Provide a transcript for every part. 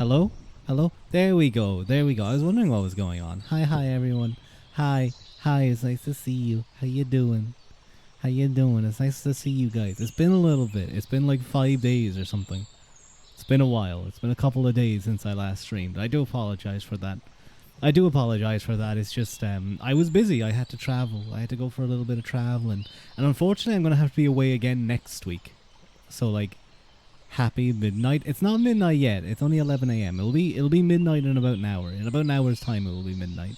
Hello? Hello? There we go. There we go. I was wondering what was going on. Hi, everyone. Hi. Hi, it's nice to see you. How you doing? How you doing? It's nice to see you guys. It's been a little bit. It's been like 5 days or something. It's been a while. It's been a couple of days since I last streamed. I do apologize for that. It's just I was busy. I had to travel. I had to go for a little bit of traveling. And unfortunately I'm gonna have to be away again next week. So like happy midnight. It's not midnight yet. It's only 11 a.m. It'll be midnight in about an hour. In about an hour's time it will be midnight.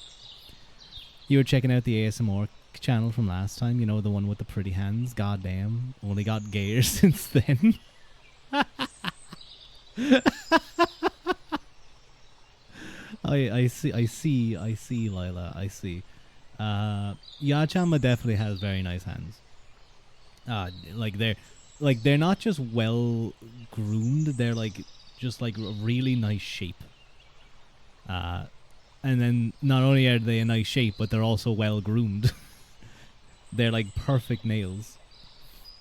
You were checking out the ASMR channel from last time, you know, the one with the pretty hands. Goddamn. Only got gayer since then. I see, Lila. I see. Yachama definitely has very nice hands. Like they're not just well groomed, they're like just like a really nice shape. And then not only are they a nice shape, but they're also well groomed. They're like perfect nails.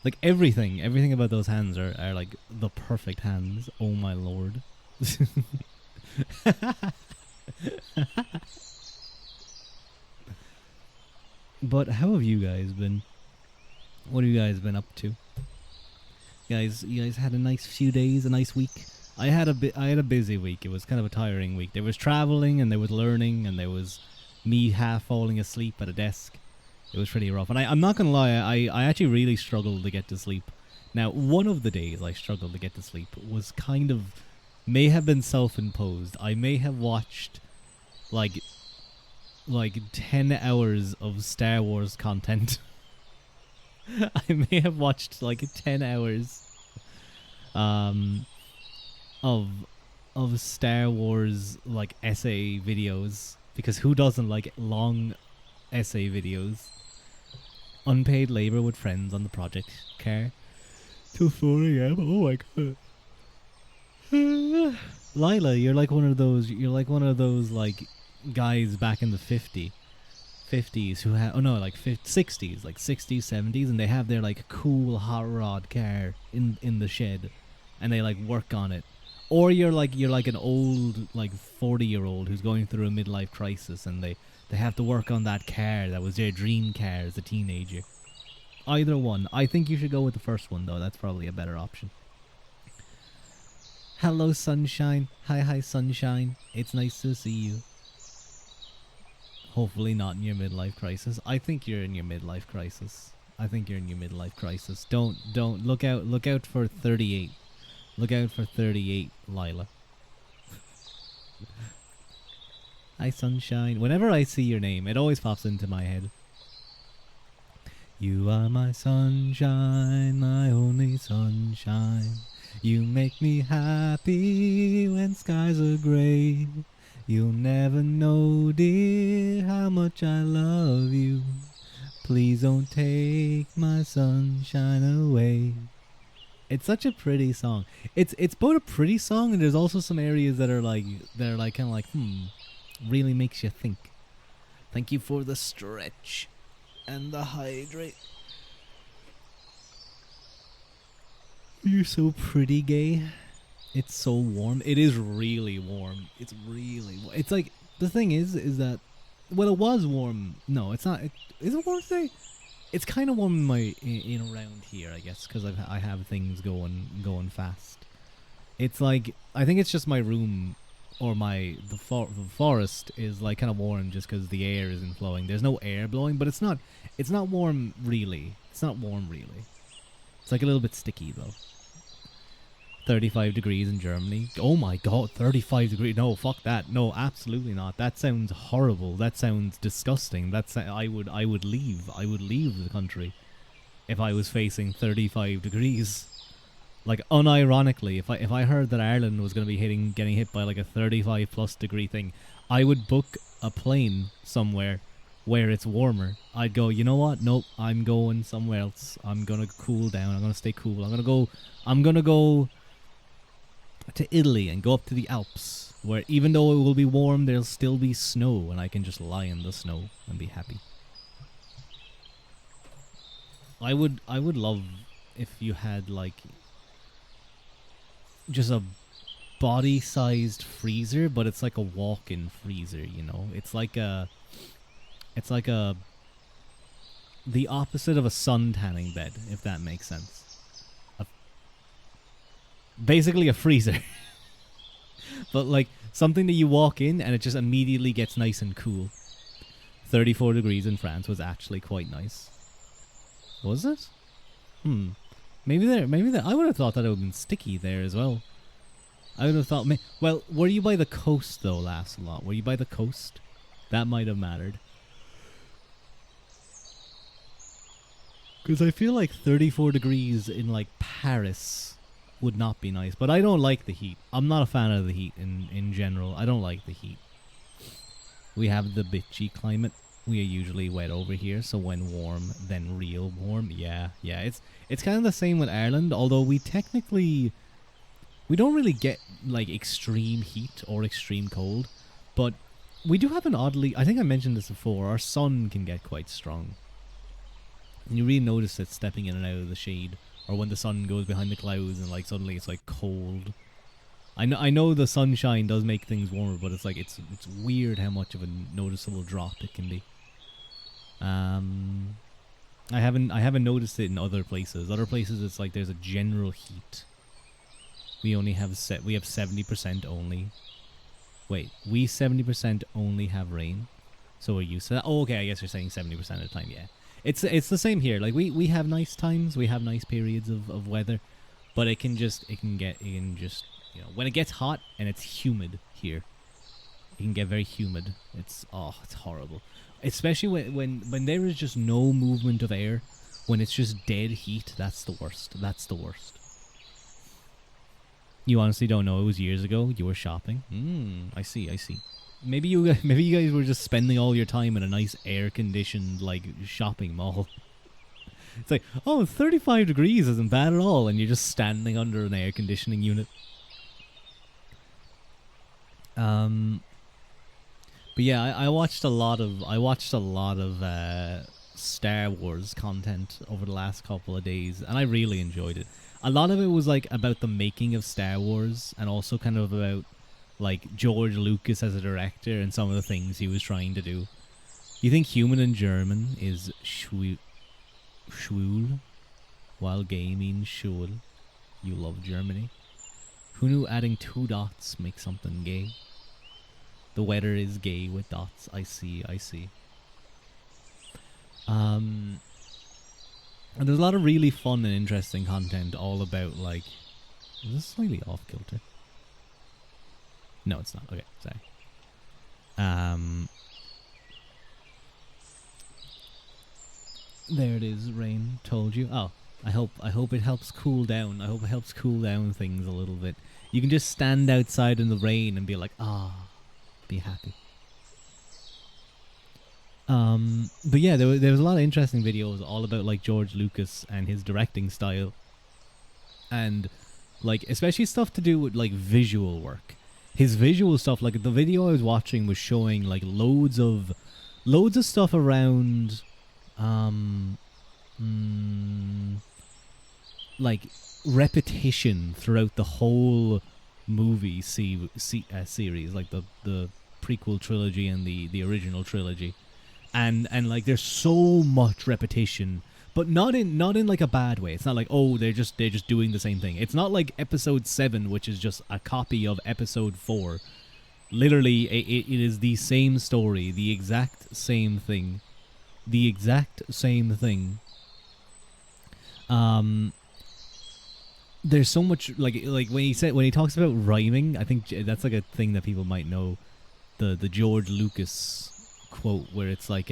Like everything about those hands are like the perfect hands. Oh my lord. But how have you guys been? What have you guys been up to? You guys had a nice few days, a nice week. I had a busy week. It was kind of a tiring week. There was traveling and there was learning and there was me half falling asleep at a desk. It was pretty rough. And I'm not gonna lie, I actually really struggled to get to sleep. Now, one of the days I struggled to get to sleep was kind of may have been self-imposed. I may have watched like 10 hours of Star Wars content. I may have watched like 10 hours of Star Wars like essay videos, because who doesn't like long essay videos? Unpaid labor with friends on the project car till 4 a.m. Oh my god. Lila, you're like one of those like guys back in the 50s who have, oh no, like 60s, like 60s, 70s, and they have their like cool hot rod car in the shed and they like work on it. Or you're like an old like 40-year-old who's going through a midlife crisis and they have to work on that car that was their dream car as a teenager. Either one. I think you should go with the first one though. That's probably a better option. Hello, Sunshine. Hi, Sunshine. It's nice to see you. Hopefully not in your midlife crisis. I think you're in your midlife crisis. Don't look out for 38. Look out for 38, Lila. Hi, Sunshine. Whenever I see your name, it always pops into my head. You are my sunshine, my only sunshine. You make me happy when skies are grey. You'll never know, dear, how much I love you. Please don't take my sunshine away. It's such a pretty song. It's both a pretty song and there's also some areas that are kind of like really makes you think. Thank you for the stretch and the hydrate. You're so pretty, gay. It's so warm. It is really warm. It's really warm. It's like, the thing is that, well, it was warm. No, it's not. Is it warm today? It's kind of warm in around here, I guess, because I have things going fast. It's like, I think it's just my room or the forest is like kind of warm just because the air isn't flowing. There's no air blowing, but it's not warm really. It's not warm really. It's like a little bit sticky though. 35 degrees in Germany. Oh my god, 35 degrees. No, fuck that. No, absolutely not. That sounds horrible. That sounds disgusting. I would leave. I would leave the country if I was facing 35 degrees. Like, unironically, if I heard that Ireland was going to be getting hit by like a 35 plus degree thing, I would book a plane somewhere where it's warmer. I'd go, you know what? Nope, I'm going somewhere else. I'm going to cool down. I'm going to stay cool. I'm going to go to Italy and go up to the Alps, where even though it will be warm, there'll still be snow and I can just lie in the snow and be happy. I would love if you had like just a body-sized freezer, but it's like a walk-in freezer. You know, it's like a the opposite of a sun tanning bed, if that makes sense. A, basically a freezer, but like something that you walk in and it just immediately gets nice and cool. 34 degrees in France was actually quite nice. Was it? Maybe there. I would have thought that it would have been sticky there as well. I would have thought. Well, were you by the coast though, Lancelot? Were you by the coast? That might have mattered. Because I feel like 34 degrees in like Paris would not be nice. But I don't like the heat. I'm not a fan of the heat in general. I don't like the heat. We have the bitchy climate. We are usually wet over here, so when warm, then real warm. Yeah. It's kind of the same with Ireland, although we don't really get like extreme heat or extreme cold, but we do have an oddly, I think I mentioned this before, our sun can get quite strong. And you really notice it stepping in and out of the shade, or when the sun goes behind the clouds and like suddenly it's like cold. I know the sunshine does make things warmer, but it's like it's weird how much of a noticeable drop it can be. I haven't noticed it in other places. Other places it's like there's a general heat. We only have 70% only. Wait, we 70% only have rain. So we're used to that. Oh, okay, I guess you're saying 70% of the time, yeah. It's the same here. Like we have nice times, we have nice periods of weather, but it can just you know, when it gets hot and it's humid here, it can get very humid. It's horrible. Especially when there is just no movement of air, when it's just dead heat, that's the worst. That's the worst. You honestly don't know it was years ago you were shopping? I see. Maybe you guys were just spending all your time in a nice air-conditioned, like, shopping mall. It's like, 35 degrees isn't bad at all, and you're just standing under an air conditioning unit. But yeah, I watched a lot of Star Wars content over the last couple of days, and I really enjoyed it. A lot of it was like about the making of Star Wars, and also kind of about like George Lucas as a director and some of the things he was trying to do. You think human in German is schwul, while gay means schwul? You love Germany. Who knew adding 2 dots makes something gay? The weather is gay with dots. I see. And there's a lot of really fun and interesting content all about, like... Is this slightly off kilter? No, it's not. Okay, sorry. There it is, rain. Told you. Oh, I hope it helps cool down. I hope it helps cool down things a little bit. You can just stand outside in the rain and be like, be happy. But yeah, there was a lot of interesting videos all about like George Lucas and his directing style, and like especially stuff to do with like visual work. His visual stuff, like the video I was watching was showing like loads of stuff around like repetition throughout the whole movie series, like the prequel trilogy and the original trilogy. And like there's so much repetition, but not in like a bad way. It's not like, they're just doing the same thing. It's not like episode 7, which is just a copy of episode 4. Literally, it is the same story, the exact same thing. There's so much like when he talks about rhyming, I think that's like a thing that people might know. The George Lucas quote where it's like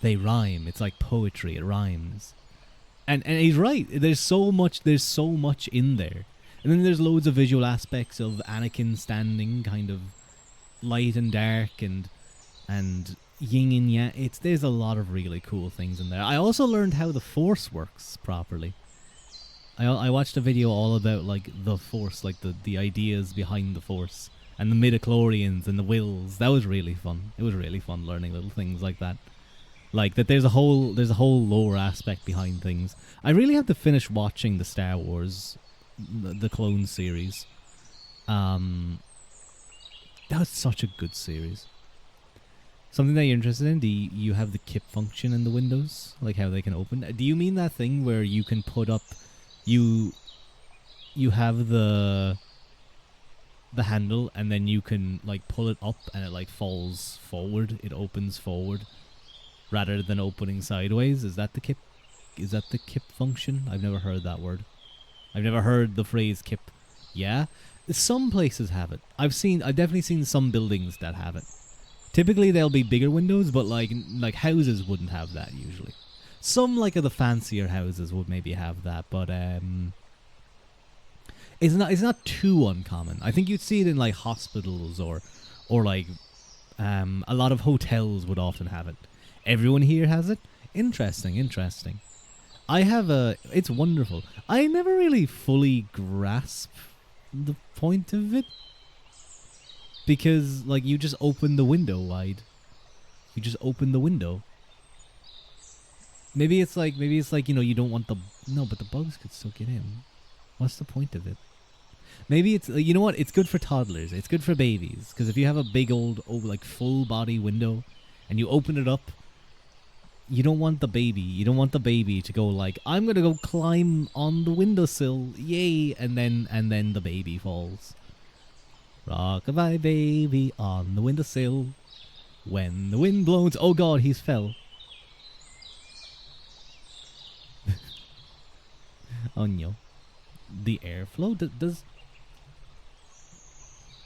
they rhyme, it's like poetry, it rhymes, and he's right. There's so much in there. And then there's loads of visual aspects of Anakin standing kind of light and dark and yin and yang. There's a lot of really cool things in there. I also learned how the Force works properly. I watched a video all about like the Force, like the ideas behind the Force and the midichlorians and the wills. That was really fun. It was really fun learning little things like that. Like that there's a whole lore aspect behind things. I really have to finish watching the Star Wars, the Clone series. Um, that was such a good series. Something that you're interested in? Do you have the kip function in the windows, like how they can open? Do you mean that thing where you can put up, you you have the handle and then you can like pull it up and it like falls forward, it opens forward rather than opening sideways? Is that the kip? Is that the kip function? I've never heard that word. I've never heard the phrase kip. Yeah, some places have it. I've definitely seen some buildings that have it. Typically they'll be bigger windows, but like houses wouldn't have that usually. Some like of the fancier houses would maybe have that, but it's not too uncommon. I think you'd see it in like hospitals or like a lot of hotels would often have it. Everyone here has it. Interesting, interesting. It's wonderful. I never really fully grasp the point of it because like you just open the window wide. You just open the window. Maybe it's like you don't want but the bugs could still get in. What's the point of it? Maybe it's you know what? It's good for toddlers. It's good for babies because if you have a big old like full body window and you open it up, you don't want the baby. You don't want the baby to go like, I'm gonna go climb on the windowsill, yay! And then the baby falls. Rockabye baby on the windowsill, when the wind blows. Oh God, he's fell. Oh no, the airflow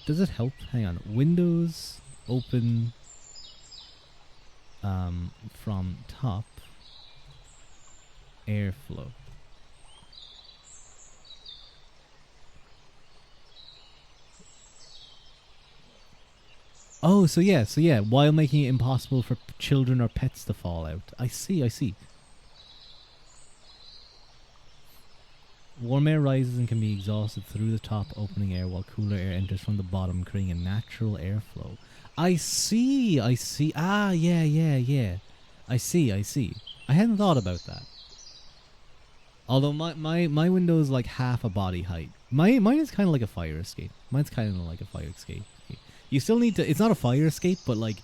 does it help? Hang on, windows open. From top, airflow. Oh, so yeah, while making it impossible for children or pets to fall out. I see. Warm air rises and can be exhausted through the top, opening air, while cooler air enters from the bottom, creating a natural airflow. I see. Ah, yeah. I see. I hadn't thought about that. Although my window is like half a body height. Mine is kind of like a fire escape. Mine's kind of like a fire escape. You still need to. It's not a fire escape, but like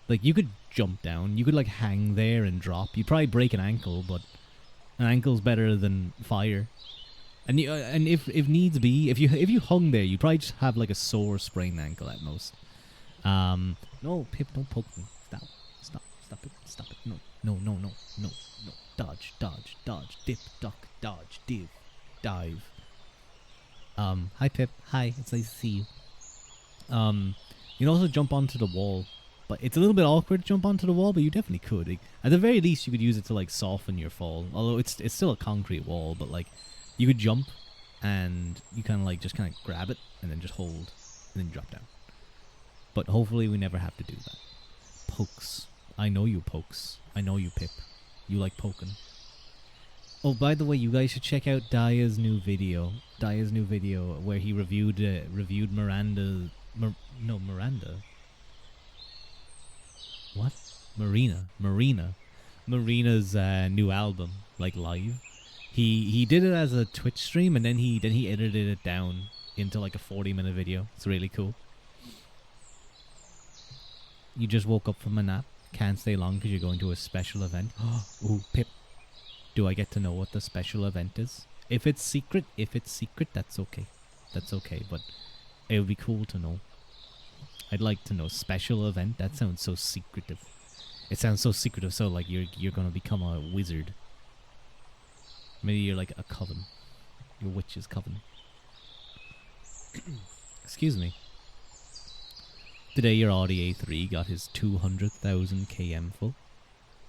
you could jump down. You could like hang there and drop. You'd probably break an ankle, but an ankle's better than fire. And if needs be, if you hung there, you'd probably just have like a sore sprained ankle at most. No, Pip, don't poke me. Stop it. No. Dodge, dip, duck, dodge, dive. Hi Pip. Hi, it's nice to see you. You can also jump onto the wall, but it's a little bit awkward to jump onto the wall, but you definitely could. At the very least, you could use it to like soften your fall. Although it's still a concrete wall, but like you could jump and you kind of grab it and then just hold and then drop down. But hopefully we never have to do that. Pokes. I know you pokes. I know you Pip. You like poking. Oh, by the way, you guys should check out Daya's new video. Where he reviewed Miranda. Miranda. What? Marina's new album, like live. He did it as a Twitch stream and then he edited it down into like a 40-minute video. It's really cool. You just woke up from a nap. Can't stay long because you're going to a special event. Ooh, Pip. Do I get to know what the special event is? If it's secret, that's okay. That's okay, but it would be cool to know. I'd like to know. Special event? That sounds so secretive. It sounds so secretive, so like you're gonna become a wizard. Maybe you're like a coven. Your witch's coven. Excuse me. Today your Audi A3 got his 200,000 km full.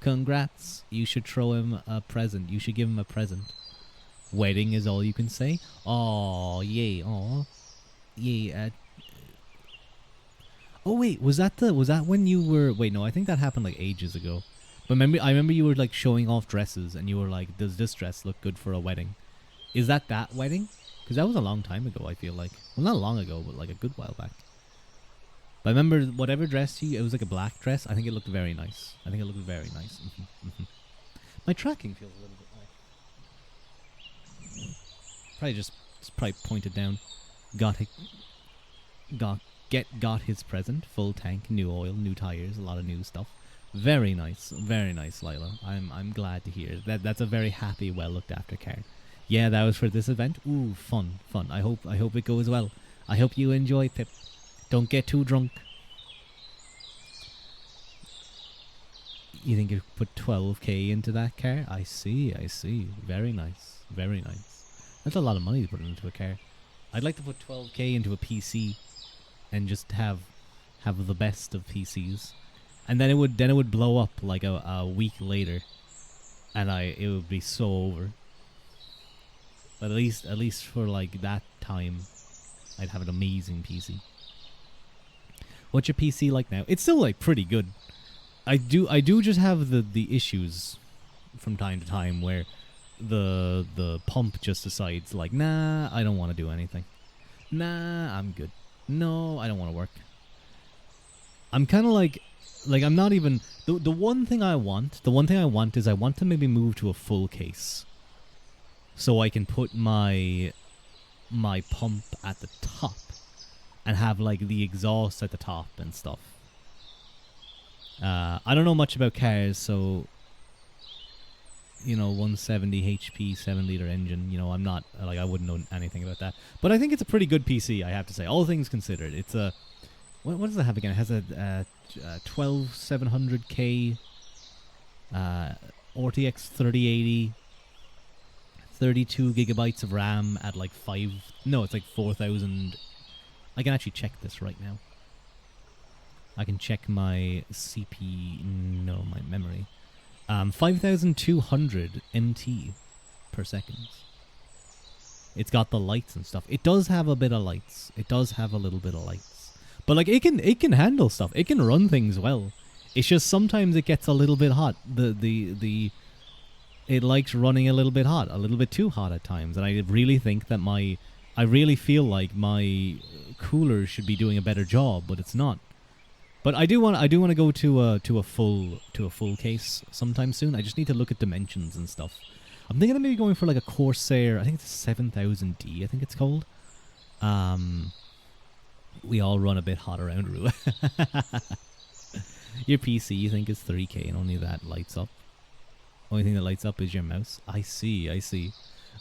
Congrats. You should throw him a present. You should give him a present. Wedding is all you can say? Aw, yay, aw. Yay, oh wait, was that when you were... Wait, no, I think that happened like ages ago. But I remember you were like showing off dresses and you were like, does this dress look good for a wedding? Is that wedding? Because that was a long time ago, I feel like. Well, not long ago, but like a good while back. But I remember whatever dress it was like a black dress. I think it looked very nice. My tracking feels a little bit off. Probably just pointed down. Gothic. got got his present. Full tank, new oil, new tires, a lot of new stuff. Very nice, Lila. I'm glad to hear that. That's a very happy, well looked after car. Yeah, that was for this event. Ooh, fun. I hope it goes well. I hope you enjoy, Pip. Don't get too drunk. You think you put 12k into that car? I see. Very nice. That's a lot of money to put into a car. I'd like to put 12k into a PC and just have the best of PCs. And then it would blow up like a week later, and it would be so over. But at least for like that time, I'd have an amazing PC. What's your PC like now? It's still like pretty good. I do just have the issues from time to time where the pump just decides like, nah, I don't want to do anything. Nah, I'm good. No, I don't want to work. I'm kind of like I'm not even the one thing I want is I want to maybe move to a full case, so I can put my pump at the top and have like the exhaust at the top and stuff. I don't know much about cars, so 170 HP 7-liter engine. I'm not like, I wouldn't know anything about that, but I think it's a pretty good PC. I have to say, all things considered. It's a what does it have again? It has a 12700K RTX 3080, 32 gigabytes of RAM at like it's like 4000. I can actually check this right now. I can check my my memory. 5200 MT per second. It's got the lights and stuff. It does have a bit of lights. It does have a little bit of lights. But like it can handle stuff. It can run things well. It's just sometimes it gets a little bit hot. It likes running a little bit hot, a little bit too hot at times. And I really think that I really feel like my cooler should be doing a better job, but it's not. But I do want to go to a full case sometime soon. I just need to look at dimensions and stuff. I'm thinking of maybe going for like a Corsair. I think it's a 7000D. I think it's called. We all run a bit hot around Rue. Your PC, you think, is 3K, and only that lights up. Only thing that lights up is your mouse. I see.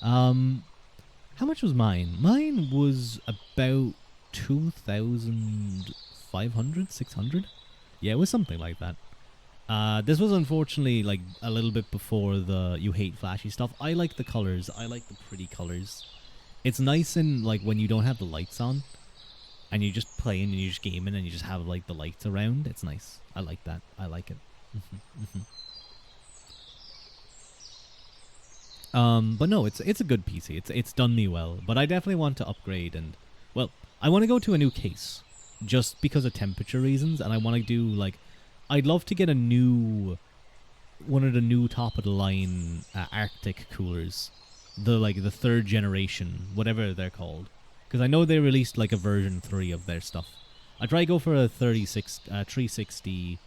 How much was mine? Mine was about 2,500, 600. Yeah, it was something like that. This was unfortunately like a little bit before the you hate flashy stuff. I like the colors. I like the pretty colors. It's nice in like when you don't have the lights on, and you're just playing and you're just gaming and you just have like the lights around. It's nice. I like that. I like it. But no, it's a good PC. It's done me well. But I definitely want to upgrade, and well, I want to go to a new case just because of temperature reasons, and I want to do like, I'd love to get one of the new top of the line Arctic coolers, the third generation, whatever they're called. Because I know they released like a version 3 of their stuff. I'd try go for a 360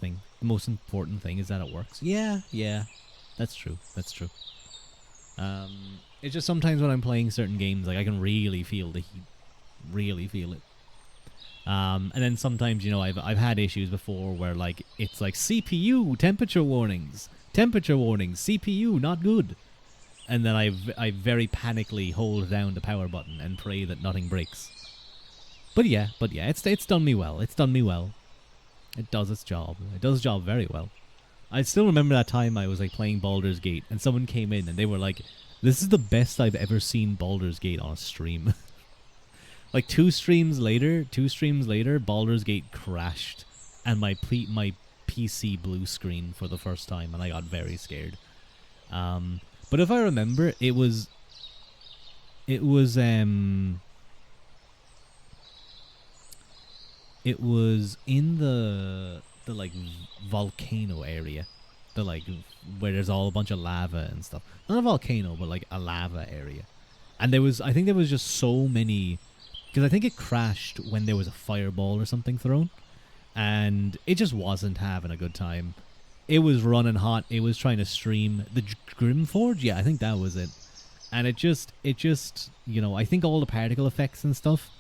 thing. The most important thing is that it works. Yeah, that's true. It's just sometimes when I'm playing certain games, like I can really feel the heat, really feel it. And then sometimes, I've had issues before where like it's like CPU temperature warnings, CPU not good. And then I very panically hold down the power button and pray that nothing breaks. But yeah, it's done me well. It does its job. It does its job very well. I still remember that time I was like playing Baldur's Gate, and someone came in and they were like, "This is the best I've ever seen Baldur's Gate on a stream." Like two streams later, Baldur's Gate crashed, and my PC blue screen for the first time, and I got very scared. But if I remember, it was in the like volcano area, the like where there's all a bunch of lava and stuff. Not a volcano, but like a lava area. And I think there was just so many, because I think it crashed when there was a fireball or something thrown, and it just wasn't having a good time. It was running hot. It was trying to stream the Grimforge. Yeah, I think that was it. And it just, I think all the particle effects and stuff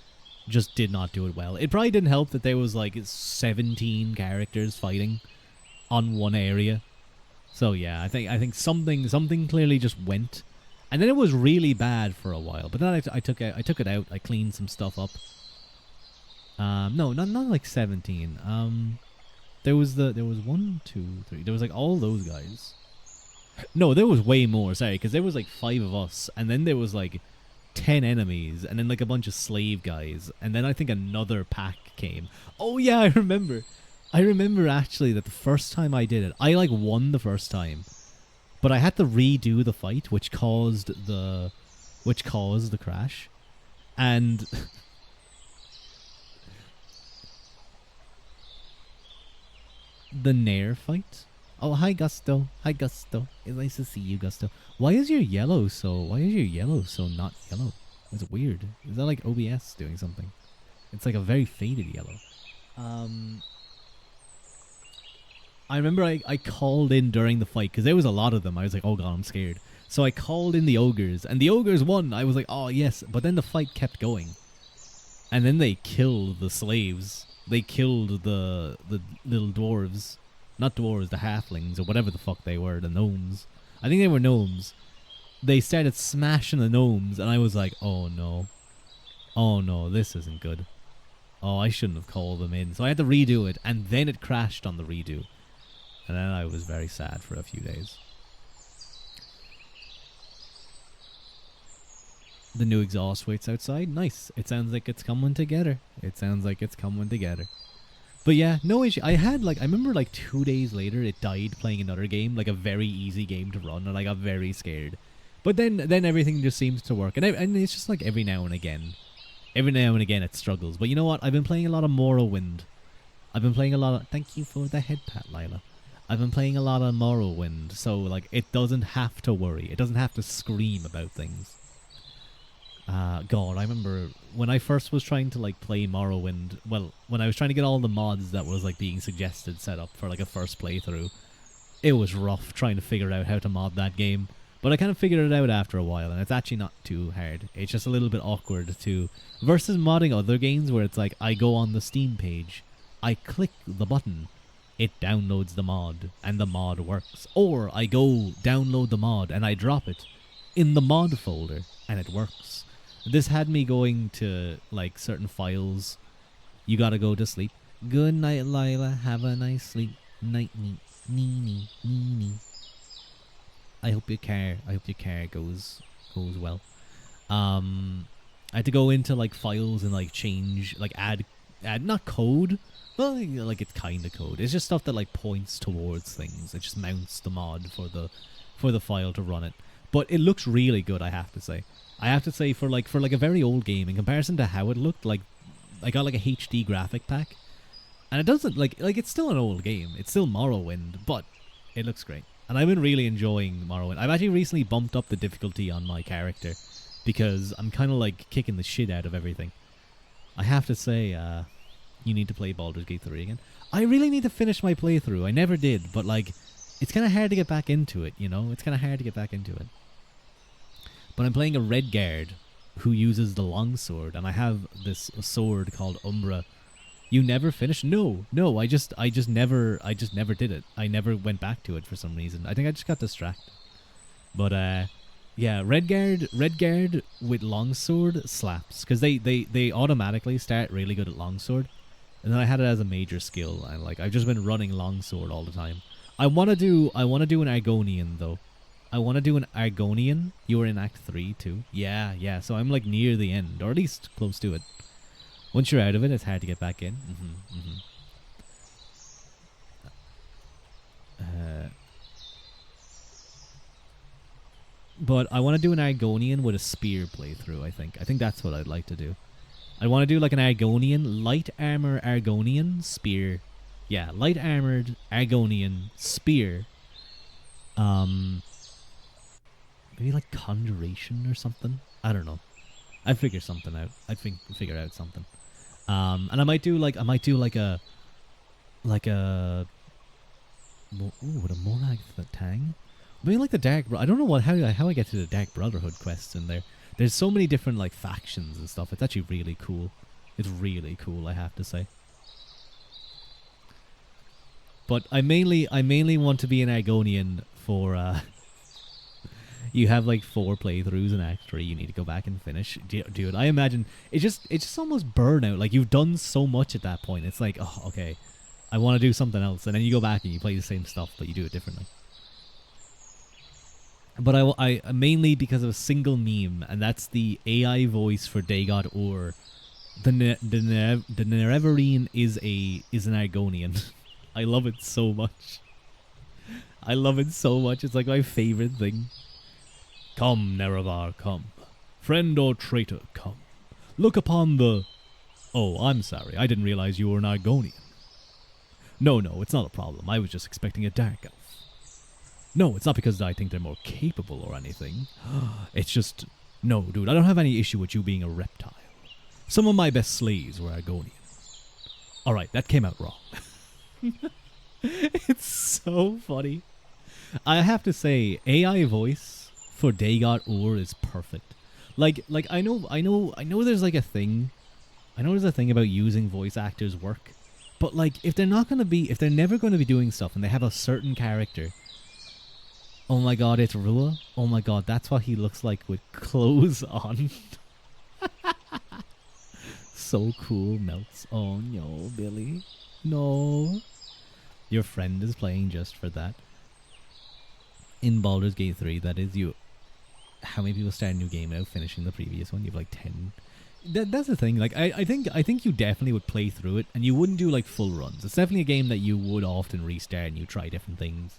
just did not do it well. It probably didn't help that there was like 17 characters fighting on one area. So yeah, I think something clearly just went, and then it was really bad for a while. But then I took it out. I cleaned some stuff up. No, not like 17. There was one, two, three. There was like all those guys. No, there was way more. Sorry, because there was like 5 of us, and then there was like 10 enemies, and then like a bunch of slave guys, and then I think another pack came. Oh yeah, I remember. I remember actually that the first time I did it, I like won the first time, but I had to redo the fight, which caused the crash, and the Nair fight. Oh, hi Gusto. Hi Gusto. It's nice to see you, Gusto. Why is your yellow so not yellow? It's weird. Is that like OBS doing something? It's like a very faded yellow. I remember I called in during the fight because there was a lot of them. I was like, oh god, I'm scared. So I called in the ogres, and the ogres won. I was like, oh yes. But then the fight kept going, and then they killed the slaves. They killed the little dwarves. Not dwarves, the halflings, or whatever the fuck they were, the gnomes. I think they were gnomes. They started smashing the gnomes, and I was like, oh no. Oh no, this isn't good. Oh, I shouldn't have called them in. So I had to redo it, and then it crashed on the redo. And then I was very sad for a few days. The new exhaust waits outside. Nice. It sounds like it's coming together. It sounds like it's coming together. But yeah, no issue. I remember like 2 days later it died playing another game, like a very easy game to run, and I got very scared. But then everything just seems to work. And it's just like every now and again. Every now and again it struggles. But you know what? I've been playing a lot of Morrowind. I've been playing a lot of... Thank you for the head pat, Lila. I've been playing a lot of Morrowind, so like it doesn't have to worry. It doesn't have to scream about things. God, I remember when I first was trying to like play Morrowind. Well, when I was trying to get all the mods that was like being suggested set up for like a first playthrough, it was rough trying to figure out how to mod that game. But I kind of figured it out after a while, and it's actually not too hard. It's just a little bit awkward to versus modding other games where it's like I go on the Steam page, I click the button, it downloads the mod, and the mod works. Or I go download the mod and I drop it in the mod folder, and it works. This had me going to like certain files. You gotta go to sleep. Good night, Lila. Have a nice sleep. Night, nee. I hope your car goes well. I had to go into like files and like change, like add not code. Well, like it's kind of code. It's just stuff that like points towards things. It just mounts the mod for the file to run it. But it looks really good, I have to say. I have to say for like a very old game in comparison to how it looked, like I got like a HD graphic pack, and it doesn't like it's still an old game. It's still Morrowind, but it looks great. And I've been really enjoying Morrowind. I've actually recently bumped up the difficulty on my character because I'm kind of like kicking the shit out of everything. I have to say, you need to play Baldur's Gate 3 again. I really need to finish my playthrough. I never did, but like, it's kind of hard to get back into it, you know? It's kind of hard to get back into it. But I'm playing a Redguard who uses the longsword, and I have this sword called Umbra. You never finished? No, I just never did it. I never went back to it for some reason. I think I just got distracted. But yeah, Redguard with longsword slaps because they automatically start really good at longsword, and then I had it as a major skill, and like I've just been running longsword all the time. I want to do an Argonian though. I want to do an Argonian. You were in Act 3 too. Yeah. So I'm like near the end, or at least close to it. Once you're out of it, it's hard to get back in. But I want to do an Argonian with a spear playthrough, I think. I think that's what I'd like to do. I want to do like an Argonian, light armor Argonian, spear. Yeah, light armored Argonian, spear. Maybe like conjuration or something. I don't know. I'd figure something out. Figure out something. And I might do like a with a Morag Tang. Maybe like the Dark. I don't know how I get to the Dark Brotherhood quests in there. There's so many different like factions and stuff. It's actually really cool. It's really cool, I have to say. But I mainly want to be an Argonian for you have like 4 playthroughs in Act 3 you need to go back and finish. Dude, I imagine it's just almost burnout. Like, you've done so much at that point. It's like, oh, okay, I want to do something else. And then you go back and you play the same stuff, but you do it differently. But I mainly because of a single meme, and that's the AI voice for Dagot Ur. The Nerevarine is an Argonian. I love it so much. I love it so much. It's like my favorite thing. Come, Nerevar, come. Friend or traitor, come. Look upon the... Oh, I'm sorry. I didn't realize you were an Argonian. No, it's not a problem. I was just expecting a dark elf. No, it's not because I think they're more capable or anything. It's just... No, dude, I don't have any issue with you being a reptile. Some of my best slaves were Argonian. Alright, that came out wrong. It's so funny. I have to say, AI voice for Dagot Ur is perfect. Like I know there's like a thing. I know there's a thing about using voice actors' work. But like, if they're never going to be doing stuff and they have a certain character. Oh my god, it's Rua. Oh my god, that's what he looks like with clothes on. So cool, melts. Oh no, Billy. No. Your friend is playing just for that. In Baldur's Gate 3, that is, you... How many people start a new game without finishing the previous one? You have like 10. That's the thing. Like, I think you definitely would play through it, and you wouldn't do like full runs. It's definitely a game that you would often restart and you try different things.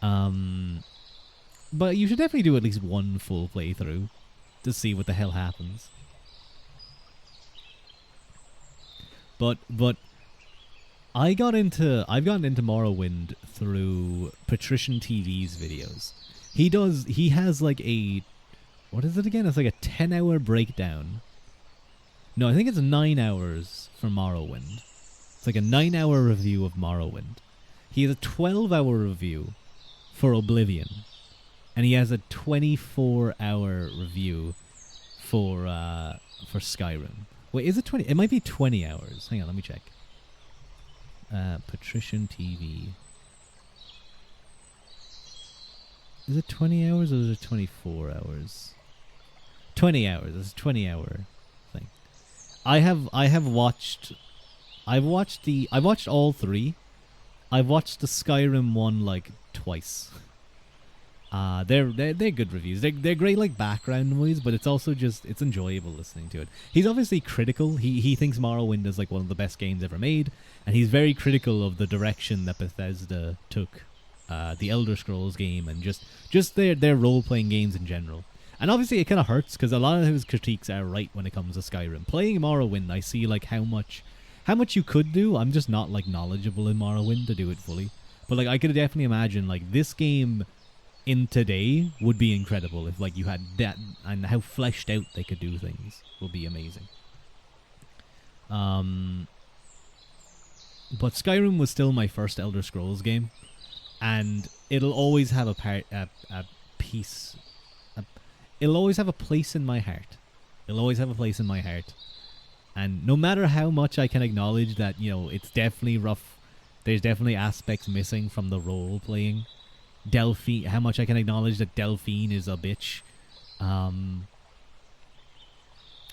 But you should definitely do at least one full playthrough to see what the hell happens. But I've gotten into Morrowind through Patrician TV's videos. He has like a, what is it again? It's like a 10-hour breakdown. No, I think it's 9 hours for Morrowind. It's like a 9-hour review of Morrowind. He has a 12-hour review for Oblivion. And he has a 24-hour review for Skyrim. Wait, is it 20? It might be 20 hours. Hang on, let me check. Patrician TV. Is it 20 hours or is it 24 hours? 20 hours. It's a 20-hour thing. I've watched all 3. I've watched the Skyrim one like twice. They're good reviews. They're great like background noise, but it's also just it's enjoyable listening to it. He's obviously critical. He thinks Morrowind is like one of the best games ever made, and he's very critical of the direction that Bethesda took the Elder Scrolls game and just their role playing games in general. And obviously it kind of hurts because a lot of his critiques are right when it comes to Skyrim. Playing Morrowind, I see like how much you could do. I'm just not like knowledgeable in Morrowind to do it fully, but like I could definitely imagine like this game in today would be incredible if like you had that, and how fleshed out they could do things will be amazing. But Skyrim was still my first Elder Scrolls game, and it'll always have it'll always have a place in my heart. It'll always have a place in my heart. And no matter how much I can acknowledge that, you know, it's definitely rough, there's definitely aspects missing from the role playing. Delphine, how much I can acknowledge that Delphine is a bitch,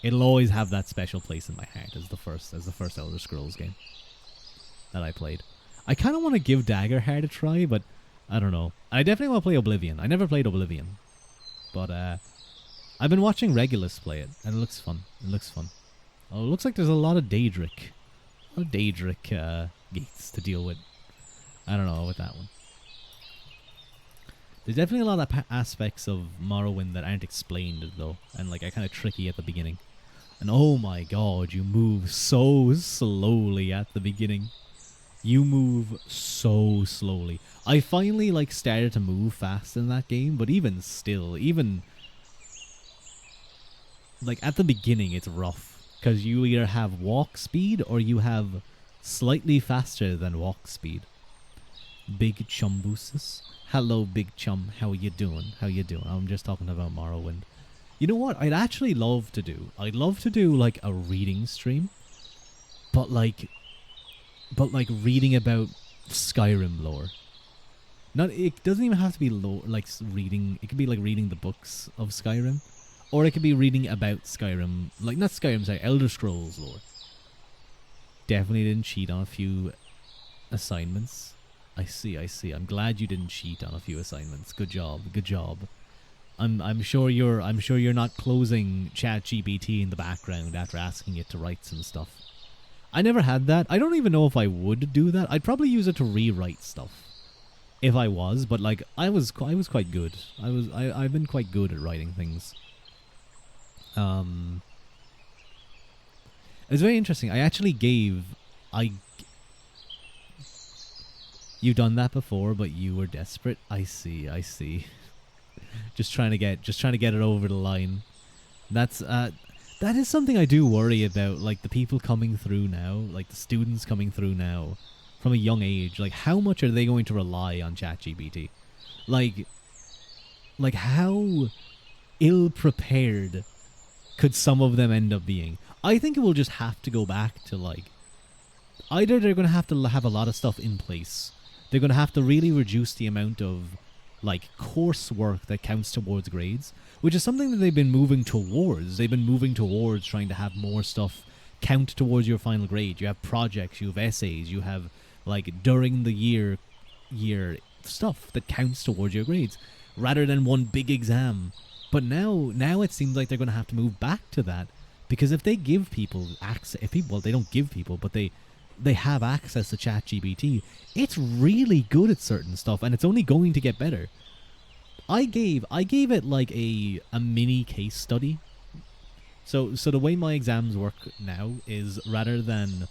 it'll always have that special place in my heart as the first Elder Scrolls game that I played. I kind of want to give Daggerheart a try, but I don't know. I definitely want to play Oblivion. I never played Oblivion, but I've been watching Regulus play it, and it looks fun. Oh, it looks like there's a lot of Daedric gates to deal with. I don't know with that one. There's definitely a lot of aspects of Morrowind that aren't explained, though, and like are kind of tricky at the beginning. And oh my god, you move so slowly at the beginning. You move so slowly. I finally like started to move fast in that game, but even still, even like at the beginning, it's rough because you either have walk speed or you have slightly faster than walk speed. Big Chumbusis. Hello, Big Chum. How you doing? I'm just talking about Morrowind. You know what? I'd love to do like a reading stream but like reading about Skyrim lore. Not it doesn't even have to be lore, like reading. It could be like reading the books of Skyrim, or it could be reading about Skyrim, like not Skyrim, sorry, Elder Scrolls lore. Definitely didn't cheat on a few assignments. I see. I'm glad you didn't cheat on a few assignments. Good job. I'm sure you're not closing ChatGPT in the background after asking it to write some stuff. I never had that. I don't even know if I would do that. I'd probably use it to rewrite stuff if I was, but like I was quite good. I've been quite good at writing things. It's very interesting. You done that before, but you were desperate. I see. just trying to get it over the line. That is something I do worry about, like the people coming through now, like the students coming through now from a young age. Like how much are they going to rely on ChatGPT? Like how ill prepared could some of them end up being? I think it will just have to go back to like either they're going to have a lot of stuff in place. They're going to have to really reduce the amount of like coursework that counts towards grades, which is something that they've been moving towards. They've been moving towards trying to have more stuff count towards your final grade. You have projects, you have essays, you have like during the year stuff that counts towards your grades rather than one big exam. But now it seems like they're going to have to move back to that, because if they give people access, they don't give people, but they have access to ChatGPT, it's really good at certain stuff, and it's only going to get better. I gave it like a mini case study. So the way my exams work now is rather than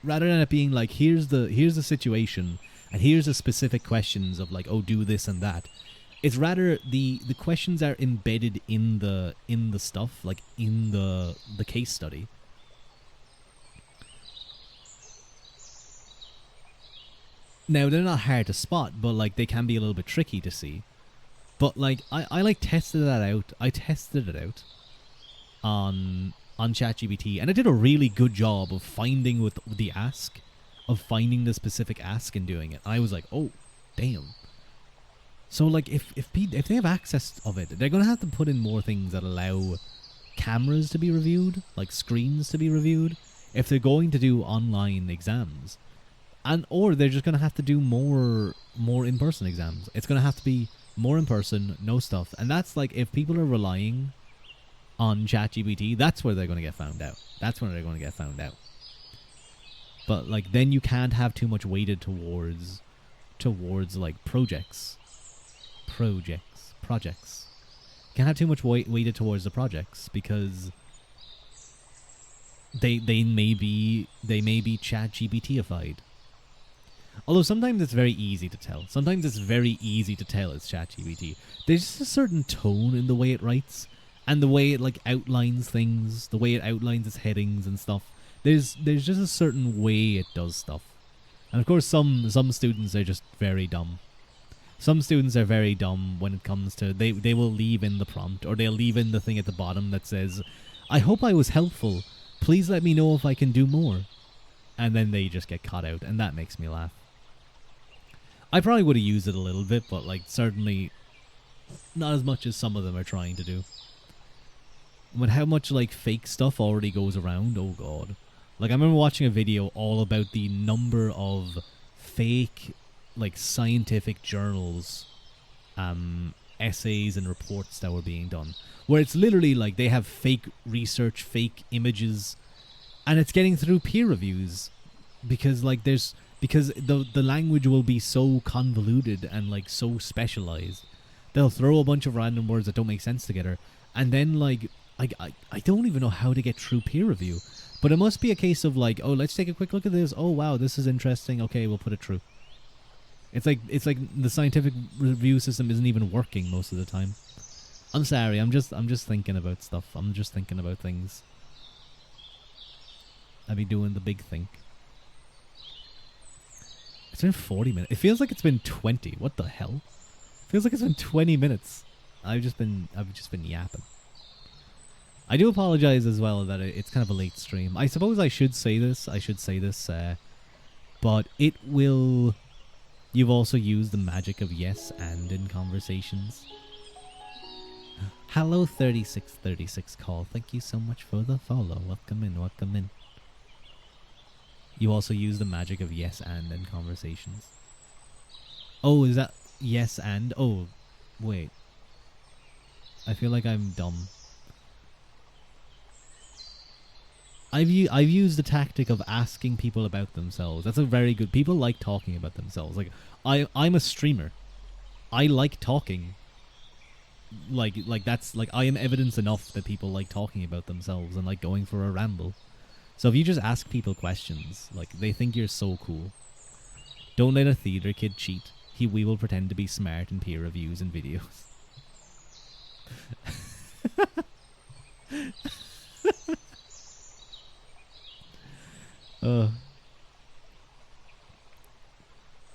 it being like here's the situation and here's the specific questions of like, oh, do this and that. It's rather the questions are embedded in the stuff, like in the case study. Now they're not hard to spot, but like they can be a little bit tricky to see. But like I like tested that out. I tested it out on ChatGPT, and it did a really good job of finding finding the specific ask and doing it. I was like, oh, damn. So like if they have access of it, they're gonna have to put in more things that allow cameras to be reviewed, like screens to be reviewed, if they're going to do online exams. Or they're just going to have to do more in-person exams. It's going to have to be more in-person, no stuff. And that's like, if people are relying on ChatGPT, that's where they're going to get found out. But like, then you can't have too much weighted towards like projects. Can't have too much weighted towards the projects, because they may be ChatGPT-ified. Although sometimes it's very easy to tell. It's ChatGPT. There's just a certain tone in the way it writes, and the way it like outlines things, the way it outlines its headings and stuff. There's just a certain way it does stuff. And of course some students are just very dumb. Some students are very dumb when it comes to they will leave in the prompt, or they'll leave in the thing at the bottom that says, "I hope I was helpful. Please let me know if I can do more." And then they just get caught out, and that makes me laugh. I probably would have used it a little bit, but like certainly not as much as some of them are trying to do. With how much like fake stuff already goes around, oh god. Like I remember watching a video all about the number of fake like scientific journals essays and reports that were being done, where it's literally like they have fake research, fake images, and it's getting through peer reviews because like the language will be so convoluted and like so specialized. They'll throw a bunch of random words that don't make sense together, and then like I don't even know how to get through peer review, but it must be a case of like, oh, let's take a quick look at this. Oh wow, this is interesting. Okay, we'll put it through. It's like the scientific review system isn't even working most of the time. I'm sorry. I'm just thinking about stuff. I'm just thinking about things. I'd be doing the big think. It's been 40 minutes. It feels like it's been 20. What the hell? It feels like it's been 20 minutes. I've just been yapping. I do apologize as well that it's kind of a late stream. I suppose I should say this. But it will. You've also used the magic of yes and in conversations. Hello, 3636 call. Thank you so much for the follow. Welcome in. Welcome in. You also use the magic of yes and in conversations. Oh, is that yes and? Oh, wait. I feel like I'm dumb. I've used the tactic of asking people about themselves. That's a very good. People like talking about themselves. Like I'm a streamer. I like talking. Like that's like I am evidence enough that people like talking about themselves and like going for a ramble. So if you just ask people questions, like they think you're so cool. Don't let a theater kid cheat. We will pretend to be smart in peer reviews and videos.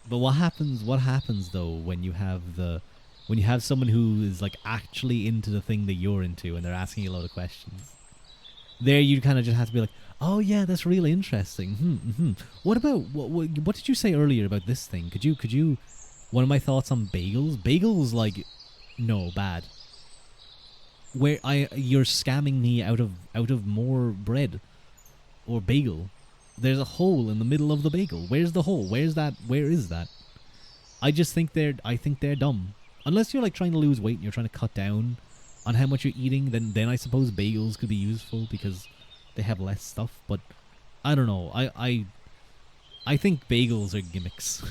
But what happens though when you have someone who is like actually into the thing that you're into and they're asking you a lot of questions? There you kind of just have to be like, oh yeah, that's really interesting. What about what did you say earlier about this thing? Could you one of my thoughts on bagels, like, no, bad. You're scamming me out of more bread or bagel. There's a hole in the middle of the bagel. Where's the hole? Where is that? I think they're dumb. Unless you're like trying to lose weight and you're trying to cut down on how much you're eating, then I suppose bagels could be useful because they have less stuff. But I don't know. I think bagels are gimmicks.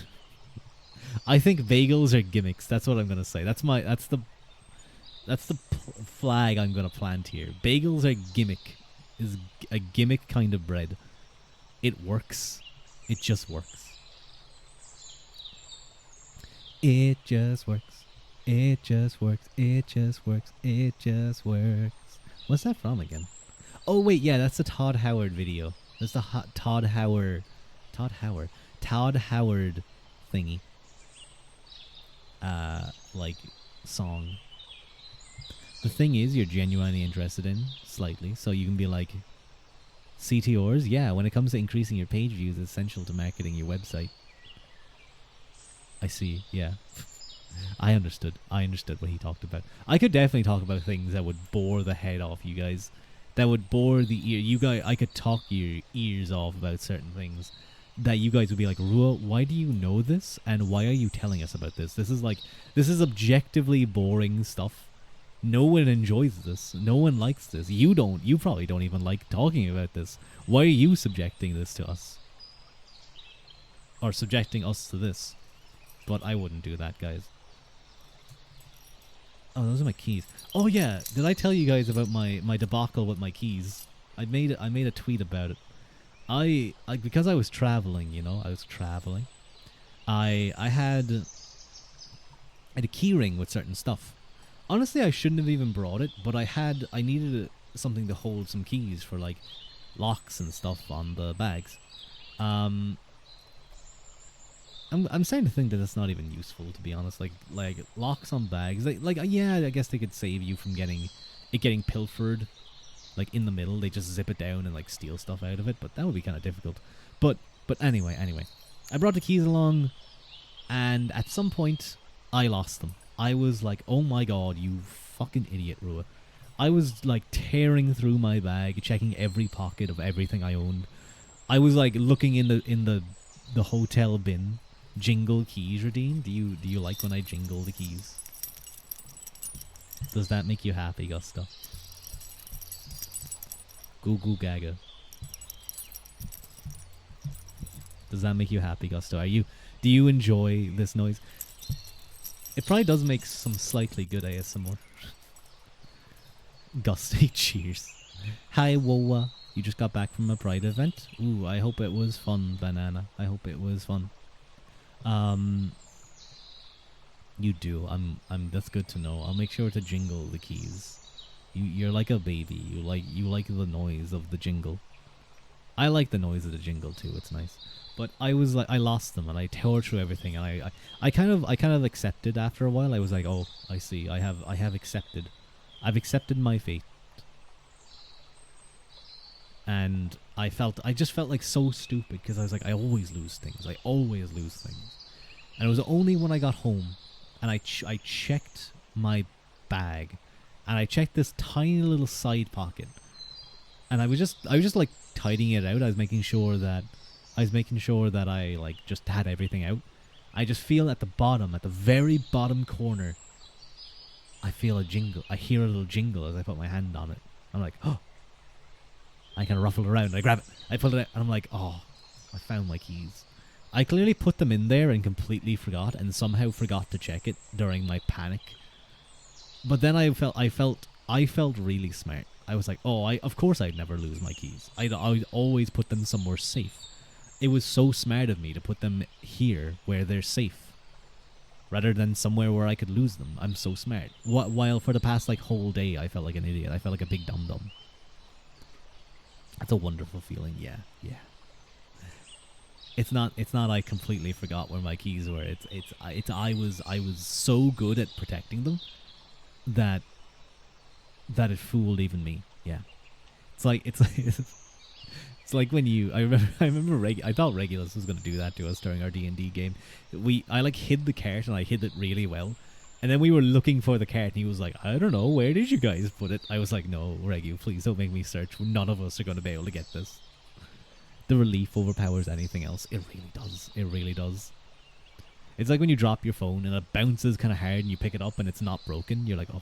I think bagels are gimmicks. That's what I'm gonna say. That's the flag I'm gonna plant here. Bagels are gimmick. Is a gimmick kind of bread. It works. It just works. It just works. It just works. It just works. It just works. What's that from again? Oh wait, yeah, that's the Todd Howard video. That's the Todd Howard thingy. Like song. The thing is, you're genuinely interested in slightly, so you can be like, CTRs, yeah. When it comes to increasing your page views, it's essential to marketing your website. I see. Yeah. I understood what he talked about. I could definitely talk about things that would bore the head off you guys. That would bore the ear. You guys, I could talk your ears off about certain things that you guys would be like, Rua, why do you know this? And why are you telling us about this? This is objectively boring stuff. No one enjoys this. No one likes this. You probably don't even like talking about this. Why are you subjecting this to us? Or subjecting us to this? But I wouldn't do that, guys. Oh, those are my keys. Oh yeah, did I tell you guys about my debacle with my keys? I made a tweet about it. Because I was traveling, I had a key ring with certain stuff. Honestly, I shouldn't have even brought it, but I needed something to hold some keys for like locks and stuff on the bags. I'm starting to think that it's not even useful, to be honest. Like locks on bags, yeah, I guess they could save you from getting pilfered. Like in the middle, they just zip it down and like steal stuff out of it, but that would be kind of difficult. But anyway, I brought the keys along, and at some point, I lost them. I was like, oh my god, you fucking idiot, Rua. I was like tearing through my bag, checking every pocket of everything I owned. I was like looking in the hotel bin. Jingle keys redeemed. Do you like when I jingle the keys? Does that make you happy, Gusto? Goo goo gaga. Does that make you happy, Gusto? Do you enjoy this noise? It probably does make some slightly good ASMR. Gusty, cheers. Hi, Wowa. You just got back from a Pride event? Ooh, I hope it was fun, Banana. I hope it was fun. You do. That's good to know. I'll make sure to jingle the keys. You're like a baby. You like the noise of the jingle. I like the noise of the jingle too. It's nice. But I was like, I lost them and I tore through everything, and I kind of accepted after a while. I was like, oh, I see. I've accepted my fate. and I just felt like so stupid because I was like, I always lose things. I always lose things. And it was only when I got home and I checked my bag and I checked this tiny little side pocket and I was just like tidying it out. I was making sure that I like just had everything out. I just feel at the bottom, at the very bottom corner, I feel a jingle. I hear a little jingle as I put my hand on it. I'm like, oh. I kind of ruffled around. I grab it. I pulled it out and I'm like, oh, I found my keys. I clearly put them in there and completely forgot and somehow forgot to check it during my panic. But then I felt really smart. I was like, oh, of course I'd never lose my keys. I'd always put them somewhere safe. It was so smart of me to put them here where they're safe, rather than somewhere where I could lose them. I'm so smart. While for the past like whole day, I felt like an idiot. I felt like a big dum dum. That's a wonderful feeling. Yeah, yeah. It's not. I completely forgot where my keys were. I was so good at protecting them that it fooled even me. Yeah. It's like when you. I remember. I thought Regulus was gonna do that to us during our D&D game. I like hid the cart and I hid it really well. And then we were looking for the cart and he was like, I don't know, where did you guys put it? I was like, no, Regu, please don't make me search. None of us are going to be able to get this. The relief overpowers anything else. It really does. It really does. It's like when you drop your phone and it bounces kind of hard and you pick it up and it's not broken. You're like, oh.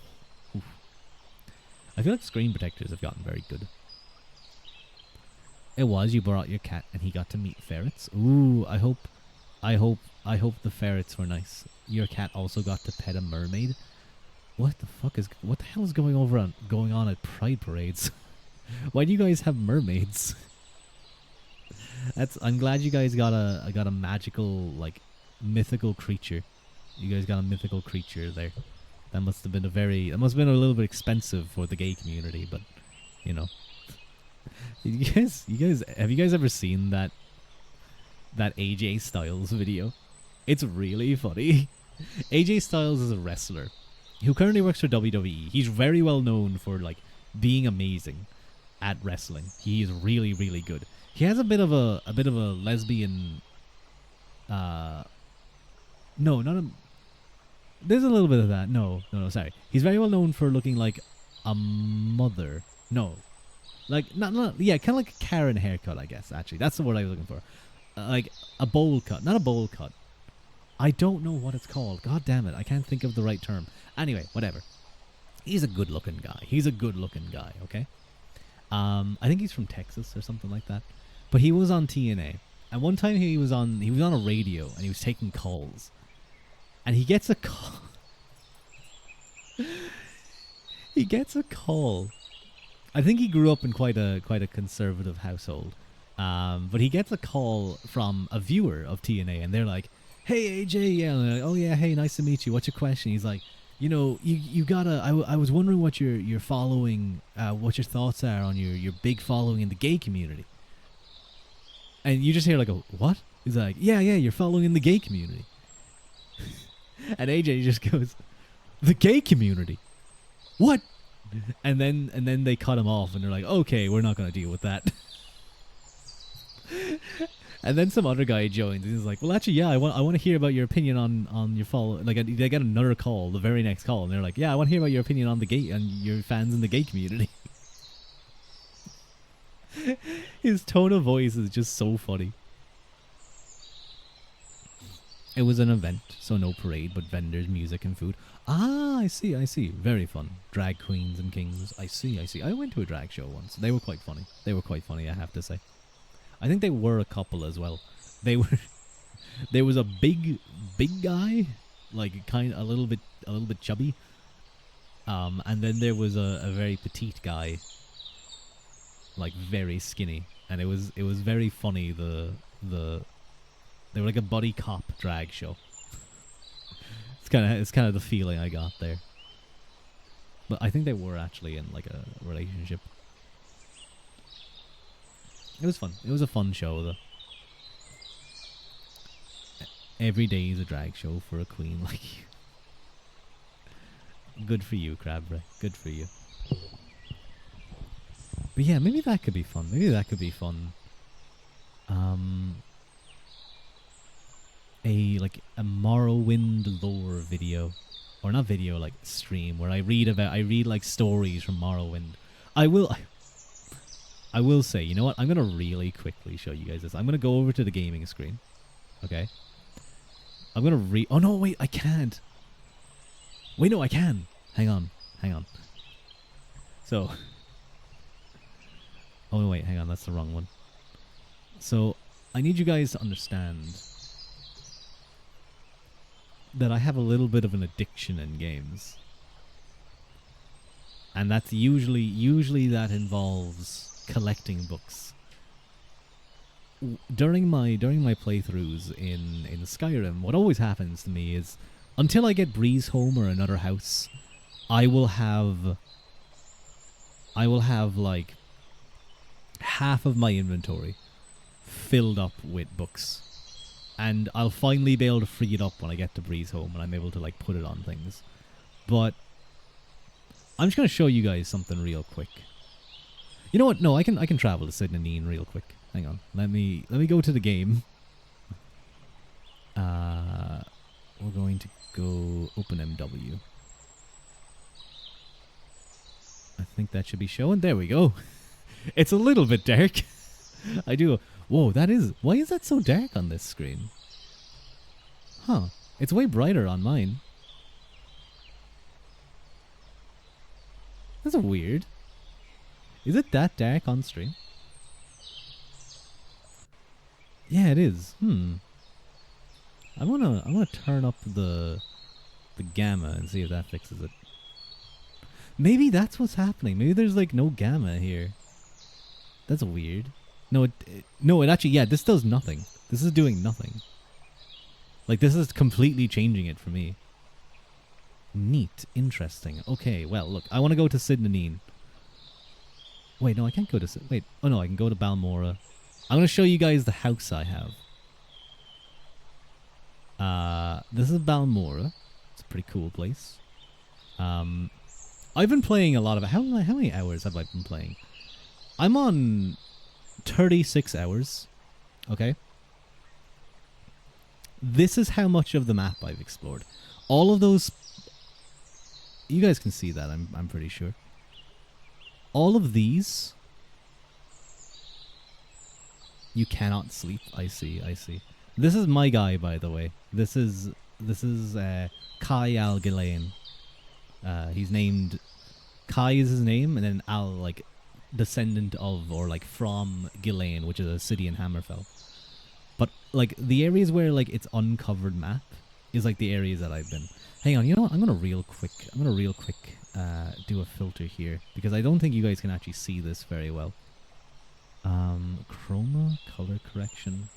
Oof. I feel like screen protectors have gotten very good. It was, you brought your cat and he got to meet ferrets. Ooh, I hope the ferrets were nice. Your cat also got to pet a mermaid. What the hell is going on at pride parades? Why do you guys have mermaids? I'm glad you guys got a magical, like, mythical creature. You guys got a mythical creature there. That must have been a little bit expensive for the gay community, but you know. You guys have you guys ever seen that AJ Styles video? It's really funny. AJ Styles is a wrestler who currently works for WWE. He's very well known for like being amazing at wrestling. He is really, really good. He has a bit of a lesbian no, not a there's a little bit of that. No, sorry. He's very well known for looking like a mother. No. Like not yeah, kind of like a Karen haircut, I guess, actually. That's the word I was looking for. Like a bowl cut. Not a bowl cut. I don't know what it's called. God damn it. I can't think of the right term. Anyway, whatever. He's a good looking guy. Okay? I think he's from Texas or something like that. But he was on TNA. And one time he was on a radio and he was taking calls. And he gets a call. He gets a call. I think he grew up in quite a conservative household. But he gets a call from a viewer of TNA and they're like, hey AJ, yeah, like, oh yeah, hey, nice to meet you. What's your question? He's like, you know, you gotta. I was wondering what your following, what your thoughts are on your big following in the gay community. And you just hear like a what? He's like, yeah, you're following in the gay community. And AJ just goes, the gay community, what? And then they cut him off and they're like, okay, we're not gonna deal with that. And then some other guy joins and he's like, well, actually, yeah, I want to hear about your opinion on your follow. Like, they get another call, the very next call, and they're like, yeah, I want to hear about your opinion on your fans in the gay community. His tone of voice is just so funny. It was an event, so no parade, but vendors, music, and food. Ah, I see. Very fun. Drag queens and kings. I see. I went to a drag show once. They were quite funny. I have to say. I think they were a couple as well. There was a big guy, like a little bit chubby. And then there was a very petite guy, like very skinny, and it was very funny. They were like a buddy cop drag show. It's kind of the feeling I got there. But I think they were actually in like a relationship. It was fun. It was a fun show, though. Every day is a drag show for a queen like you. Good for you, Crabra. Good for you. But yeah, maybe that could be fun. Maybe that could be fun. Um, a Morrowind lore video, or not video, like stream, where I read like stories from Morrowind. I will say, you know what? I'm gonna really quickly show you guys this. I'm gonna go over to the gaming screen. Okay. I'm gonna read. Oh no, wait, I can't. Wait, no, I can. Hang on. So. Oh no, wait, hang on. That's the wrong one. So, I need you guys to understand that I have a little bit of an addiction in games. And that's usually that involves collecting books. During my playthroughs in Skyrim, what always happens to me is, until I get Breeze Home or another house, I will have like half of my inventory filled up with books. And I'll finally be able to free it up when I get to Breeze Home and I'm able to like put it on things. But I'm just gonna show you guys something real quick. You know what? No, I can travel to Sidnaneen real quick. Hang on. Let me go to the game. We're going to go open MW. I think that should be showing. There we go. It's a little bit dark. I do. Whoa, that is. Why is that so dark on this screen? Huh. It's way brighter on mine. That's weird. Is it that dark on stream? Yeah, it is. I wanna turn up the gamma and see if that fixes it. Maybe that's what's happening. Maybe there's like no gamma here. That's weird. No, it actually, yeah, this does nothing. This is doing nothing. Like, this is completely changing it for me. Neat. Interesting. Okay, well, look, I want to go to Sidnaneen. Wait, no, I can't go to wait. Oh, no, I can go to Balmora. I'm going to show you guys the house I have. This is Balmora. It's a pretty cool place. I've been playing a lot of it. How many hours have I been playing? I'm on 36 hours. Okay. This is how much of the map I've explored. All of those, you guys can see that, I'm pretty sure. All of these, you cannot sleep. I see. This is my guy, by the way. This is Kai Al Ghislaine. He's named, Kai is his name, and then Al, like, descendant of, or like from Ghislaine, which is a city in Hammerfell. But like the areas where like it's uncovered map is like the areas that I've been. Hang on, you know what? I'm gonna real quick do a filter here because I don't think you guys can actually see this very well. Chroma color correction.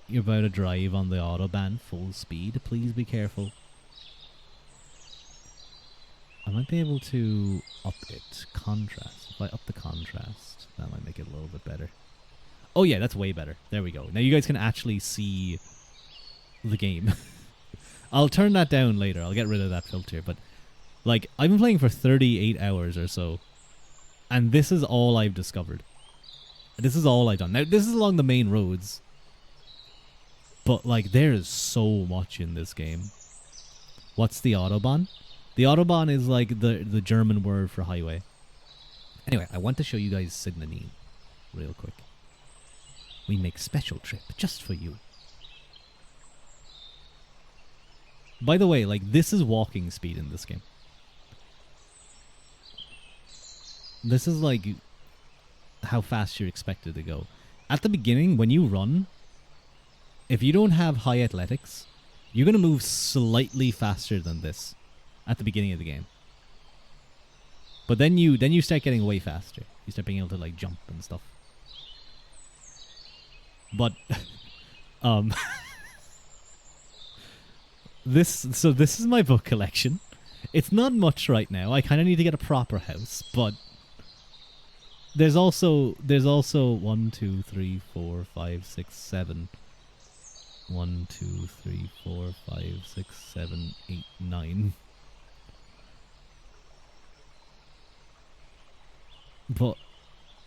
You're about to drive on the autobahn full speed. Please be careful. I might be able to up it. Contrast. If I up the contrast, that might make it a little bit better. Oh yeah, that's way better. There we go. Now you guys can actually see the game. I'll turn that down later. I'll get rid of that filter. But like, I've been playing for 38 hours or so. And this is all I've discovered. This is all I've done. Now, this is along the main roads. But like, there is so much in this game. What's the Autobahn? The Autobahn is like the German word for highway. Anyway, I want to show you guys Sidnaneen real quick. We make special trip just for you. By the way, like, this is walking speed in this game. This is like how fast you're expected to go. At the beginning, when you run, if you don't have high athletics, you're going to move slightly faster than this at the beginning of the game. But then you start getting way faster. You start being able to like jump and stuff. But this is my book collection. It's not much right now. I kind of need to get a proper house, but there's also 1 2 3 4 5 6 7 1 2 3 4 5 6 7 8 9 But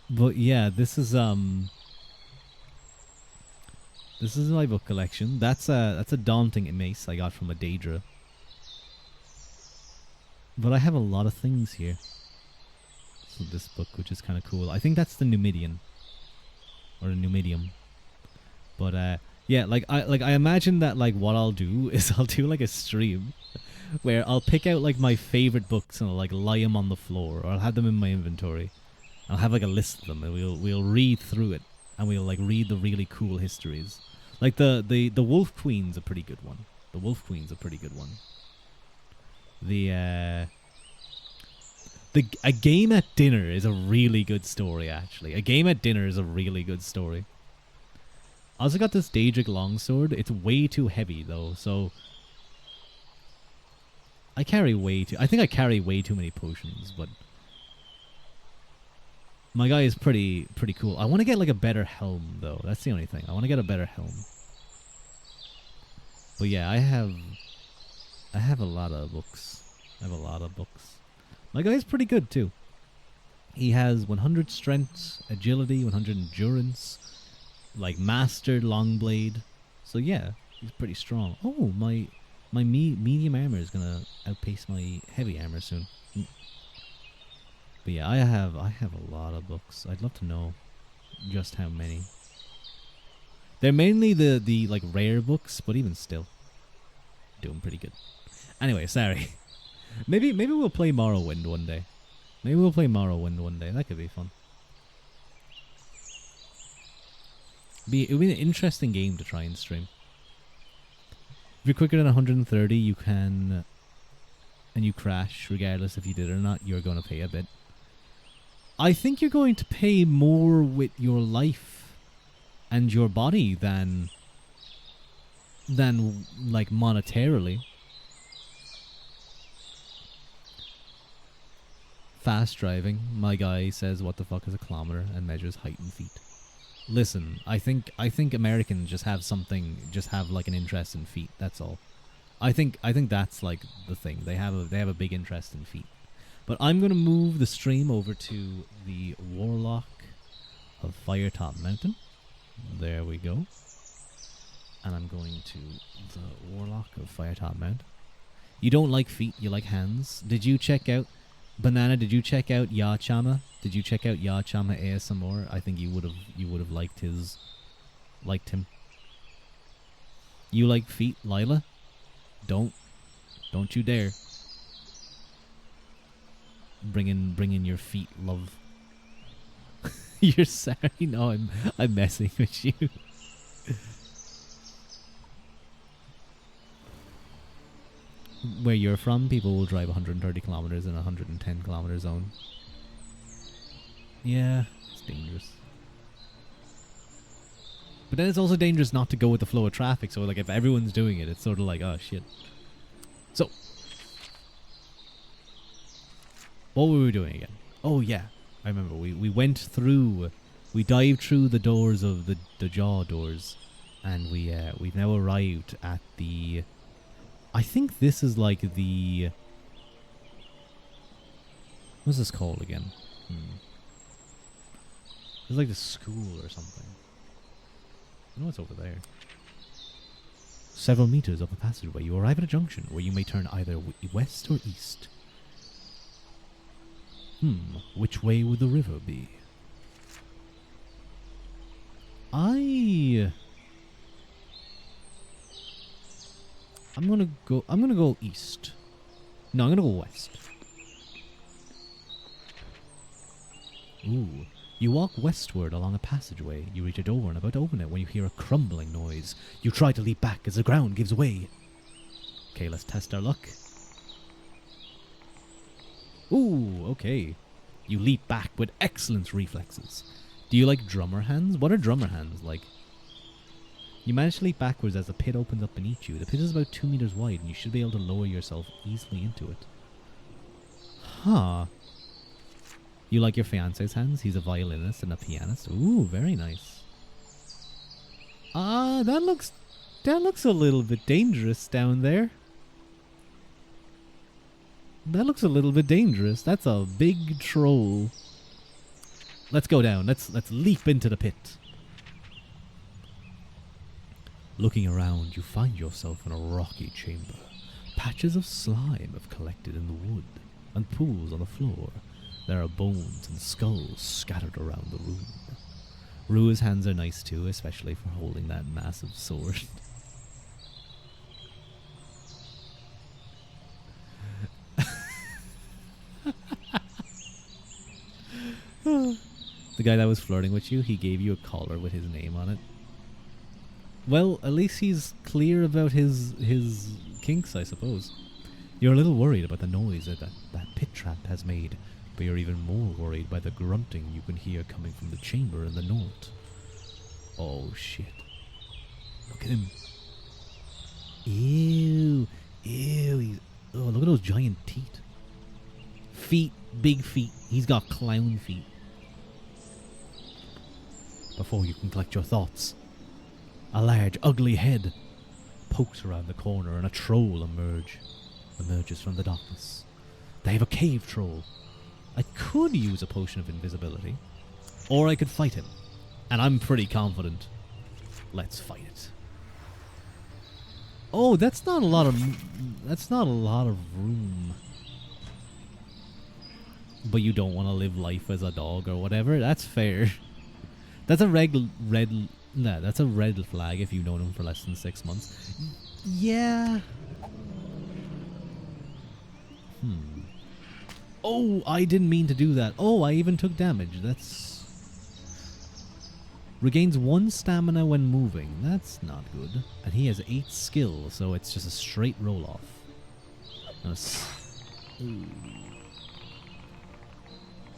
but yeah, this is my book collection. That's a daunting mace I got from a Daedra. But I have a lot of things here. So this book, which is kind of cool. I think that's the Numidian or a Numidium. But yeah, I imagine that like what I'll do is I'll do like a stream where I'll pick out like my favorite books and I'll like lie them on the floor, or I'll have them in my inventory. I'll have like a list of them, and we'll read through it, and we'll like read the really cool histories. Like the Wolf Queen's a pretty good one. The Wolf Queen's a pretty good one. A Game at Dinner is a really good story, actually. A Game at Dinner is a really good story. I also got this Daedric longsword. It's way too heavy though, so I think I carry way too many potions, but my guy is pretty cool. I want to get like a better helm though. That's the only thing. I want to get a better helm. But yeah, I have a lot of books. My guy's pretty good too. He has 100 strength, agility, 100 endurance, like mastered longblade. So yeah, he's pretty strong. Oh, my medium armor is gonna outpace my heavy armor soon. But yeah, I have a lot of books. I'd love to know just how many. They're mainly the like rare books, but even still, doing pretty good. Anyway, sorry. Maybe we'll play Morrowind one day. That could be fun. It'll be an interesting game to try and stream. If you're quicker than 130, you can, and you crash, regardless if you did or not, you're going to pay a bit. I think you're going to pay more with your life and your body than like monetarily. Fast driving. My guy says, "What the fuck is a kilometer?" and measures height in feet. Listen, I think Americans just have like an interest in feet. That's all. I think that's like the thing. They have a big interest in feet. But I'm gonna move the stream over to the Warlock of Firetop Mountain. There we go. And I'm going to the Warlock of Firetop Mountain. You don't like feet, you like hands. Did you check out Banana? Did you check out Yachama? Did you check out Yachama ASMR? I think you would have liked him. You like feet, Lila? Don't you dare. Bring in your feet, love. You're sorry. No, I'm messing with you. Where you're from, people will drive 130 kilometers in a 110 kilometer zone. Yeah, it's dangerous. But then it's also dangerous not to go with the flow of traffic. So like if everyone's doing it, it's sort of like, oh shit. So what were we doing again? Oh yeah, I remember. We dived through the doors of the jaw doors, and we've now arrived at the. I think this is like the. What's this called again? It's like the school or something. I know it's over there. Several meters up a passageway, you arrive at a junction where you may turn either west or east. Which way would the river be? I'm gonna go east. No, I'm gonna go west. Ooh. You walk westward along a passageway. You reach a door and about to open it when you hear a crumbling noise. You try to leap back as the ground gives way. Okay, let's test our luck. Ooh, okay. You leap back with excellent reflexes. Do you like drummer hands? What are drummer hands like? You manage to leap backwards as the pit opens up beneath you. The pit is about 2 meters wide and you should be able to lower yourself easily into it. Huh. You like your fiance's hands? He's a violinist and a pianist. Ooh, very nice. That looks a little bit dangerous down there. That looks a little bit dangerous. That's a big troll. Let's go down. Let's leap into the pit. Looking around, you find yourself in a rocky chamber. Patches of slime have collected in the wood, and pools on the floor. There are bones and skulls scattered around the room. Rua's hands are nice too, especially for holding that massive sword. The guy that was flirting with you, he gave you a collar with his name on it. Well, at least he's clear about his kinks, I suppose. You're a little worried about the noise that pit trap has made, but you're even more worried by the grunting you can hear coming from the chamber in the north. Oh shit. Look at him. Ew. Ew. Look at those giant teeth. Feet. Big feet. He's got clown feet. Before you can collect your thoughts, a large, ugly head pokes around the corner and a troll emerges from the darkness. They have a cave troll. I could use a potion of invisibility, or I could fight him, and I'm pretty confident. Let's fight it. Oh, that's not a lot of room. But you don't want to live life as a dog or whatever. That's fair. That's a that's a red flag if you've known him for less than 6 months. Yeah. Oh, I didn't mean to do that. Oh, I even took damage. That's... Regains 1 stamina when moving. That's not good. And he has 8 skill, so it's just a straight roll-off.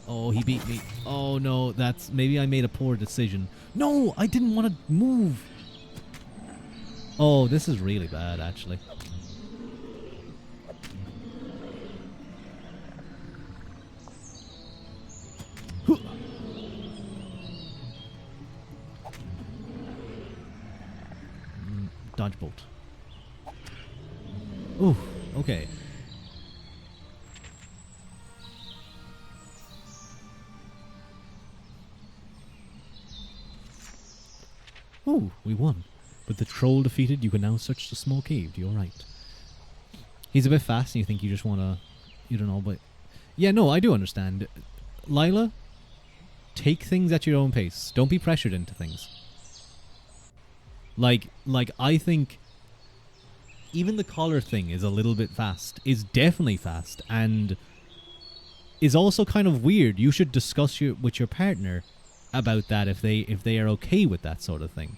Oh, he beat me. Oh, no, that's... Maybe I made a poor decision. No, I didn't want to move. Oh, this is really bad, actually. Dodge bolt. Ooh, okay. Oh, we won. With the troll defeated, you can now search the small cave to your right. He's a bit fast and you think you just want to... You don't know, but... Yeah, no, I do understand. Lila, take things at your own pace. Don't be pressured into things. Like I think... Even the collar thing is a little bit fast. Is definitely fast. And... is also kind of weird. You should discuss with your partner about that if they are okay with that sort of thing.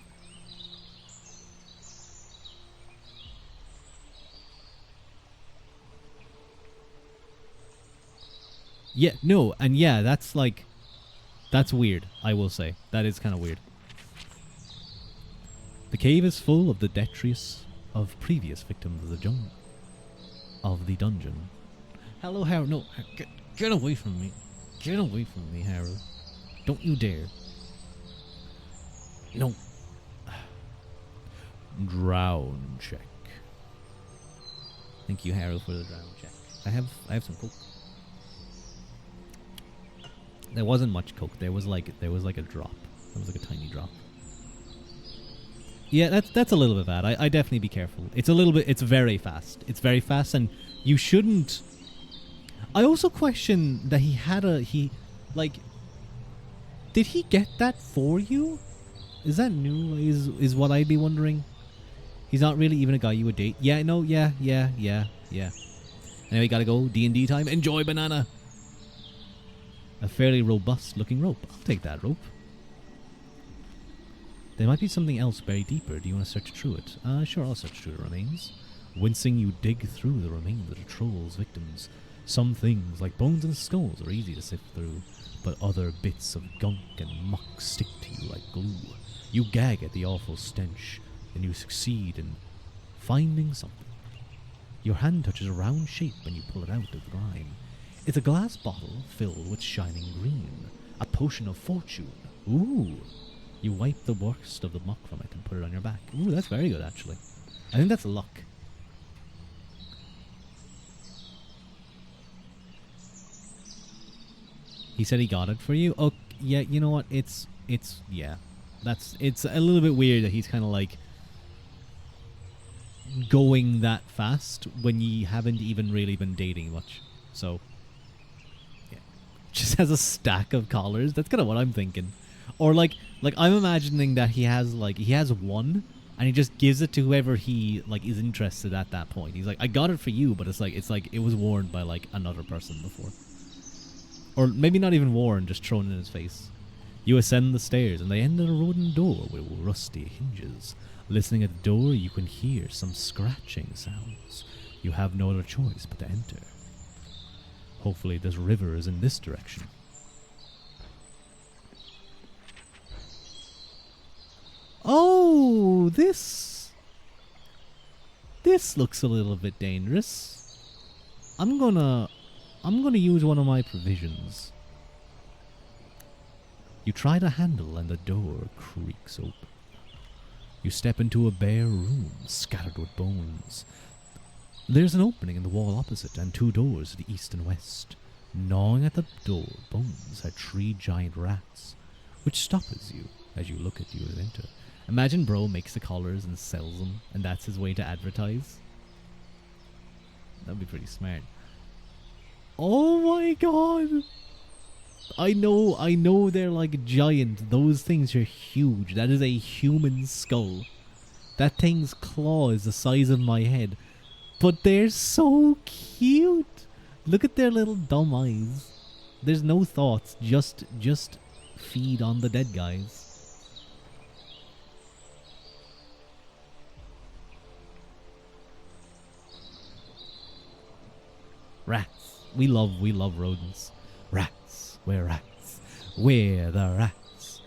Yeah, no, and yeah, that's like... That's weird, I will say. That is kind of weird. The cave is full of the detritus of previous victims of the dungeon. Hello, Harold. No, get away from me. Get away from me, Harold. Don't you dare. No. Drown check. Thank you, Harold, for the drown check. I have some coke. There wasn't much coke. There was like a drop. There was like a tiny drop. Yeah, that's a little bit bad. I definitely be careful. It's very fast. It's very fast, and you shouldn't... I also question that did he get that for you? Is that new? Is what I'd be wondering. He's not really even a guy you would date. Yeah, no, yeah. Anyway, gotta go. D&D time. Enjoy, banana. A fairly robust looking rope. I'll take that rope. There might be something else buried deeper. Do you want to search through it? Sure, I'll search through the remains. Wincing, you dig through the remains of the troll's victims. Some things, like bones and skulls, are easy to sift through, but other bits of gunk and muck stick to you like glue. You gag at the awful stench, and you succeed in finding something. Your hand touches a round shape and you pull it out of the grime. It's a glass bottle filled with shining green. A potion of fortune. Ooh. You wipe the worst of the muck from it and put it on your back. Ooh, that's very good, actually. I think that's luck. He said he got it for you? Yeah, you know what? Yeah. It's a little bit weird that he's kind of like going that fast when you haven't even really been dating much. So, yeah. Just has a stack of collars. That's kind of what I'm thinking. Or like I'm imagining that he has one and he just gives it to whoever he like is interested at that point. He's like, I got it for you, but it's like it was worn by like another person before. Or maybe not even worn, just thrown in his face. You ascend the stairs and they end at a wooden door with rusty hinges. Listening at the door, you can hear some scratching sounds. You have no other choice but to enter. Hopefully this river is in this direction. Oh, this looks a little bit dangerous. I'm gonna use one of my provisions. You try the handle and the door creaks open. You step into a bare room scattered with bones. There's an opening in the wall opposite and two doors to the east and west. Gnawing at the door bones are 3 giant rats, which stops you as you look at you as enter. Imagine bro makes the collars and sells them, and that's his way to advertise. That'd be pretty smart. Oh my god! I know they're like giant. Those things are huge. That is a human skull. That thing's claw is the size of my head. But they're so cute. Look at their little dumb eyes. There's no thoughts, just feed on the dead guys. Rats. We love rodents. Rats. We're rats. We're the rats.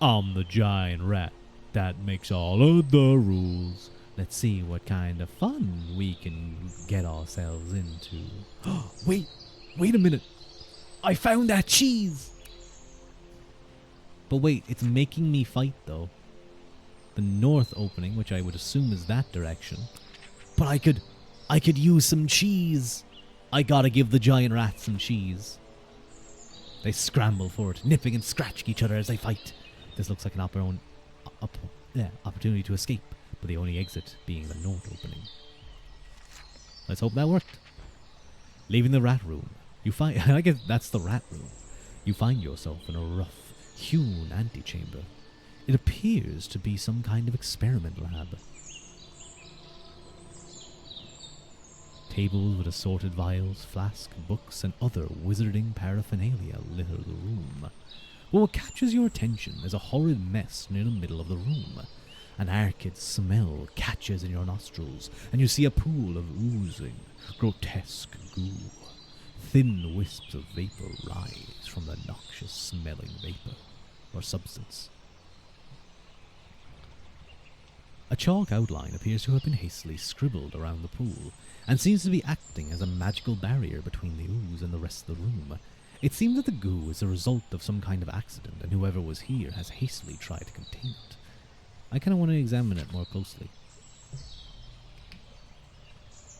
I'm the giant rat that makes all of the rules. Let's see what kind of fun we can get ourselves into. Wait a minute. I found that cheese. But wait, it's making me fight though. The north opening, which I would assume is that direction. But I could use some cheese. I gotta give the giant rat some cheese. They scramble for it, nipping and scratching each other as they fight. This looks like an opportunity to escape, but the only exit being the north opening. Let's hope that worked. Leaving the rat room, you find... I guess that's the rat room. You find yourself in a rough, hewn antechamber. It appears to be some kind of experiment lab. Tables with assorted vials, flasks, books, and other wizarding paraphernalia litter the room. But what catches your attention is a horrid mess near the middle of the room. An acrid smell catches in your nostrils, and you see a pool of oozing, grotesque goo. Thin wisps of vapor rise from the noxious-smelling vapor, or substance. A chalk outline appears to have been hastily scribbled around the pool, and seems to be acting as a magical barrier between the ooze and the rest of the room. It seems that the goo is the result of some kind of accident, and whoever was here has hastily tried to contain it. I kind of want to examine it more closely.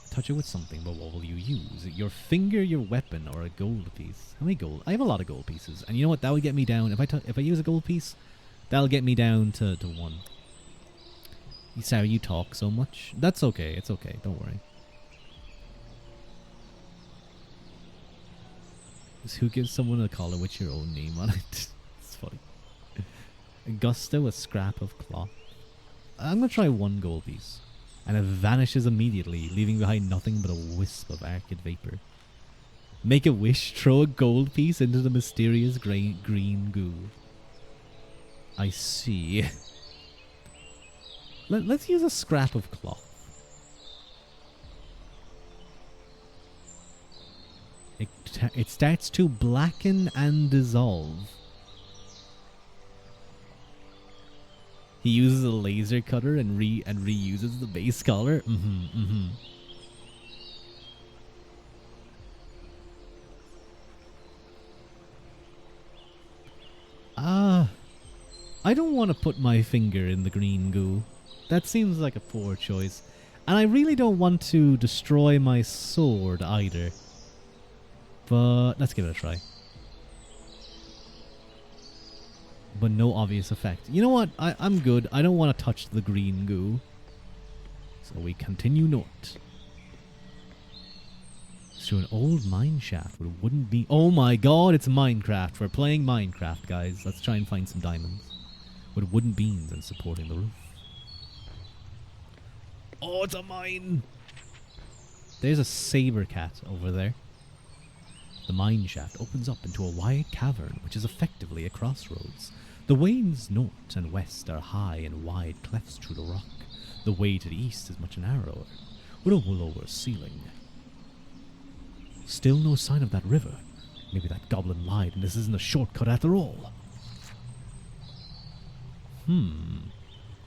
Touch it with something, but what will you use? Your finger, your weapon, or a gold piece? How many gold? I have a lot of gold pieces, and you know what? That would get me down. If I use a gold piece, that'll get me down to 1. Sorry, you talk so much. That's okay. It's okay. Don't worry. Who gives someone a collar with your own name on it? It's funny. Gusto, a scrap of cloth. I'm going to try 1 gold piece. And it vanishes immediately, leaving behind nothing but a wisp of acrid vapor. Make a wish, throw a gold piece into the mysterious green goo. I see. Let's use a scrap of cloth. It starts to blacken and dissolve. He uses a laser cutter and reuses the base color. I don't want to put my finger in the green goo. That seems like a poor choice. And I really don't want to destroy my sword either. But let's give it a try. but no obvious effect. You know what? I'm good. I don't want to touch the green goo. So we continue north. Through an old mine shaft with wooden beam. Oh my god, it's Minecraft. We're playing Minecraft, guys. Let's try and find some diamonds. With wooden beams and supporting the roof. Oh, it's a mine! There's a saber cat over there. The mine shaft opens up into a wide cavern, which is effectively a crossroads. The ways north and west are high and wide clefts through the rock. The way to the east is much narrower, with a lower ceiling. Still no sign of that river. Maybe that goblin lied and this isn't a shortcut after all.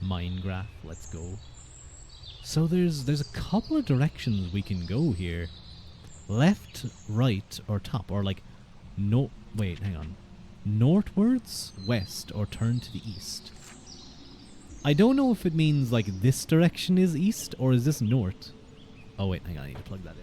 Minecraft, let's go. So there's a couple of directions we can go here. Left, right, or top, or like no. Wait, hang on. Northwards, west, or turn to the east. I don't know if it means like this direction is east or is this north. Oh wait, hang on. I need to plug that in.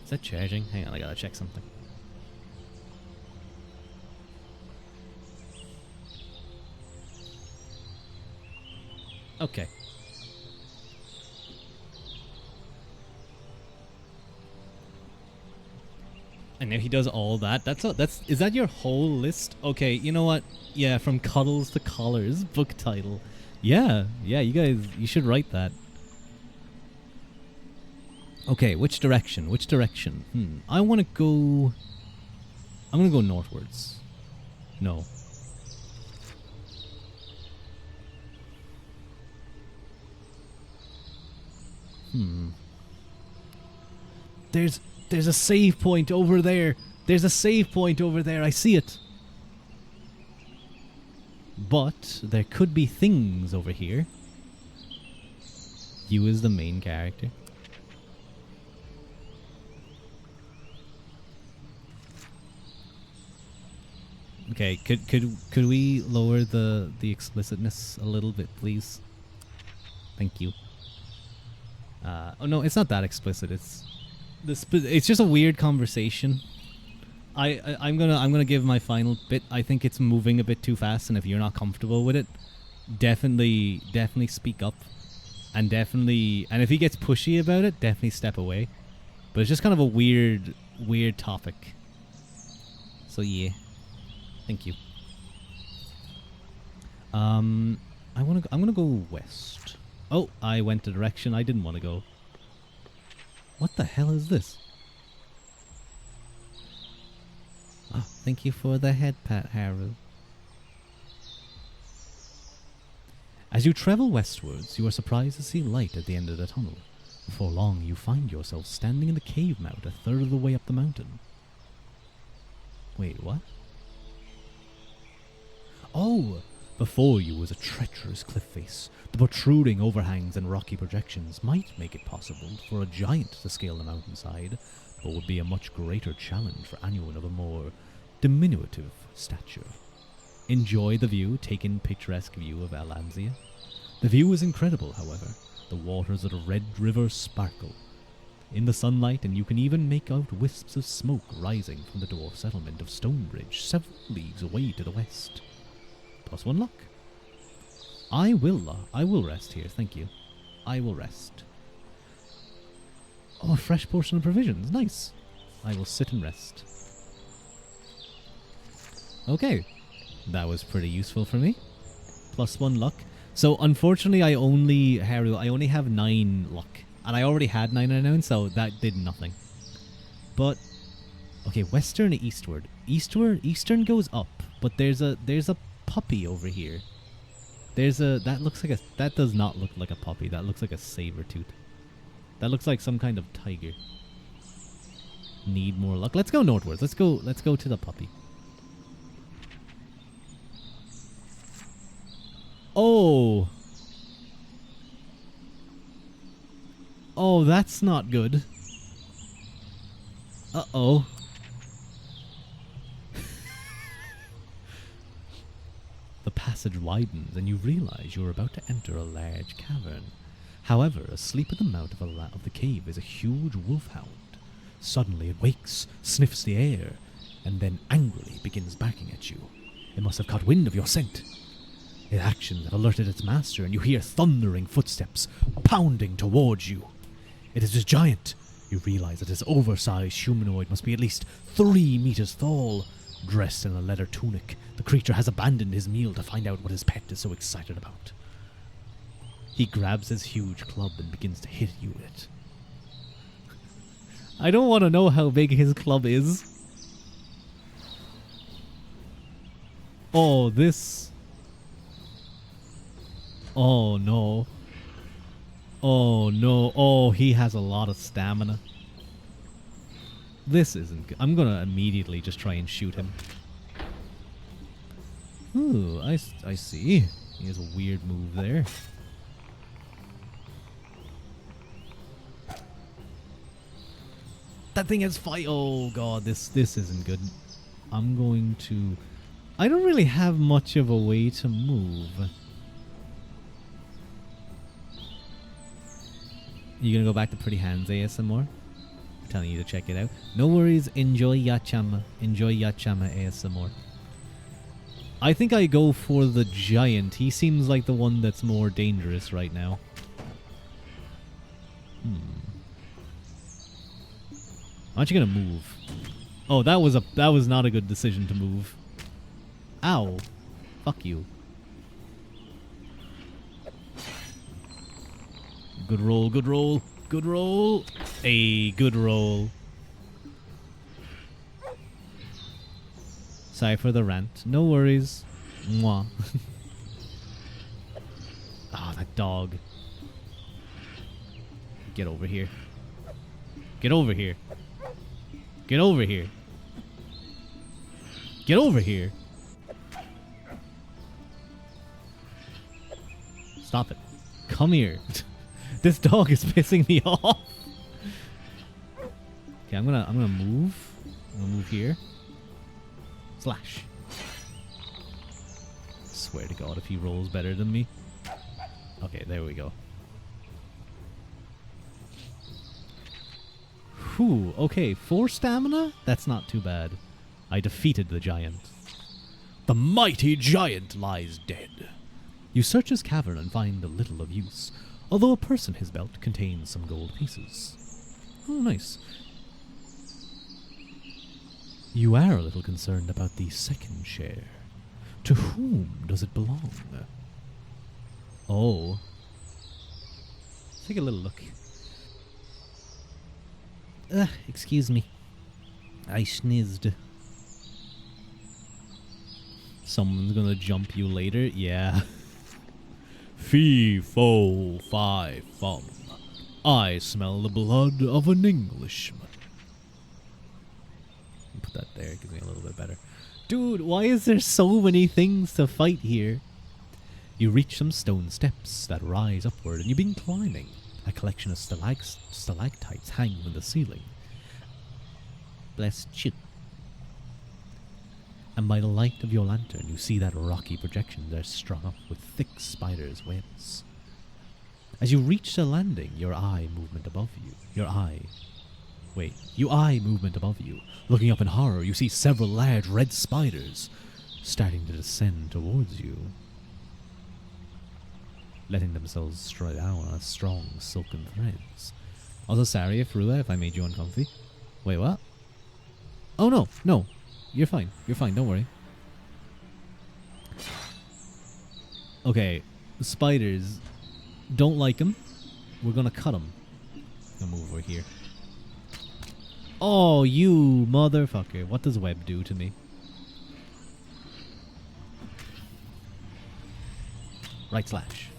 Is that charging? Hang on, I gotta check something. Okay. And now he does all that. Is that your whole list? Okay, you know what? Yeah, from cuddles to collars, book title. Yeah, you guys, you should write that. Okay, which direction? I want to go... I'm going to go northwards. No. There's a save point over there. I see it. But there could be things over here. You as the main character. Okay, could we lower the explicitness a little bit, please? Thank you. Oh no, it's not that explicit. It's just a weird conversation. I'm gonna give my final bit. I think it's moving a bit too fast, and if you're not comfortable with it, definitely speak up, and if he gets pushy about it, definitely step away. But it's just kind of a weird topic. So yeah. Thank you. I'm gonna go west. Oh, I went the direction I didn't want to go. What the hell is this? Oh, thank you for the head pat, Haru. As you travel westwards, you are surprised to see light at the end of the tunnel. Before long, you find yourself standing in the cave mouth a third of the way up the mountain. Wait, what? Oh! Before you was a treacherous cliff face. The protruding overhangs and rocky projections might make it possible for a giant to scale the mountainside, but would be a much greater challenge for anyone of a more diminutive stature. Enjoy the view, take in picturesque view of Alanzia. The view is incredible, however. The waters of the Red River sparkle in the sunlight, and you can even make out wisps of smoke rising from the dwarf settlement of Stonebridge, several leagues away to the west. +1 luck. I will rest here, thank you. I will rest. Oh, a fresh portion of provisions, nice. I will sit and rest. Okay, that was pretty useful for me. +1 luck. So unfortunately I only have 9 luck. And I already had 9 unknown, so that did nothing. But okay, western and eastward. Eastern goes up, but there's a puppy over here. That does not look like a puppy. That looks like a saber tooth. That looks like some kind of tiger. Need more luck. Let's go northwards. Let's go to the puppy. Oh. Oh, that's not good. Uh-oh. The passage widens and you realize you're about to enter a large cavern. However, asleep at the mouth of the cave is a huge wolfhound. Suddenly it wakes, sniffs the air, and then angrily begins barking at you. It must have caught wind of your scent. Its actions have alerted its master, and you hear thundering footsteps pounding towards you. It is a giant. You realize that this oversized humanoid must be at least 3 meters tall. Dressed in a leather tunic, the creature has abandoned his meal to find out what his pet is so excited about. He grabs his huge club and begins to hit you with it. I don't want to know how big his club is. Oh, this... Oh, no. Oh, no. Oh, he has a lot of stamina. This isn't good. I'm gonna immediately just try and shoot him. Ooh, I see. He has a weird move there. That thing has fight. Oh god, this isn't good. I'm going to... I don't really have much of a way to move. You gonna go back to Pretty Hands ASMR? I'm telling you to check it out. No worries, enjoy Yachama. Enjoy Yachama ASMR. I think I go for the giant. He seems like the one that's more dangerous right now. Aren't you gonna move? Oh, that was not a good decision to move. Ow. Fuck you. Good roll, good roll, good roll. Hey, good roll. Sorry for the rant. No worries. Mwah. Ah, that dog. Get over here. Get over here. Get over here. Get over here. Stop it. Come here. This dog is pissing me off. Okay, I'm gonna move. I'm gonna move here. Slash. Swear to God, if he rolls better than me. Okay, there we go. Whew, okay, 4 stamina? That's not too bad. I defeated the giant. The mighty giant lies dead. You search his cavern and find a little of use, although a purse in his belt contains some gold pieces. Oh, nice. You are a little concerned about the second share. To whom does it belong? Oh. Let's take a little look. Excuse me. I sneezed. Someone's gonna jump you later? Yeah. Fee, fo, fi, fum. I smell the blood of an Englishman. Put that there, gives me a little bit better. Dude, why is there so many things to fight here? You reach some stone steps that rise upward and you begin climbing. A collection of stalactites hang from the ceiling. Bless you. And by the light of your lantern, you see that rocky projections are strung up with thick spiders' webs. As you reach the landing, you eye movement above you. Looking up in horror, you see several large red spiders starting to descend towards you, letting themselves stride down on strong silken threads. Also, sorry if I made you uncomfy. Wait, what? Oh, no. You're fine. Don't worry. Okay, the spiders. Don't like them. We're gonna cut them. I'm gonna move over here. Oh, you motherfucker. What does web do to me? Right slash.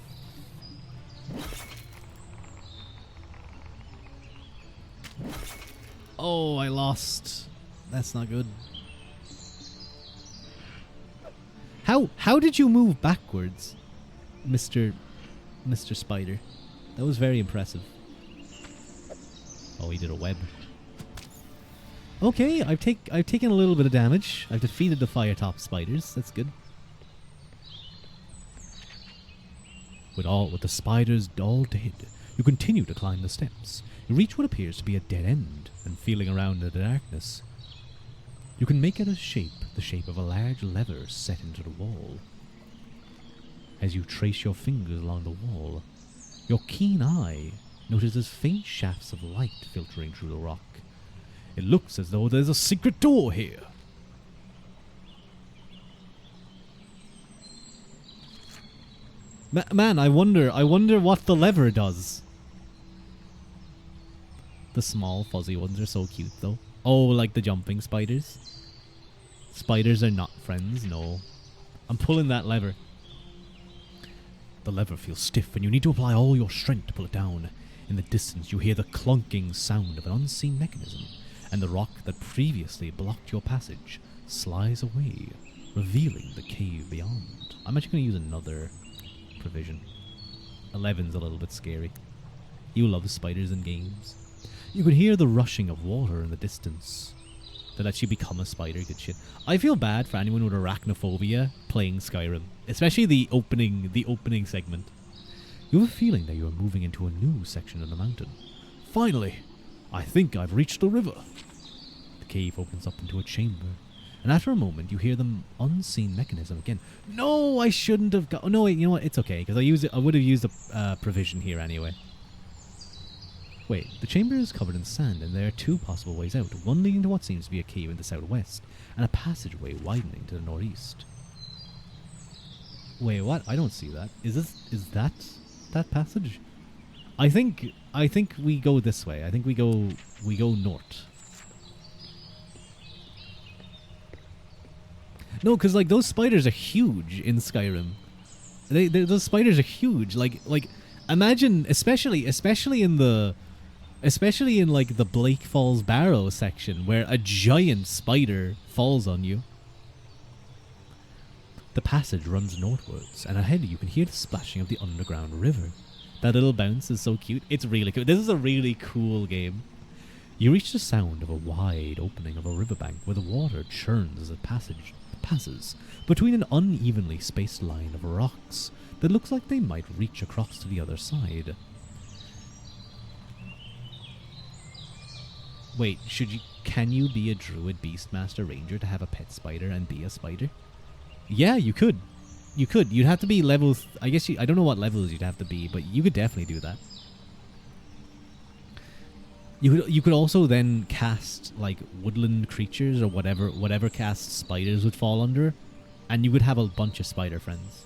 Oh, I lost. That's not good. How did you move backwards, Mr. Spider? That was very impressive. Oh, he did a web. Okay, I've taken a little bit of damage. I've defeated the Firetop spiders. That's good. With the spiders all dead, you continue to climb the steps. You reach what appears to be a dead end, and feeling around in the darkness, you can make out the shape of a large lever set into the wall. As you trace your fingers along the wall, your keen eye notices faint shafts of light filtering through the rock. It looks as though there's a secret door here. Man, I wonder what the lever does. The small fuzzy ones are so cute though. Oh, like the jumping spiders. Spiders are not friends, no. I'm pulling that lever. The lever feels stiff and you need to apply all your strength to pull it down. In the distance you hear the clunking sound of an unseen mechanism, and the rock that previously blocked your passage slides away, revealing the cave beyond. I'm actually going to use another provision. 11's a little bit scary. You love spiders in games. You can hear the rushing of water in the distance. To let you become a spider, good shit. I feel bad for anyone with arachnophobia playing Skyrim, especially the opening segment. You have a feeling that you are moving into a new section of the mountain. Finally, I think I've reached the river. The cave opens up into a chamber, and after a moment you hear the unseen mechanism again. No, I shouldn't have got... Oh, no, wait, you know what? It's okay, because I would have used a provision here anyway. Wait, the chamber is covered in sand, and there are two possible ways out. One leading to what seems to be a cave in the southwest, and a passageway widening to the northeast. Wait, what? I don't see that. Is that passage? I think we go this way. I think we go north. No, because like those spiders are huge in Skyrim. Those spiders are huge. Like imagine, especially in like the Blake Falls Barrow section where a giant spider falls on you. The passage runs northwards, and ahead you can hear the splashing of the underground river. That little bounce is so cute. It's really cool. This is a really cool game. You reach the sound of a wide opening of a riverbank where the water churns as it passes between an unevenly spaced line of rocks that looks like they might reach across to the other side. Wait, can you be a druid beastmaster ranger to have a pet spider and be a spider? Yeah, you could. You'd have to be level... I guess I don't know what levels you'd have to be, but you could definitely do that. You could also then cast like woodland creatures or whatever cast spiders would fall under, and you would have a bunch of spider friends.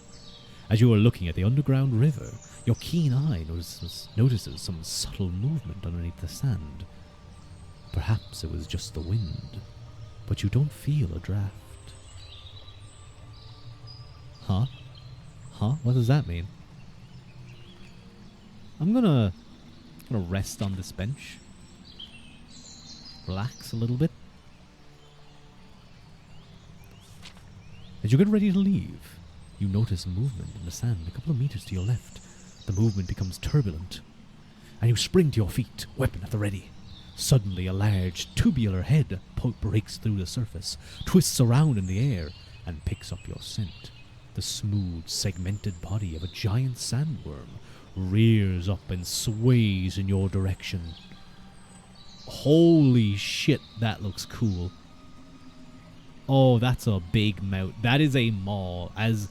As you are looking at the underground river, your keen eye notices some subtle movement underneath the sand. Perhaps it was just the wind, but you don't feel a draft. Huh? What does that mean? I'm gonna rest on this bench. Relax a little bit. As you get ready to leave, you notice movement in the sand a couple of meters to your left. The movement becomes turbulent, and you spring to your feet, weapon at the ready. Suddenly, a large, tubular head breaks through the surface, twists around in the air, and picks up your scent. The smooth, segmented body of a giant sandworm rears up and sways in your direction. Holy shit, that looks cool. Oh, that's a big mouth. That is a maw. As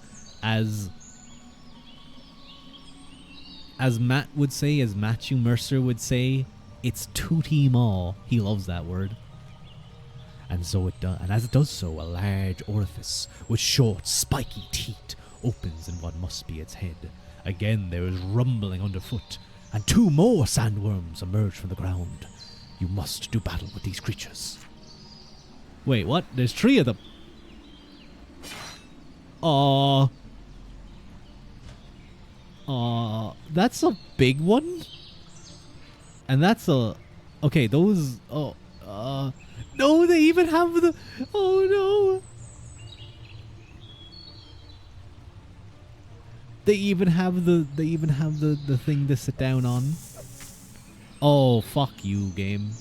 Matt would say, as Matthew Mercer would say, it's tootie maw. He loves that word. And so it does, and as it does so, a large orifice with short, spiky teeth opens in what must be its head. Again, there is rumbling underfoot, and two more sandworms emerge from the ground. You must do battle with these creatures. Wait, what? There's 3 of them. That's a big one? And that's a... Okay, those... No, they even have the... Oh, no. They even have the thing to sit down on. Oh, fuck you, game.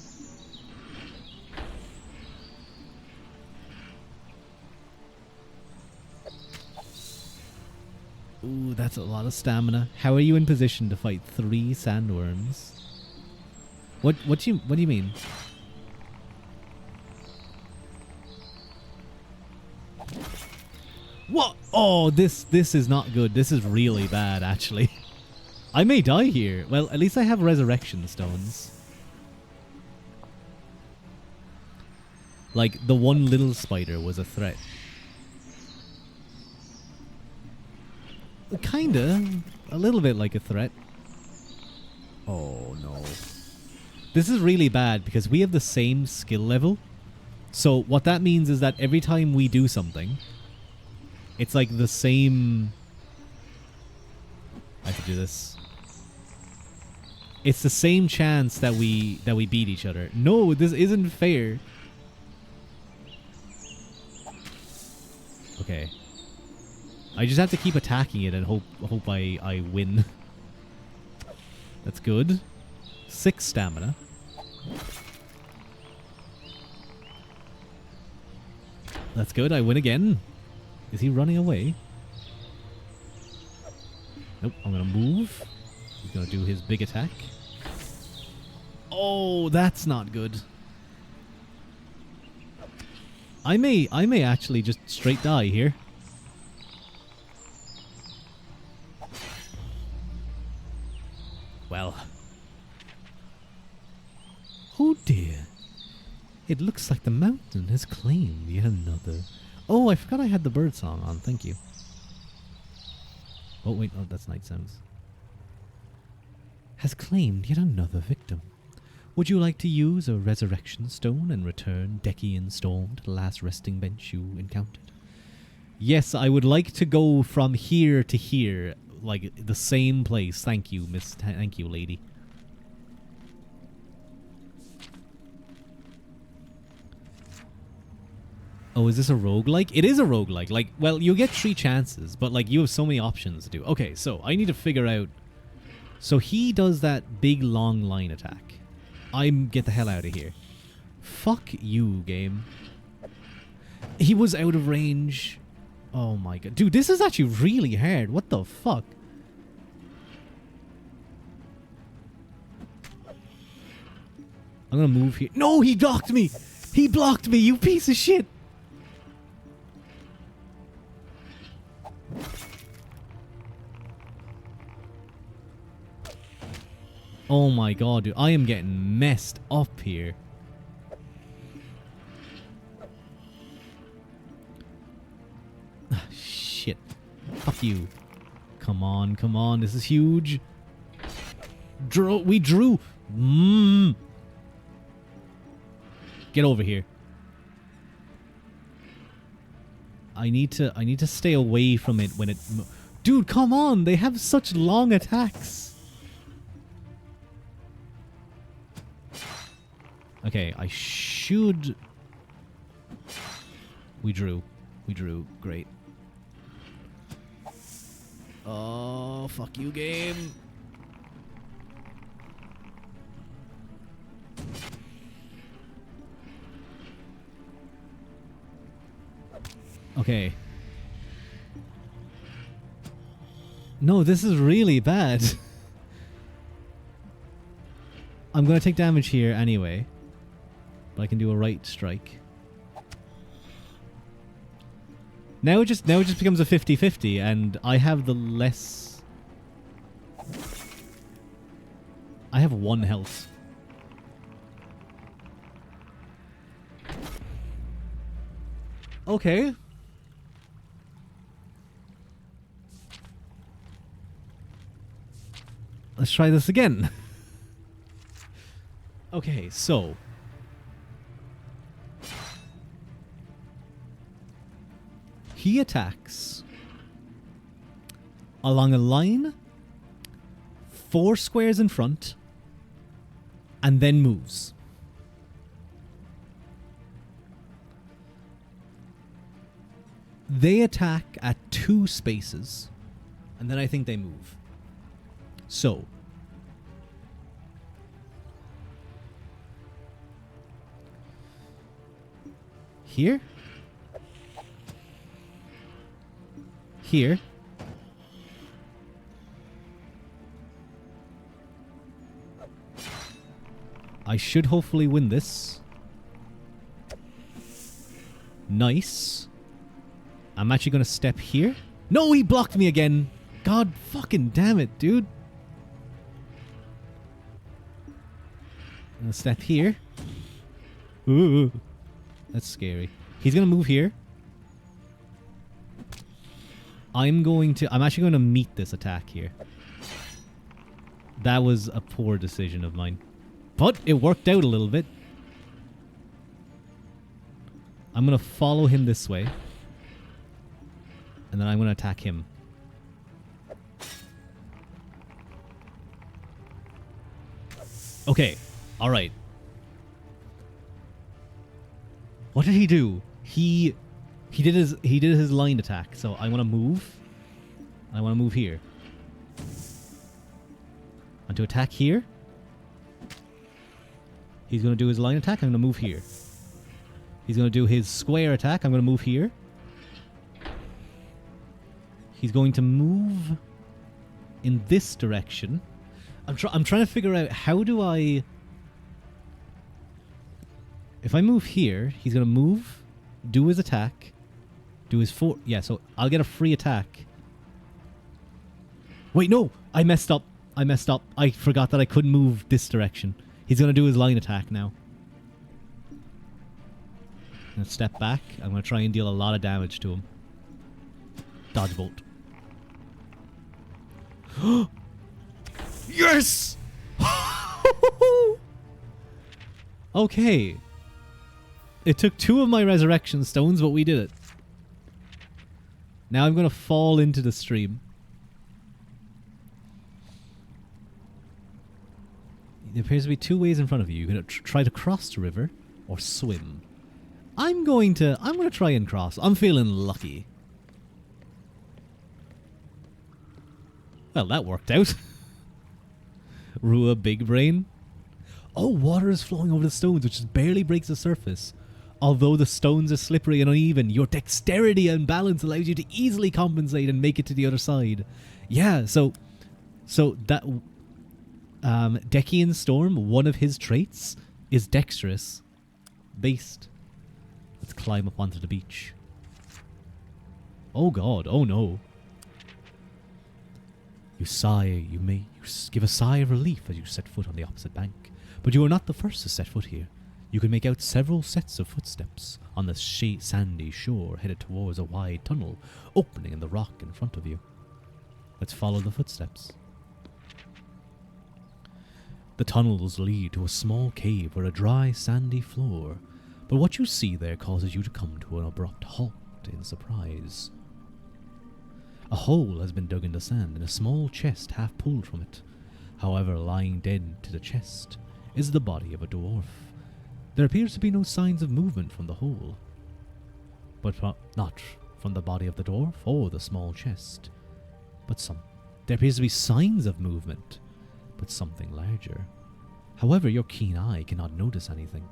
Ooh, that's a lot of stamina. How are you in position to fight 3 sandworms? What do you mean? What? Oh, this is not good. This is really bad, actually. I may die here. Well, at least I have resurrection stones. Like, the one little spider was a threat. Kinda. A little bit like a threat. Oh, no. This is really bad because we have the same skill level. So what that means is that every time we do something, it's like the same... I have to do this. It's the same chance that we beat each other. No, this isn't fair. Okay. I just have to keep attacking it and hope I win. That's good. 6 stamina. That's good. I win again. Is he running away? Nope. I'm gonna move. He's gonna do his big attack. Oh, that's not good. I may actually just straight die here. Well. Oh dear. It looks like the mountain has claimed yet another... Oh, I forgot I had the bird song on. Thank you. Oh, wait. Oh, that's night sounds. Has claimed yet another victim. Would you like to use a resurrection stone and return Decian Storm to the last resting bench you encountered? Yes, I would like to go from here to here. Like, the same place. Thank you, miss. Thank you, lady. Oh, is this a roguelike? It is a roguelike. Like, well, you get 3 chances, but, like, you have so many options to do. Okay, so I need to figure out... So he does that big, long line attack. Get the hell out of here. Fuck you, game. He was out of range. Oh, my God. Dude, this is actually really hard. What the fuck? I'm gonna move here. No, he blocked me! He blocked me, you piece of shit! Oh my god, dude. I am getting messed up here. Shit. Fuck you. Come on, come on. This is huge. We drew. Get over here. I need to stay away from it when it... Dude, come on. They have such long attacks. Okay, I should... We drew. We drew. Great. Oh, fuck you, game. Okay. No, this is really bad. I'm going to take damage here anyway. But I can do a right strike. Now it just becomes a 50-50 and I have the less... I have 1 health. Okay. Let's try this again. Okay, so... He attacks along a line, 4 squares in front, and then moves. They attack at 2 spaces, and then I think they move. So, here, here, I should hopefully win this. Nice. I'm actually going to step here. No, he blocked me again. God fucking damn it, dude. I'm going to step here. Ooh. That's scary. He's going to move here. I'm actually going to meet this attack here. That was a poor decision of mine. But it worked out a little bit. I'm going to follow him this way. And then I'm going to attack him. Okay. Alright. What did he do? He did his line attack. So I want to move. I want to move here. And to attack here. He's going to do his line attack. I'm going to move here. He's going to do his square attack. I'm going to move here. He's going to move in this direction. I'm trying to figure out how do I... If I move here, he's going to move, do his attack, do his yeah, so I'll get a free attack. Wait, no! I messed up. I forgot that I couldn't move this direction. He's going to do his line attack now. I'm going to step back. I'm going to try and deal a lot of damage to him. Dodge bolt. Yes! Okay. It took 2 of my resurrection stones, but we did it. Now I'm going to fall into the stream. There appears to be 2 ways in front of you. You can try to cross the river or swim. I'm going to try and cross. I'm feeling lucky. Well, that worked out. Rua Big Brain. Oh, water is flowing over the stones, which just barely breaks the surface. Although the stones are slippery and uneven, your dexterity and balance allows you to easily compensate and make it to the other side. Yeah, so that Decian Storm, one of his traits is dexterous based. Let's climb up onto the beach. Oh god, oh no. You sigh, you give a sigh of relief as you set foot on the opposite bank. But you are not the first to set foot here. You can make out several sets of footsteps on the sandy shore headed towards a wide tunnel opening in the rock in front of you. Let's follow the footsteps. The tunnels lead to a small cave or a dry sandy floor, but what you see there causes you to come to an abrupt halt in surprise. A hole has been dug in the sand and a small chest half pulled from it. However, lying dead to the chest is the body of a dwarf. There appears to be no signs of movement from the hole, but not from the body of the dwarf or the small chest. There appears to be signs of movement, but something larger. However, your keen eye cannot notice anything.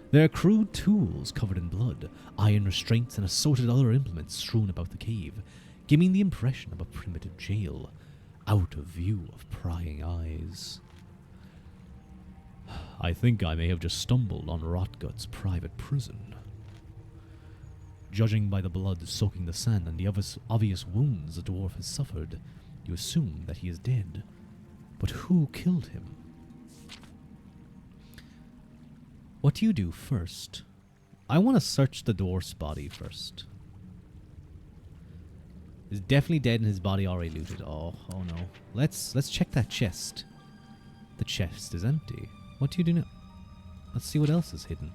There are crude tools covered in blood, iron restraints and assorted other implements strewn about the cave, giving the impression of a primitive jail, out of view of prying eyes. I think I may have just stumbled on Rotgut's private prison. Judging by the blood soaking the sand and the obvious wounds the dwarf has suffered, you assume that he is dead. But who killed him? What do you do first? I want to search the dwarf's body first. He's definitely dead and his body already looted. Oh no. Let's check that chest. The chest is empty. What do you do now? Let's see what else is hidden.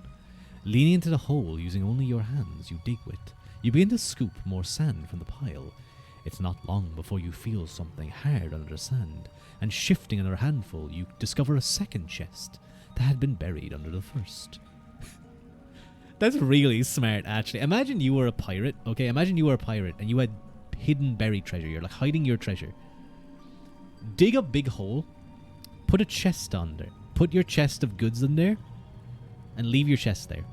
Leaning into the hole using only your hands you dig with, you begin to scoop more sand from the pile. It's not long before you feel something hard under the sand, and shifting another handful, you discover a second chest that had been buried under the first. That's really smart, actually. Imagine you were a pirate, okay? Imagine you were a pirate and you had hidden buried treasure. You're like hiding your treasure. Dig a big hole. Put a chest on there. Put your chest of goods in there. And leave your chest there.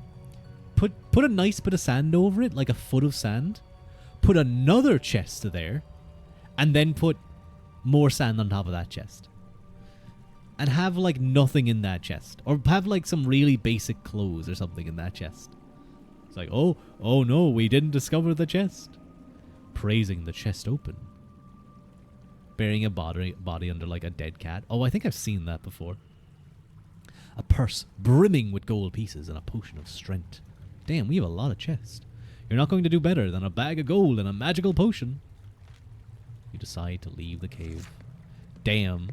Put a nice bit of sand over it, like a foot of sand. Put another chest there. And then put more sand on top of that chest. And have like nothing in that chest. Or have like some really basic clothes or something in that chest. It's like, oh no, we didn't discover the chest. Praising the chest open. Burying a body under like a dead cat. Oh, I think I've seen that before. A purse brimming with gold pieces and a potion of strength. Damn, we have a lot of chests. You're not going to do better than a bag of gold and a magical potion. You decide to leave the cave. Damn.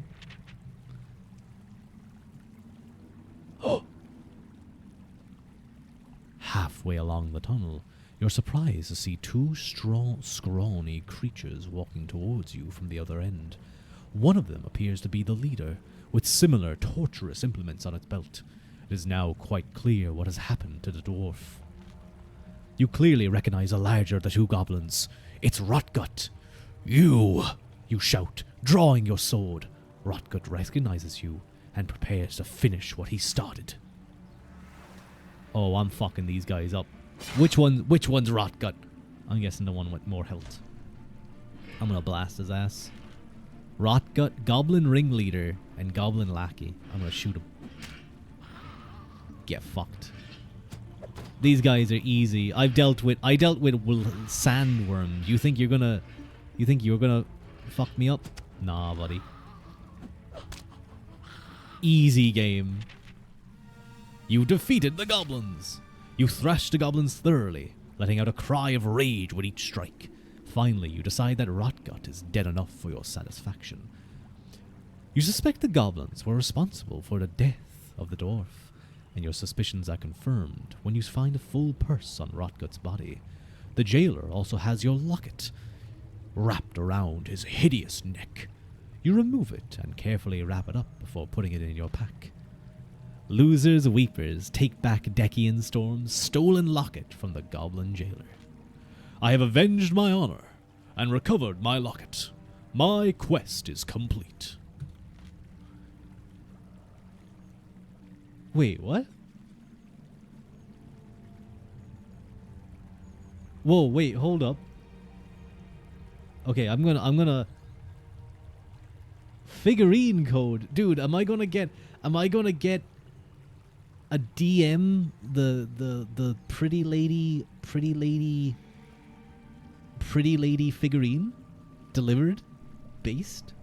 Halfway along the tunnel, you're surprised to see two scrawny creatures walking towards you from the other end. One of them appears to be the leader, with similar torturous implements on its belt. It is now quite clear what has happened to the dwarf. You clearly recognize the larger of the two goblins. It's Rotgut. You shout, drawing your sword. Rotgut recognizes you and prepares to finish what he started. Oh, I'm fucking these guys up. Which one's Rotgut? I'm guessing the one with more health. I'm gonna blast his ass. Rotgut, Goblin Ringleader, and Goblin Lackey. I'm gonna shoot him. Get fucked. These guys are easy. I dealt with sandworms. You think you're gonna fuck me up? Nah, buddy. Easy game. You defeated the goblins. You thrashed the goblins thoroughly, letting out a cry of rage with each strike. Finally, you decide that Rotgut is dead enough for your satisfaction. You suspect the goblins were responsible for the death of the dwarf, and your suspicions are confirmed when you find a full purse on Rotgut's body. The jailer also has your locket wrapped around his hideous neck. You remove it and carefully wrap it up before putting it in your pack. Losers weepers take back Decian Storm's stolen locket from the goblin jailer. I have avenged my honor and recovered my locket. My quest is complete. Wait, what? Whoa, wait, hold up. Okay, I'm gonna figurine code. Dude, am I gonna get a DM the pretty lady figurine delivered based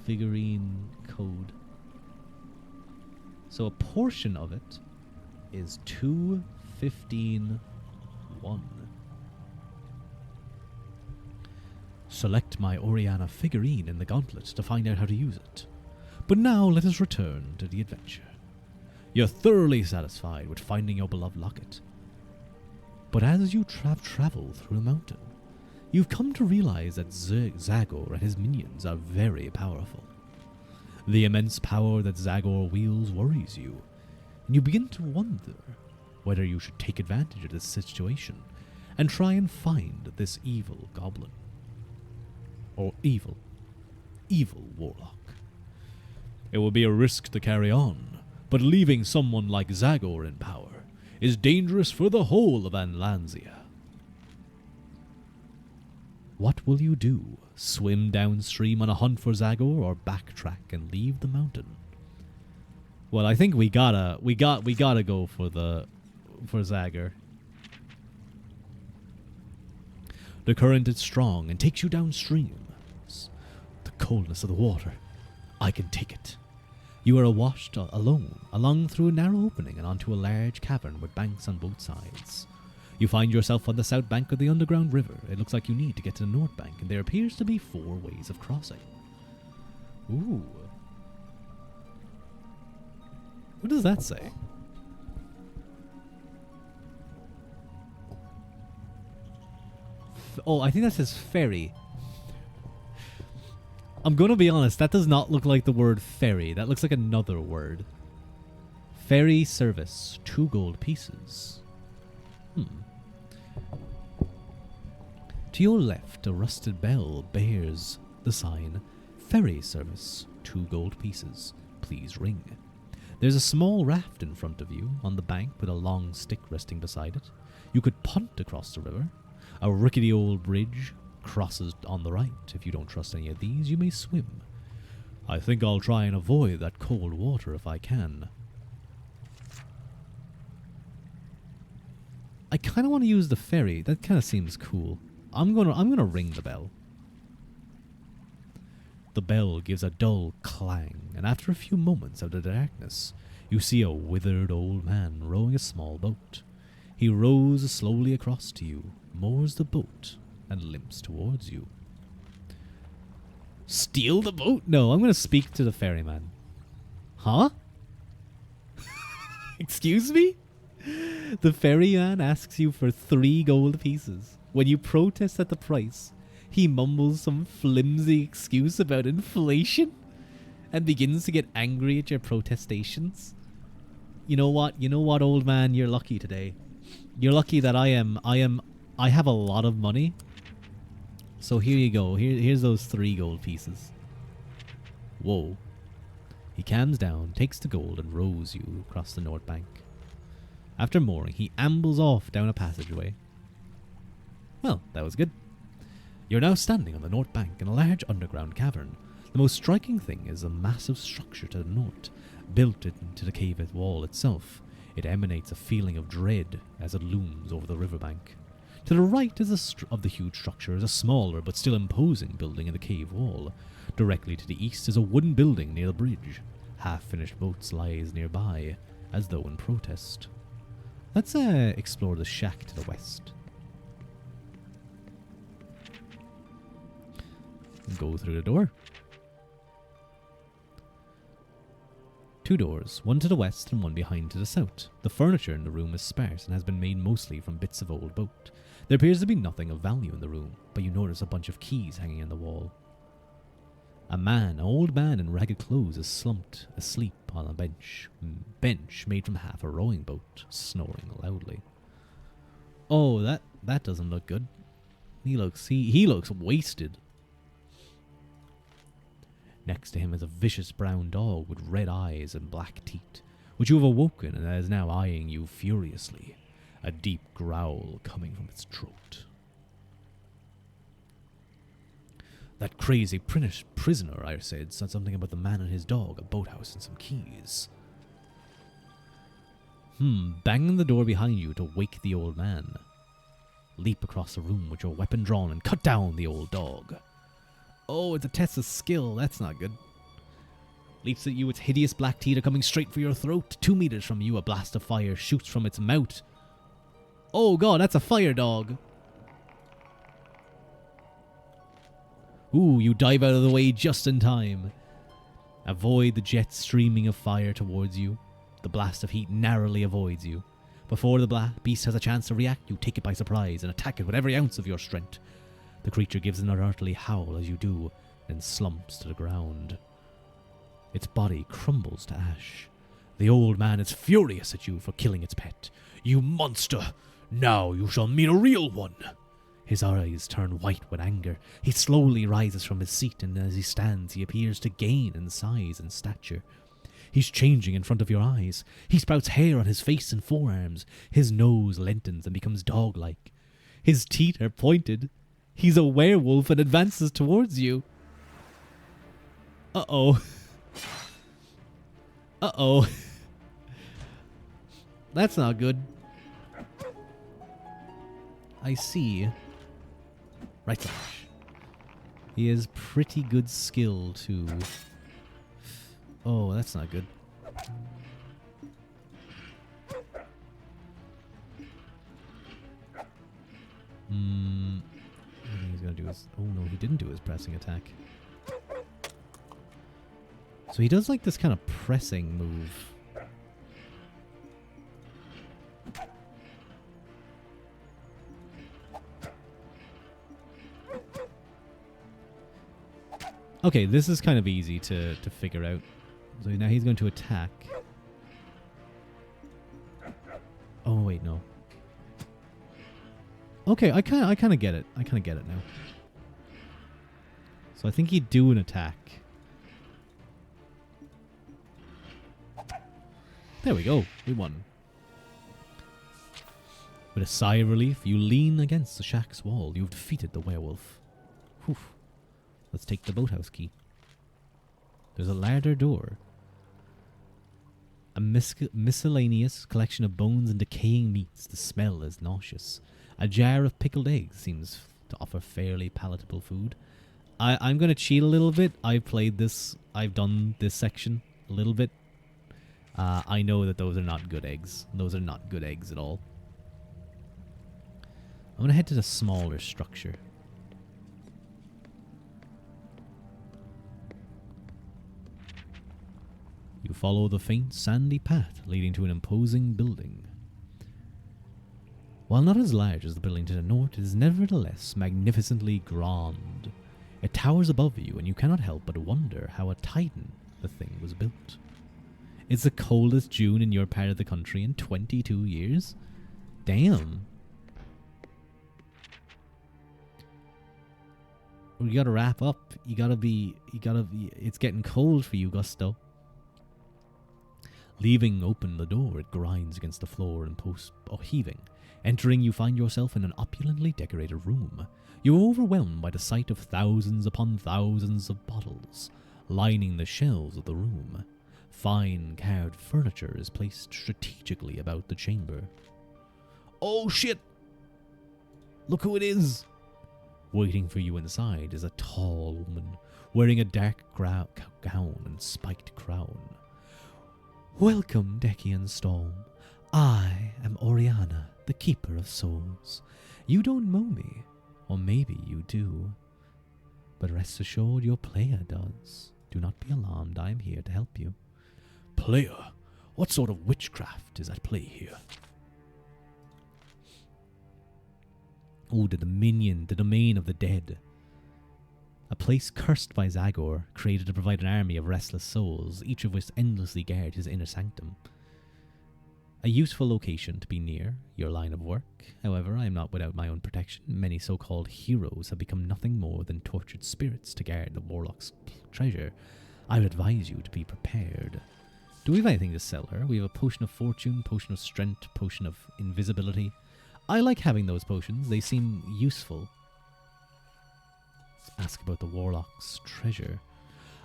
figurine code. So a portion of it is 215.1. Select my Oriana figurine in the gauntlet to find out how to use it. But now let us return to the adventure. You're thoroughly satisfied with finding your beloved locket. But as you have traveled through the mountain, you've come to realize that Zagor and his minions are very powerful. The immense power that Zagor wields worries you, and you begin to wonder whether you should take advantage of this situation and try and find this evil goblin. Or evil warlock. It will be a risk to carry on, but leaving someone like Zagor in power is dangerous for the whole of Anlansia. What will you do? Swim downstream on a hunt for Zagor, or backtrack and leave the mountain? Well, I think we gotta go for Zagor. The current is strong and takes you downstream. The coldness of the water, I can take it. You are washed alone along through a narrow opening and onto a large cavern with banks on both sides. You find yourself on the south bank of the underground river. It looks like you need to get to the north bank, and there appears to be 4 ways of crossing. Ooh. What does that say? Oh, I think that says ferry. I'm gonna be honest, that does not look like the word ferry. That looks like another word. Ferry service, 2 gold pieces. To your left, a rusted bell bears the sign, Ferry service, 2 gold pieces. Please ring. There's a small raft in front of you on the bank with a long stick resting beside it. You could punt across the river. A rickety old bridge crosses on the right. If you don't trust any of these, you may swim. I think I'll try and avoid that cold water if I can. I kind of want to use the ferry. That kind of seems cool. I'm gonna ring the bell. The bell gives a dull clang, and after a few moments out of the darkness, you see a withered old man rowing a small boat. He rows slowly across to you, moors the boat, and limps towards you. Steal the boat? No, I'm going to speak to the ferryman. Huh? Excuse me? The ferryman asks you for 3 gold pieces. When you protest at the price, he mumbles some flimsy excuse about inflation and begins to get angry at your protestations. You know what? You know what, old man? You're lucky today. You're lucky that I have a lot of money. So here you go. Here's those 3 gold pieces. Whoa. He calms down, takes the gold, and rows you across the north bank. After mooring, he ambles off down a passageway. Well, that was good. You're now standing on the north bank in a large underground cavern. The most striking thing is a massive structure to the north, built into the cave wall itself. It emanates a feeling of dread as it looms over the riverbank. To the right of the huge structure is a smaller but still imposing building in the cave wall. Directly to the east is a wooden building near the bridge. Half-finished boats lies nearby, as though in protest. Let's explore the shack to the west. Go through the door. 2 doors, one to the west and one behind to the south. The furniture in the room is sparse and has been made mostly from bits of old boat. There appears to be nothing of value in the room, but you notice a bunch of keys hanging on the wall. An old man in ragged clothes, is slumped asleep on a bench made from half a rowing boat, snoring loudly. Oh, that doesn't look good. He looks wasted. Next to him is a vicious brown dog with red eyes and black teeth, which you have awoken and is now eyeing you furiously, a deep growl coming from its throat. That crazy prisoner, I said something about the man and his dog, a boathouse, and some keys. Bang the door behind you to wake the old man. Leap across the room with your weapon drawn and cut down the old dog. Oh, it's a test of skill. That's not good. Leaps at you, its hideous black teeth are coming straight for your throat. 2 meters from you, a blast of fire shoots from its mouth. Oh god, that's a fire dog. Ooh, you dive out of the way just in time. Avoid the jet streaming of fire towards you. The blast of heat narrowly avoids you. Before the beast has a chance to react, you take it by surprise and attack it with every ounce of your strength. The creature gives an unearthly howl as you do, then slumps to the ground. Its body crumbles to ash. The old man is furious at you for killing its pet. You monster! Now you shall meet a real one! His eyes turn white with anger. He slowly rises from his seat, and as he stands, he appears to gain in size and stature. He's changing in front of your eyes. He sprouts hair on his face and forearms. His nose lengthens and becomes dog-like. His teeth are pointed. He's a werewolf and advances towards you. Uh-oh. Uh-oh. That's not good. I see. Right slash. He has pretty good skill too. Oh, that's not good. I think he's gonna do his... Oh no, he didn't do his pressing attack. So he does like this kind of pressing move. Okay, this is kind of easy to figure out. So now he's going to attack. No. Okay, I kind of get it. I kind of get it now. So I think he'd do an attack. There we go. We won. With a sigh of relief, you lean against the shack's wall. You've defeated the werewolf. Whew. Let's take the boathouse key. There's a larder door. A miscellaneous collection of bones and decaying meats. The smell is nauseous. A jar of pickled eggs seems to offer fairly palatable food. I'm going to cheat a little bit. I've played this. I've done this section a little bit. I know that those are not good eggs. Those are not good eggs at all. I'm going to head to the smaller structure. You follow the faint sandy path leading to an imposing building. While not as large as the building to the north, it is nevertheless magnificently grand. It towers above you, and you cannot help but wonder how a titan the thing was built. It's the coldest June in your part of the country in 22 years. Damn. We gotta wrap up. It's getting cold for you, Gusto. Leaving open the door, it grinds against the floor and heaving. Entering, you find yourself in an opulently decorated room. You are overwhelmed by the sight of thousands upon thousands of bottles lining the shelves of the room. Fine carved furniture is placed strategically about the chamber. Oh shit! Look who it is! Waiting for you inside is a tall woman wearing a dark gown and spiked crown. Welcome, Decian Storm. I am Oriana, the Keeper of Souls. You don't know me, or maybe you do. But rest assured your player does. Do not be alarmed, I am here to help you. Player? What sort of witchcraft is at play here? Oh, the domain of the dead. A place cursed by Zagor, created to provide an army of restless souls, each of which endlessly guard his inner sanctum. A useful location to be near your line of work. However, I am not without my own protection. Many so-called heroes have become nothing more than tortured spirits to guard the Warlock's treasure. I would advise you to be prepared. Do we have anything to sell her? We have a potion of fortune, potion of strength, potion of invisibility. I like having those potions. They seem useful. Let's ask about the Warlock's treasure.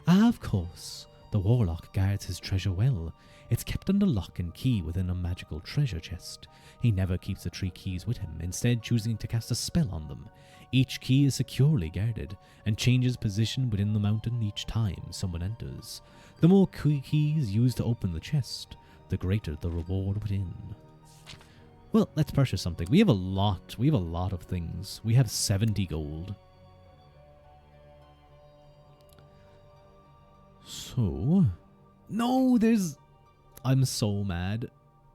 Ah, of course. The Warlock guards his treasure well. It's kept under lock and key within a magical treasure chest. He never keeps the 3 keys with him, instead choosing to cast a spell on them. Each key is securely guarded, and changes position within the mountain each time someone enters. The more keys used to open the chest, the greater the reward within. Well, let's purchase something. We have a lot of things. We have 70 gold. So... No, I'm so mad.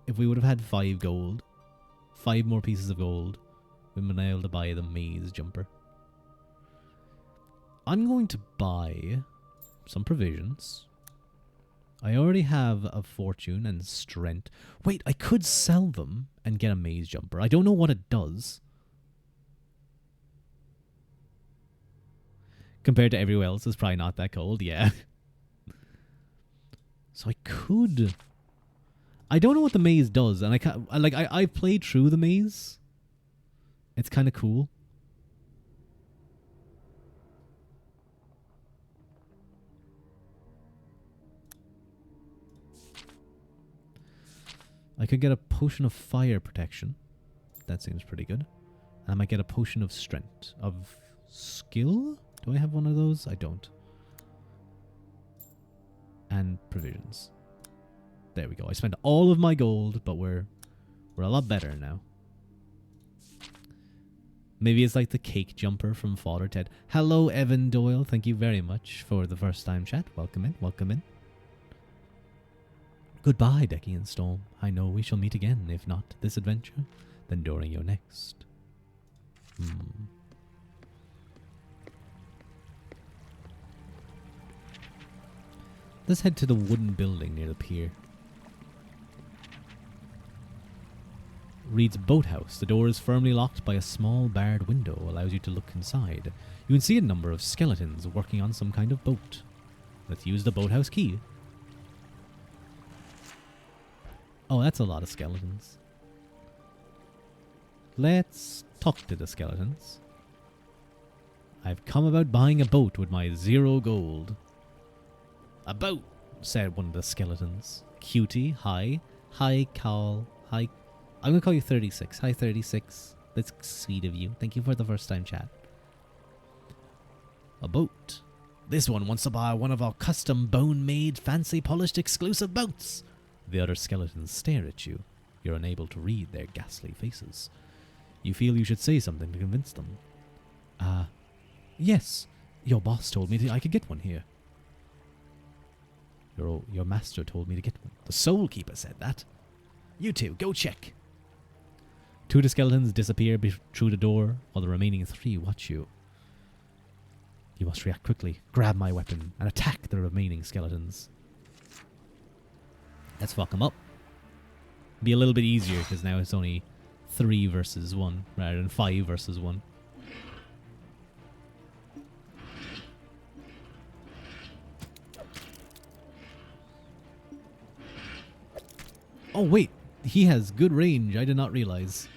If we would have had 5 gold, 5 more pieces of gold, we would have been able to buy the maze jumper. I'm going to buy some provisions. I already have a fortune and strength. Wait, I could sell them and get a maze jumper. I don't know what it does. Compared to everywhere else, it's probably not that cold, yeah. So I could... I don't know what the maze does, and I've played through the maze. It's kind of cool. I could get a potion of fire protection. That seems pretty good. And I might get a potion of strength. Of skill? Do I have one of those? I don't. And provisions. There we go. I spent all of my gold, but we're a lot better now. Maybe it's like the cake jumper from Father Ted. Hello, Evan Doyle. Thank you very much for the first time chat. Welcome in. Welcome in. Goodbye, Decian Storm. I know we shall meet again, if not this adventure, then during your next. Let's head to the wooden building near the pier. reads boathouse. The door is firmly locked by a small barred window, allows you to look inside. You can see a number of skeletons working on some kind of boat. Let's use the boathouse key. Oh, that's a lot of skeletons. Let's talk to the skeletons. I've come about buying a boat with my 0 gold. A boat, said one of the skeletons. Cutie, hi. Hi, Cal. Hi. I'm going to call you 36. Hi, 36. That's sweet of you. Thank you for the first time chat. A boat. This one wants to buy one of our custom bone-made, fancy polished exclusive boats. The other skeletons stare at you. You're unable to read their ghastly faces. You feel you should say something to convince them. Yes. Your boss told me I could get one here. Your master told me to get one. The Soul Keeper said that. You two, go check. 2 of the skeletons disappear through the door, while the remaining 3 watch you. You must react quickly, grab my weapon, and attack the remaining skeletons. Let's fuck them up. Be a little bit easier, because now it's only 3 versus 1, rather than 5 versus 1. Oh wait, he has good range, I did not realize.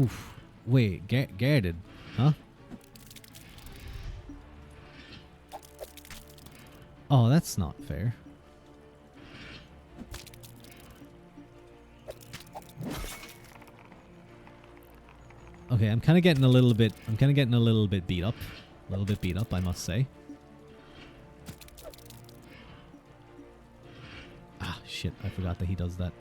Oof. Wait, guarded, huh? Oh, that's not fair. Okay, I'm kind of getting a little bit beat up. A little bit beat up, I must say. Ah, shit, I forgot that he does that.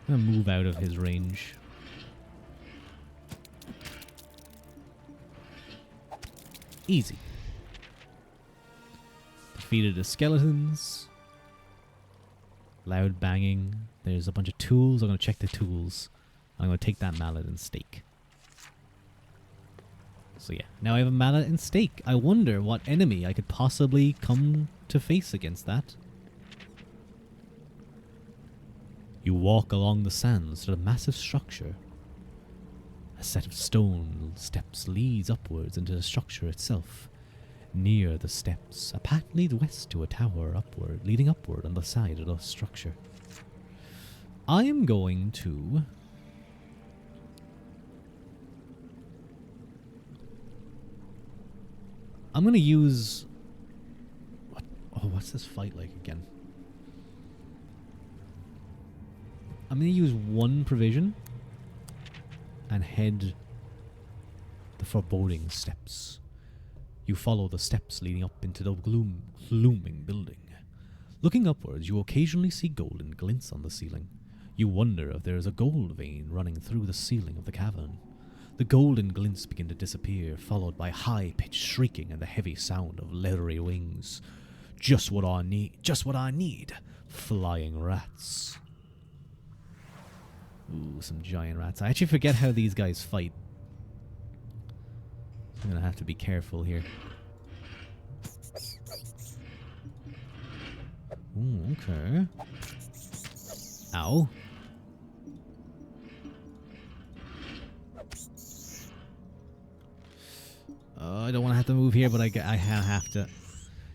I'm gonna move out of his range. Easy. Defeated the skeletons. Loud banging. There's a bunch of tools. I'm gonna check the tools. I'm gonna take that mallet and stake. So yeah, now I have a mallet and stake. I wonder what enemy I could possibly come to face against that. You walk along the sands to the massive structure. A set of stone steps leads upwards into the structure itself. Near the steps, a path leads west to a tower leading upward on the side of the structure. I am going to... I'm going to use... what's this fight like again? I'm going to use 1 provision and head the foreboding steps. You follow the steps leading up into the glooming building. Looking upwards, you occasionally see golden glints on the ceiling. You wonder if there is a gold vein running through the ceiling of the cavern. The golden glints begin to disappear, followed by high-pitched shrieking and the heavy sound of leathery wings. Just what I need. Flying rats. Ooh, some giant rats. I actually forget how these guys fight. I'm gonna have to be careful here. Ooh, okay. Ow. I don't want to have to move here, but I have to.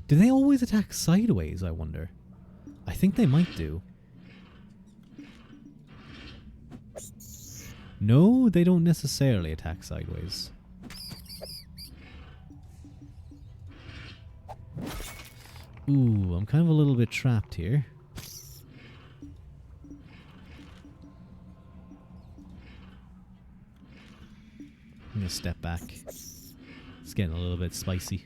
Do they always attack sideways, I wonder? I think they might do. No, they don't necessarily attack sideways. Ooh, I'm kind of a little bit trapped here. I'm gonna step back. It's getting a little bit spicy.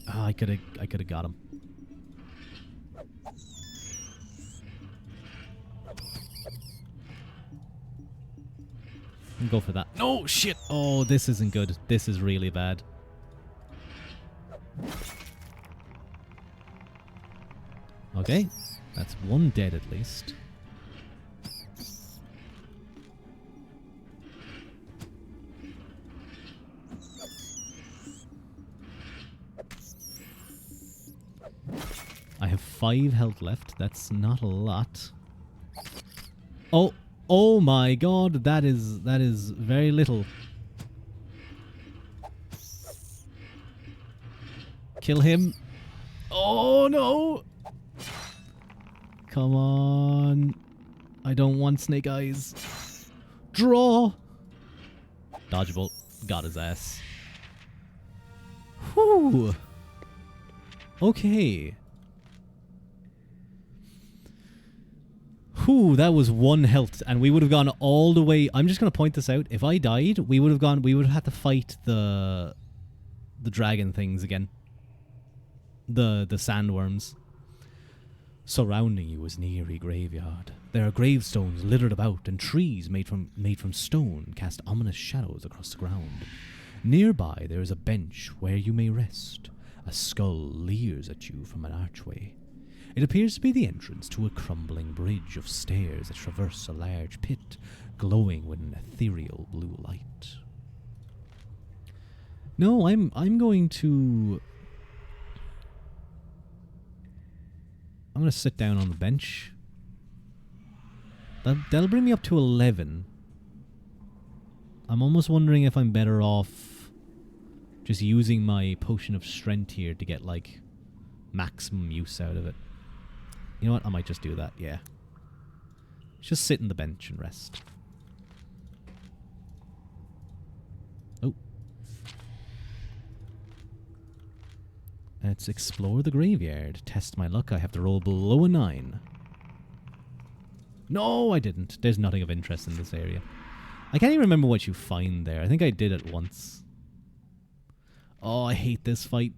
Ah, I could have got him. Go for that. No, shit. Oh, this isn't good. This is really bad. Okay, that's one dead at least. I have 5 health left. That's not a lot. Oh, oh my god, that is very little. Kill him. Oh no! Come on. I don't want snake eyes. Draw! Dodgeable. Got his ass. Whew. Okay. Whew, that was 1 health, and we would have gone all the way. I'm just going to point this out. If I died, we would have had to fight the dragon things again. The sandworms. Surrounding you is an eerie graveyard. There are gravestones littered about, and trees made from stone cast ominous shadows across the ground. Nearby there is a bench where you may rest. A skull leers at you from an archway. It appears to be the entrance to a crumbling bridge of stairs that traverse a large pit, glowing with an ethereal blue light. No, I'm going to sit down on the bench. That'll bring me up to 11. I'm almost wondering if I'm better off just using my potion of strength here to get, like, maximum use out of it. You know what? I might just do that, yeah. Just sit on the bench and rest. Oh. Let's explore the graveyard. Test my luck. I have to roll below a 9. No, I didn't. There's nothing of interest in this area. I can't even remember what you find there. I think I did it once. Oh, I hate this fight.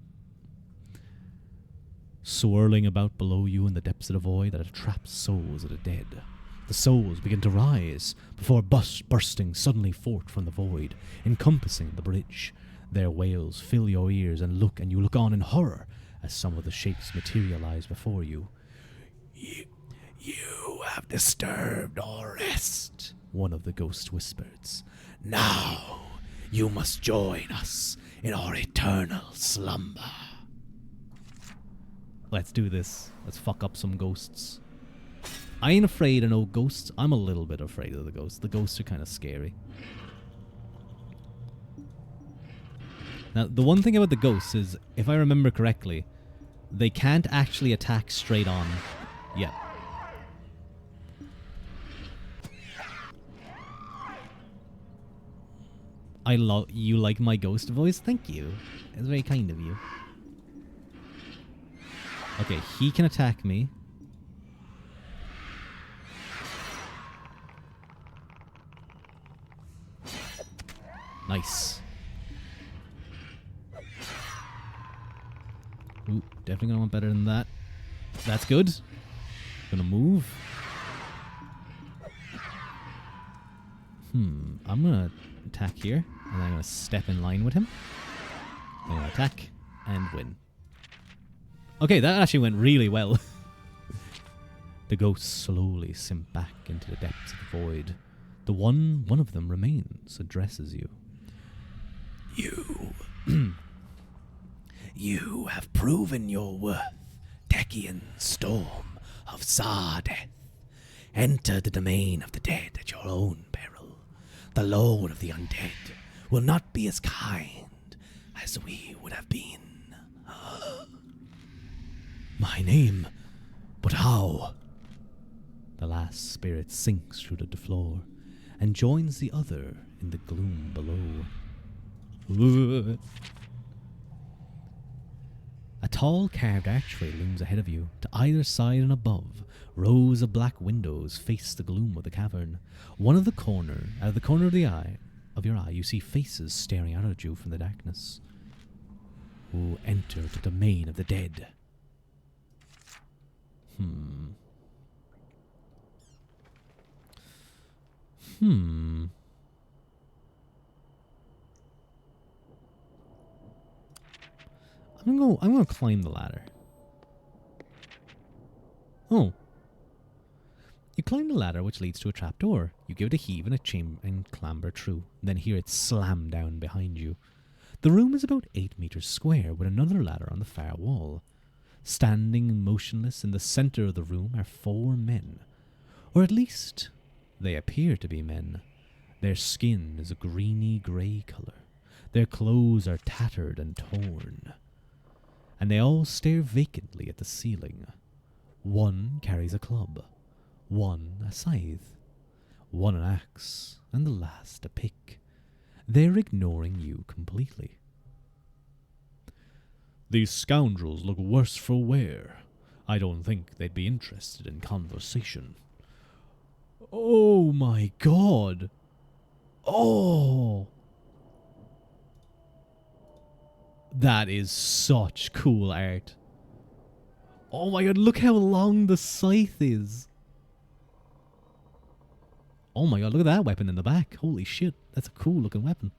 Swirling about below you in the depths of the void are the trapped souls of the dead. The souls begin to rise before bursting suddenly forth from the void, encompassing the bridge. Their wails fill your ears and you look on in horror as some of the shapes materialize before you. You have disturbed our rest, one of the ghosts whispers. Now you must join us in our eternal slumber. Let's do this. Let's fuck up some ghosts. I ain't afraid of no ghosts. I'm a little bit afraid of the ghosts. The ghosts are kind of scary. Now, the one thing about the ghosts is, if I remember correctly, they can't actually attack straight on yet. You like my ghost voice? Thank you. It's very kind of you. Okay, he can attack me. Nice. Ooh, definitely gonna want better than that. That's good. Gonna move. I'm gonna attack here, and I'm gonna step in line with him. I'm gonna attack and win. Okay, that actually went really well. The ghosts slowly sink back into the depths of the void. The one of them remains, addresses you. You have proven your worth, Techian storm of Sardeth. Enter the domain of the dead at your own peril. The Lord of the undead will not be as kind as we would have been. My name? But how? The last spirit sinks through the floor and joins the other in the gloom below. A tall carved archway looms ahead of you. To either side and above, rows of black windows face the gloom of the cavern. Out of the corner of your eye, you see faces staring out at you from the darkness. Who enter the domain of the dead? I'm gonna climb the ladder. Oh. You climb the ladder which leads to a trapdoor. You give it a heave and clamber through, then hear it slam down behind you. The room is about 8 meters square, with another ladder on the far wall. Standing motionless in the center of the room are 4 men. Or at least, they appear to be men. Their skin is a greeny grey colour. Their clothes are tattered and torn. And they all stare vacantly at the ceiling. One carries a club. One a scythe. One an axe. And the last a pick. They're ignoring you completely. These scoundrels look worse for wear. I don't think they'd be interested in conversation. Oh my god. Oh. That is such cool art. Oh my god, look how long the scythe is. Oh my god, look at that weapon in the back. Holy shit, that's a cool looking weapon.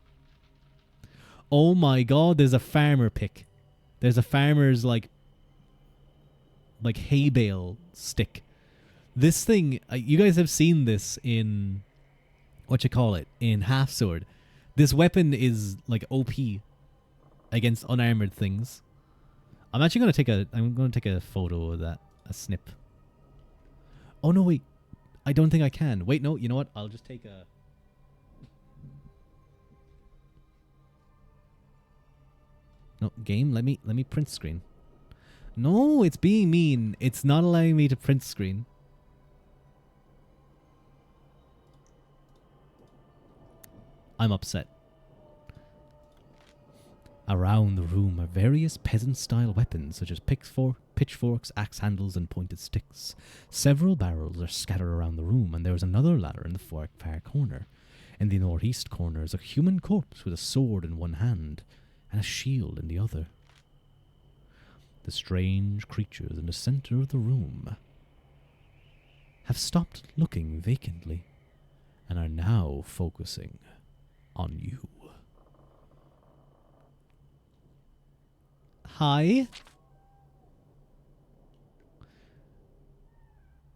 Oh my god, there's a farmer pick. There's a farmer's like hay bale stick. This thing, you guys have seen this in, in Half Sword. This weapon is like OP against unarmored things. I'm actually going to take a photo of that, a snip. Oh no, wait. I don't think I can. Wait, no, you know what? I'll just take a... No, game, let me print screen. No, it's being mean. It's not allowing me to print screen. I'm upset. Around the room are various peasant-style weapons such as pitchforks, axe handles, and pointed sticks. Several barrels are scattered around the room, and there is another ladder in the far corner. In the northeast corner is a human corpse with a sword in one hand and a shield in the other. The strange creatures in the center of the room have stopped looking vacantly and are now focusing on you. Hi.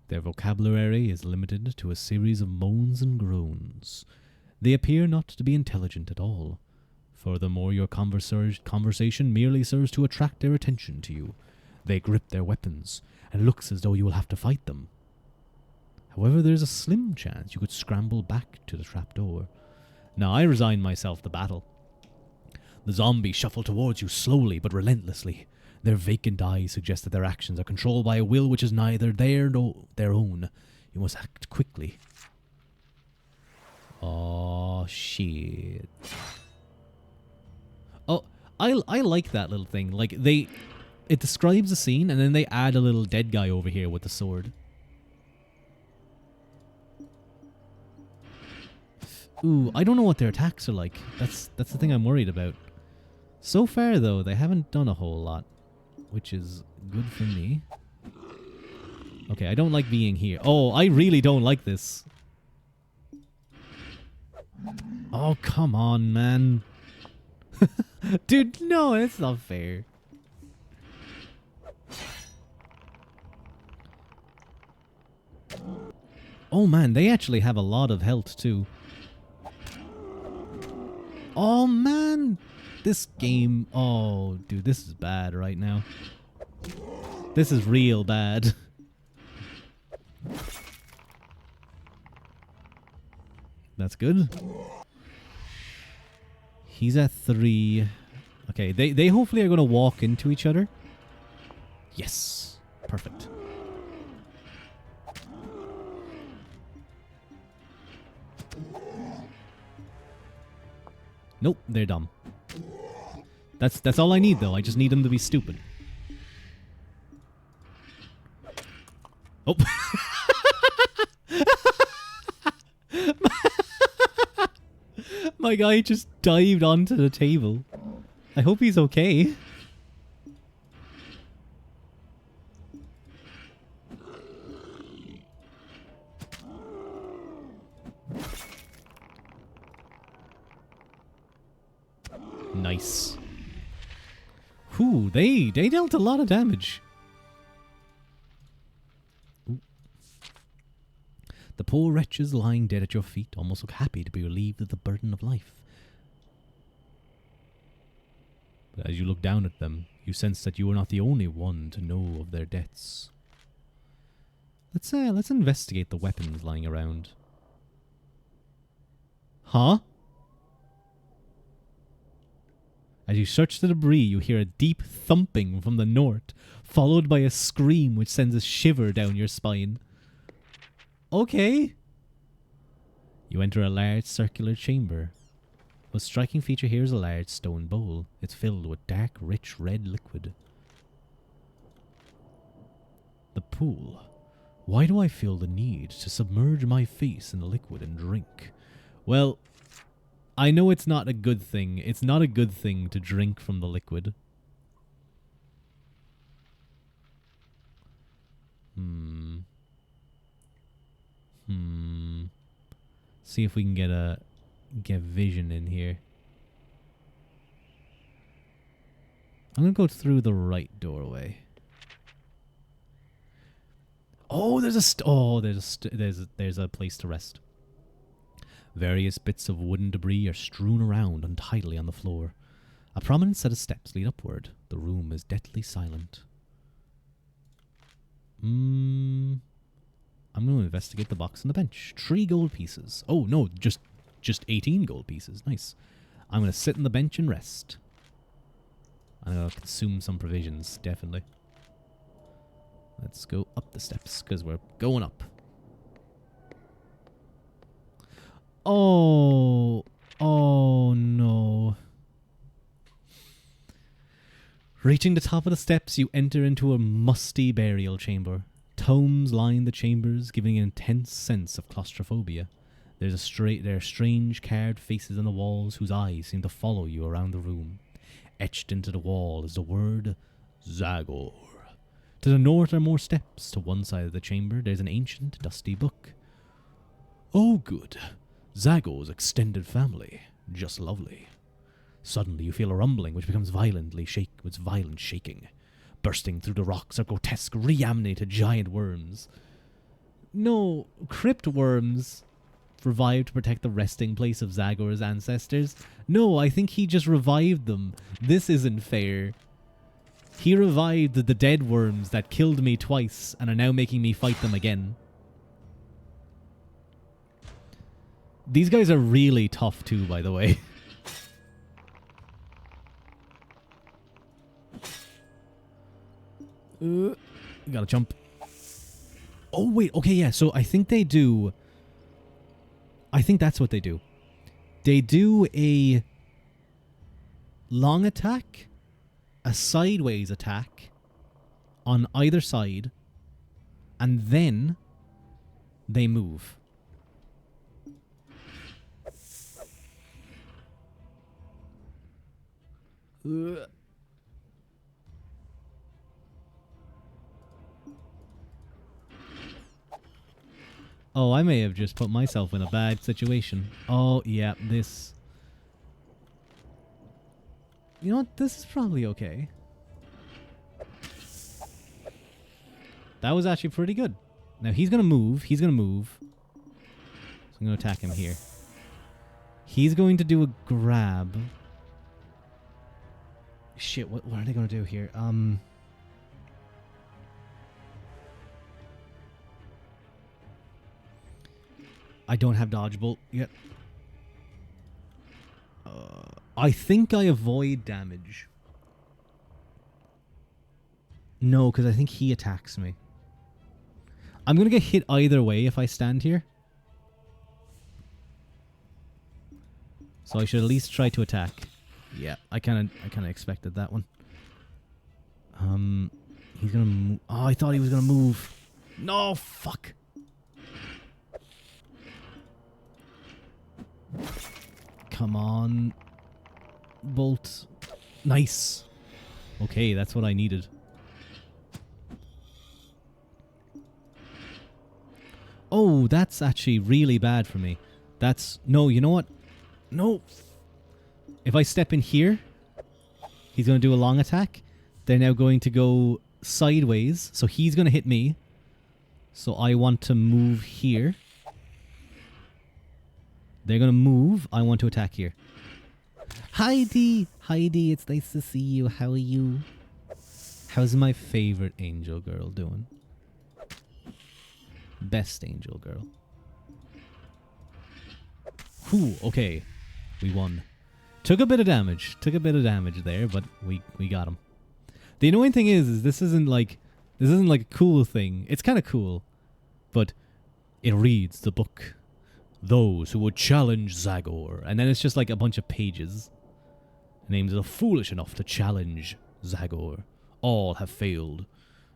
Their vocabulary is limited to a series of moans and groans. They appear not to be intelligent at all. Furthermore, your conversation merely serves to attract their attention to you. They grip their weapons, and it looks as though you will have to fight them. However, there's a slim chance you could scramble back to the trapdoor. Now, I resign myself to battle. The zombies shuffle towards you slowly but relentlessly. Their vacant eyes suggest that their actions are controlled by a will which is neither theirs nor their own. You must act quickly. Oh, shit. Oh, I like that little thing. Like, it describes the scene, and then they add a little dead guy over here with the sword. Ooh, I don't know what their attacks are like. That's the thing I'm worried about. So far, though, they haven't done a whole lot, which is good for me. Okay, I don't like being here. Oh, I really don't like this. Oh, come on, man. Dude, no, it's not fair. Oh, man, they actually have a lot of health, too. Oh, man. This game... Oh, dude, this is bad right now. This is real bad. That's good. He's at 3. Okay, they hopefully are going to walk into each other. Yes. Perfect. Nope, they're dumb. That's all I need, though. I just need them to be stupid. Oh. My guy just dived onto the table. I hope he's okay. Nice. Whew, they dealt a lot of damage. The poor wretches lying dead at your feet almost look happy to be relieved of the burden of life. But as you look down at them, you sense that you are not the only one to know of their deaths. Let's investigate the weapons lying around. Huh? As you search the debris, you hear a deep thumping from the north, followed by a scream which sends a shiver down your spine. Okay. You enter a large circular chamber. The most striking feature here is a large stone bowl. It's filled with dark, rich red liquid. The pool. Why do I feel the need to submerge my face in the liquid and drink? Well, I know it's not a good thing. It's not a good thing to drink from the liquid. See if we can get vision in here. I'm gonna go through the right doorway. Oh, there's a place to rest. Various bits of wooden debris are strewn around untidily on the floor. A prominent set of steps lead upward. The room is deathly silent. I'm going to investigate the box on the bench. 3 gold pieces. Oh, no, just 18 gold pieces. Nice. I'm going to sit on the bench and rest. I'm going to consume some provisions, definitely. Let's go up the steps, because we're going up. Oh no. Reaching the top of the steps, you enter into a musty burial chamber. Tomes line the chambers, giving an intense sense of claustrophobia. There are strange carved faces on the walls whose eyes seem to follow you around the room. Etched into the wall is the word Zagor. To the north are more steps. To one side of the chamber, there's an ancient, dusty book. Oh, good. Zagor's extended family. Just lovely. Suddenly you feel a rumbling which becomes violent shaking. Bursting through the rocks are grotesque, reanimated giant worms. No, crypt worms revived to protect the resting place of Zagor's ancestors. No, I think he just revived them. This isn't fair. He revived the dead worms that killed me twice and are now making me fight them again. These guys are really tough too, by the way. Gotta jump. Oh, wait. Okay, yeah. So I think they do... I think that's what they do. They do a long attack, a sideways attack on either side, and then they move. Oh, I may have just put myself in a bad situation. Oh, yeah, this... You know what? This is probably okay. That was actually pretty good. Now, he's going to move. So I'm going to attack him here. He's going to do a grab. Shit, what are they going to do here? I don't have dodgeable yet. I think I avoid damage. No, because I think he attacks me. I'm going to get hit either way if I stand here. So I should at least try to attack. Yeah, I kind of expected that one. He's going to move. Oh, I thought he was going to move. No, fuck. Come on. Bolt. Nice. Okay, that's what I needed. Oh, that's actually really bad for me. That's... No, you know what? No. If I step in here, he's going to do a long attack. They're now going to go sideways. So he's going to hit me. So I want to move here. They're gonna move. I want to attack here. Heidi! Heidi, it's nice to see you. How are you? How's my favorite angel girl doing? Best angel girl. Whew, okay. We won. Took a bit of damage. Took a bit of damage there, but we got him. The annoying thing is this isn't like a cool thing. It's kind of cool, but it reads the book. Those who would challenge Zagor. And then it's just like a bunch of pages. Names are foolish enough to challenge Zagor. All have failed.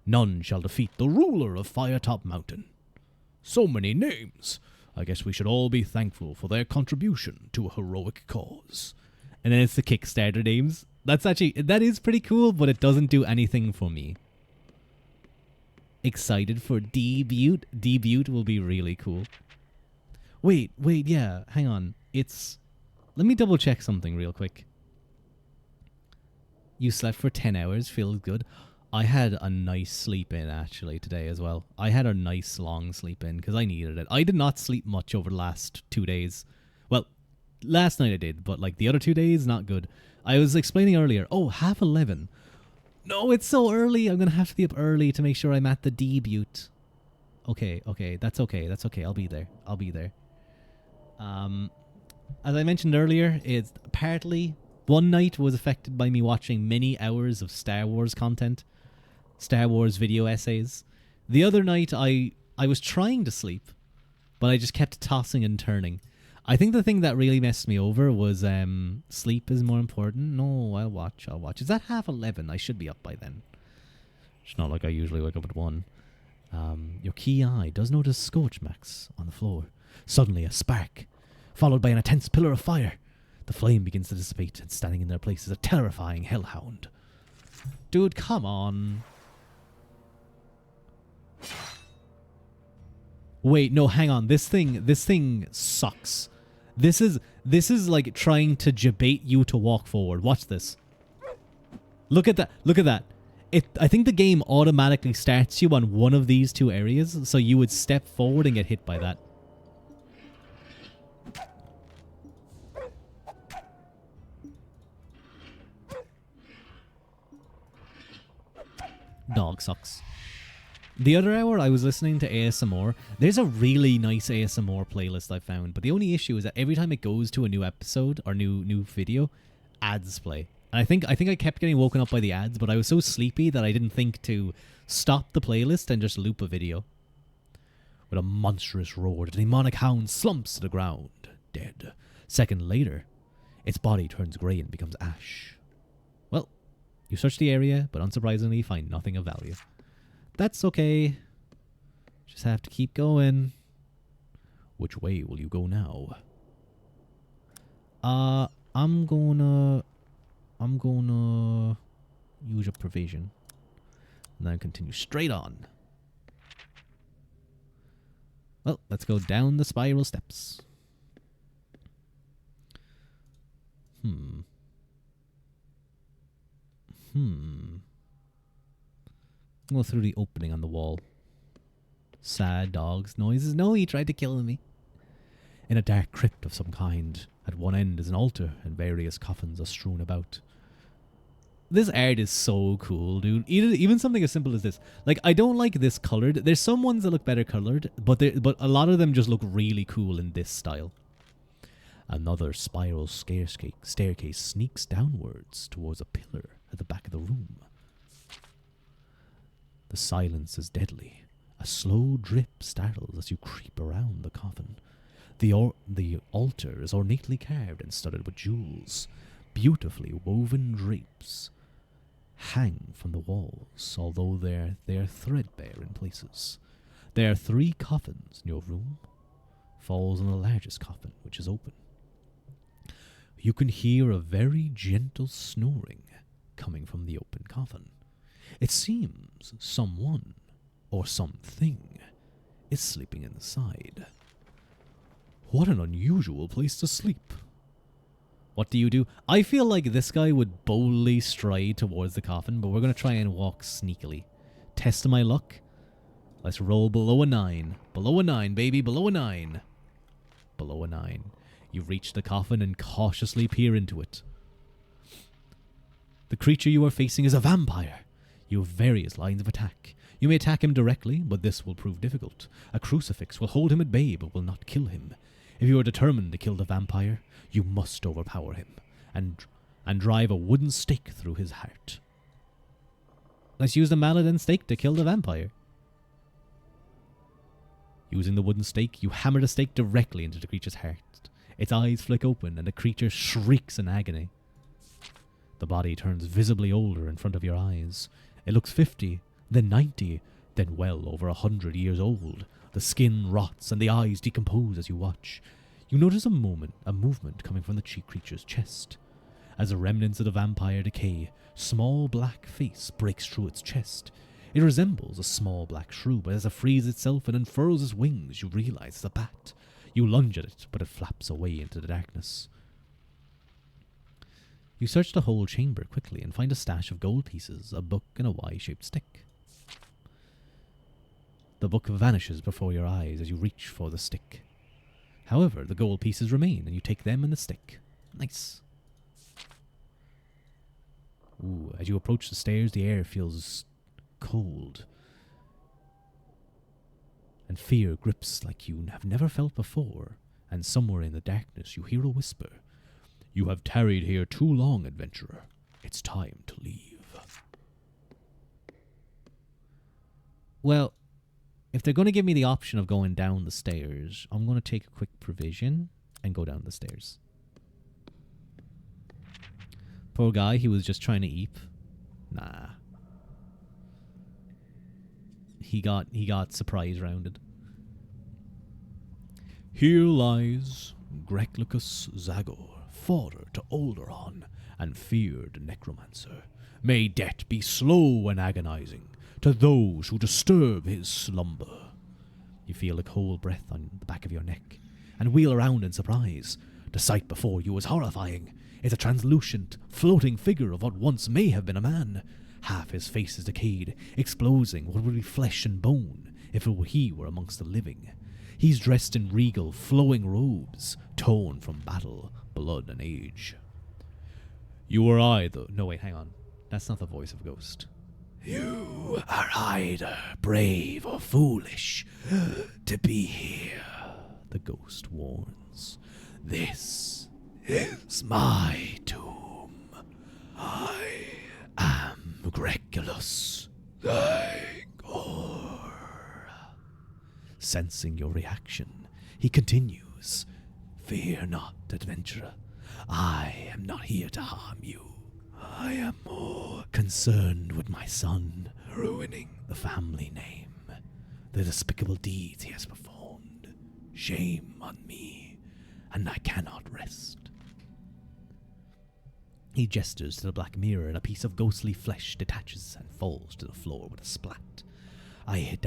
None shall defeat the ruler of Firetop Mountain. So many names. I guess we should all be thankful for their contribution to a heroic cause. And then it's the Kickstarter names. That is pretty cool, but it doesn't do anything for me. Excited for debut? Debut will be really cool. Wait, yeah, hang on. Let me double check something real quick. You slept for 10 hours, feels good. I had a nice sleep in actually today as well. I had a nice long sleep in because I needed it. I did not sleep much over the last 2 days. Well, last night I did, but like the other 2 days, not good. I was explaining earlier, 11:30. No, it's so early. I'm going to have to be up early to make sure I'm at the debut. Okay, that's okay. I'll be there. As I mentioned earlier, it's partly one night was affected by me watching many hours of Star Wars content, Star Wars video essays. The other night I was trying to sleep, but I just kept tossing and turning. I think the thing that really messed me over was sleep is more important. No, I'll watch. Is that 11:30? I should be up by then. It's not like I usually wake up at 1. Your key eye does notice scorch marks on the floor. Suddenly a spark, followed by an intense pillar of fire. The flame begins to dissipate, and standing in their place is a terrifying hellhound. Dude, come on. Wait, no, hang on. This thing sucks. This is like trying to debate you to walk forward. Watch this. Look at that. I think the game automatically starts you on one of these two areas, so you would step forward and get hit by that. Dog sucks. The other hour, I was listening to ASMR. There's a really nice ASMR playlist I found, but the only issue is that every time it goes to a new episode or new video, ads play. And I think I kept getting woken up by the ads, but I was so sleepy that I didn't think to stop the playlist and just loop a video. With a monstrous roar, the demonic hound slumps to the ground, dead. Second later, its body turns grey and becomes ash. Well, you search the area, but unsurprisingly find nothing of value. That's okay. Just have to keep going. Which way will you go now? I'm gonna use a provision. And then continue straight on. Well, let's go down the spiral steps. Go through the opening on the wall. Sad dogs, noises. No, he tried to kill me. In a dark crypt of some kind, at one end is an altar, and various coffins are strewn about. This art is so cool, dude. Even something as simple as this. Like, I don't like this colored. There's some ones that look better colored, but a lot of them just look really cool in this style. Another spiral staircase sneaks downwards towards a pillar at the back of the room. The silence is deadly. A slow drip startles as you creep around the coffin. The altar is ornately carved and studded with jewels. Beautifully woven drapes hang from the walls, although they are threadbare in places. There are 3 coffins in your room. Falls on the largest coffin, which is open. You can hear a very gentle snoring coming from the open coffin. It seems someone or something is sleeping inside. What an unusual place to sleep. What do you do? I feel like this guy would boldly stride towards the coffin, but we're going to try and walk sneakily. Test my luck. Let's roll below a 9. Below a 9, baby. Below a 9. Below a 9. You reach the coffin and cautiously peer into it. The creature you are facing is a vampire. You have various lines of attack. You may attack him directly, but this will prove difficult. A crucifix will hold him at bay, but will not kill him. If you are determined to kill the vampire, you must overpower him and drive a wooden stake through his heart. Let's use the mallet and stake to kill the vampire. Using the wooden stake, you hammer the stake directly into the creature's heart. Its eyes flick open and the creature shrieks in agony. The body turns visibly older in front of your eyes. It looks 50, then 90, then well over 100 years old. The skin rots and the eyes decompose as you watch. You notice a movement coming from the creature's chest. As the remnants of the vampire decay, small black face breaks through its chest. It resembles a small black shrew, but as it frees itself and unfurls its wings, you realize it's a bat. You lunge at it, but it flaps away into the darkness. You search the whole chamber quickly and find a stash of gold pieces, a book, and a Y-shaped stick. The book vanishes before your eyes as you reach for the stick. However, the gold pieces remain, and you take them and the stick. Nice. Ooh, as you approach the stairs, the air feels cold. And fear grips like you have never felt before, and somewhere in the darkness you hear a whisper. You have tarried here too long, adventurer. It's time to leave. Well, if they're going to give me the option of going down the stairs, I'm going to take a quick provision and go down the stairs. Poor guy, he was just trying to eat. Nah. He got surprise rounded. Here lies Greclicus Zagor, father to Olderon, and feared necromancer. May death be slow and agonizing to those who disturb his slumber. You feel a cold breath on the back of your neck, and wheel around in surprise. The sight before you is horrifying. It's a translucent, floating figure of what once may have been a man. Half his face is decayed, exposing what would be flesh and bone if he were amongst the living. He's dressed in regal, flowing robes, torn from battle, blood, and age. You are either... No, wait, hang on. That's not the voice of a ghost. You are either brave or foolish to be here, the ghost warns. This is my tomb. I am Grecculus Zagor. Sensing your reaction, he continues, Fear not, adventurer. I am not here to harm you. I am more concerned with my son ruining the family name, the despicable deeds he has performed. Shame on me, and I cannot rest. He gestures to the black mirror, and a piece of ghostly flesh detaches and falls to the floor with a splat. I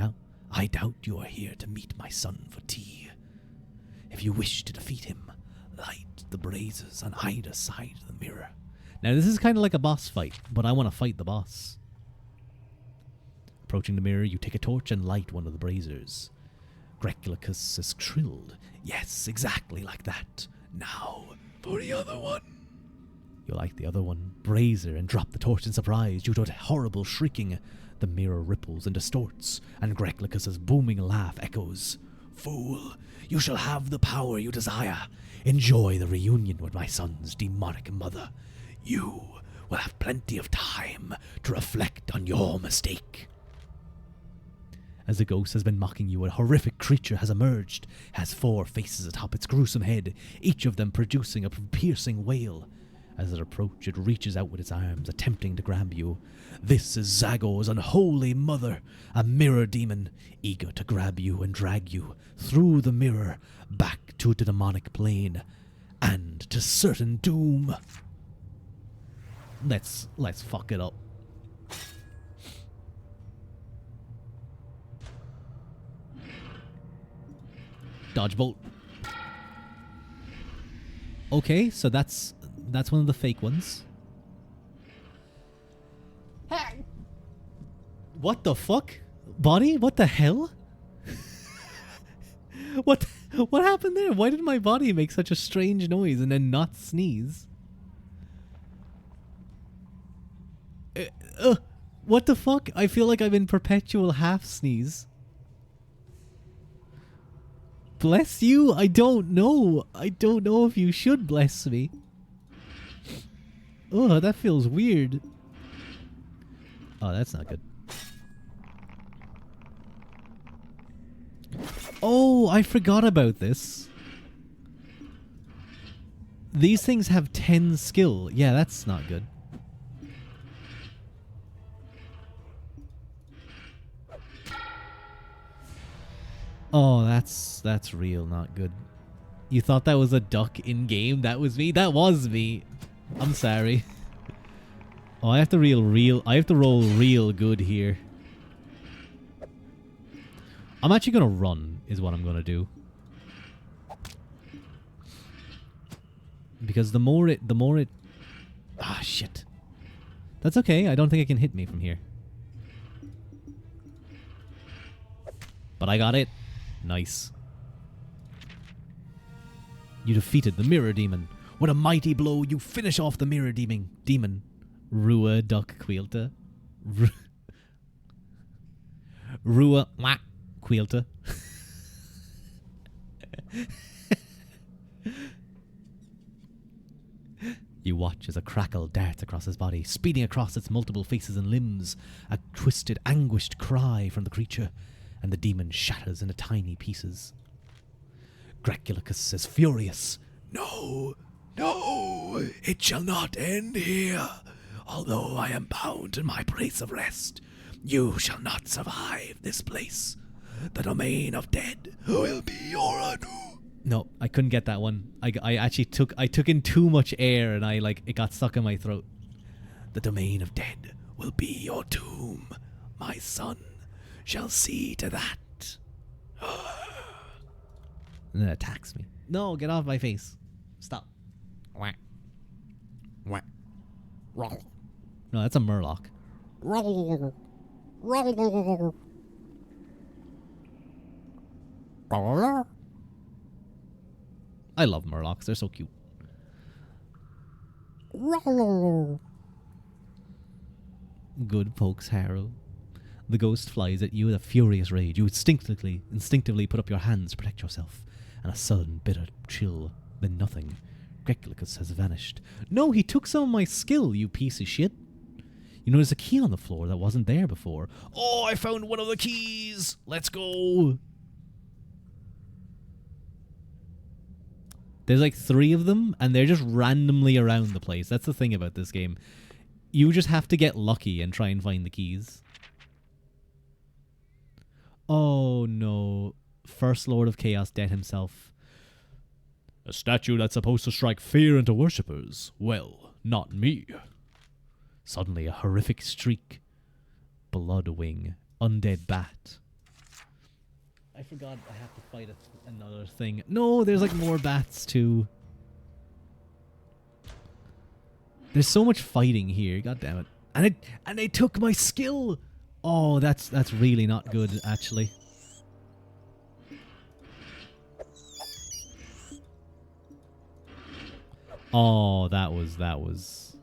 doubt you are here to meet my son for tea. If you wish to defeat him, light the braziers on either side of the mirror. Now, this is kind of like a boss fight, but I want to fight the boss. Approaching the mirror, you take a torch and light one of the braziers. Greclicus is trilled. Yes, exactly like that. Now, for the other one. You light the other one, brazier, and drop the torch in surprise due to a horrible shrieking. The mirror ripples and distorts, and Greclicus's booming laugh echoes. Fool, you shall have the power you desire. Enjoy the reunion with my son's demonic mother. You will have plenty of time to reflect on your mistake. As the ghost has been mocking you, a horrific creature has emerged, has 4 faces atop its gruesome head, each of them producing a piercing wail. As it approaches, it reaches out with its arms, attempting to grab you. This is Zagor's unholy mother, a mirror demon, eager to grab you and drag you through the mirror, back to the demonic plane, and to certain doom. Let's fuck it up. Dodge bolt. Okay, so that's one of the fake ones. What the fuck? Body? What the hell? What? What happened there? Why did my body make such a strange noise and then not sneeze? What the fuck? I feel like I'm in perpetual half sneeze. Bless you? I don't know. I don't know if you should bless me. Oh, that feels weird. Oh, that's not good. Oh, I forgot about this. These things have 10 skill. Yeah, that's not good. Oh, that's real not good. You thought that was a duck in game? That was me? That was me. I'm sorry. Oh, I have to roll real good here. I'm actually gonna run, is what I'm gonna do. Because the more it... Ah, shit. That's okay, I don't think it can hit me from here. But I got it. Nice. You defeated the Mirror Demon. With a mighty blow, you finish off the Mirror Demon. Rua Duck Quilta. Rua Quilta. You watch as a crackle darts across his body, speeding across its multiple faces and limbs. A twisted, anguished cry from the creature, and the demon shatters into tiny pieces. Graculicus is furious. No, no, it shall not end here. Although I am bound in my place of rest, you shall not survive this place. The domain of dead will be your undoing. No, I couldn't get that one. I actually took in too much air and it got stuck in my throat. The domain of dead will be your tomb. My son shall see to that. And then it attacks me. No, get off my face. Stop. Whack. Whack. Roll. No, that's a Murloc. Roll. Roll. I love Murlocs. They're so cute. Good pokes, Harrow. The ghost flies at you with a furious rage. You instinctively put up your hands to protect yourself. And a sudden, bitter chill. Then nothing. Graculicus has vanished. No, he took some of my skill, you piece of shit. You notice a key on the floor that wasn't there before. Oh, I found one of the keys. Let's go. There's like 3 of them, and they're just randomly around the place. That's the thing about this game. You just have to get lucky and try and find the keys. Oh no. First Lord of Chaos dead himself. A statue that's supposed to strike fear into worshippers. Well, not me. Suddenly a horrific streak. Blood wing. Undead bat. I forgot I have to fight another thing. No, there's like more bats too. There's so much fighting here. God damn it. And they took my skill. Oh, that's really not good actually. Oh, that was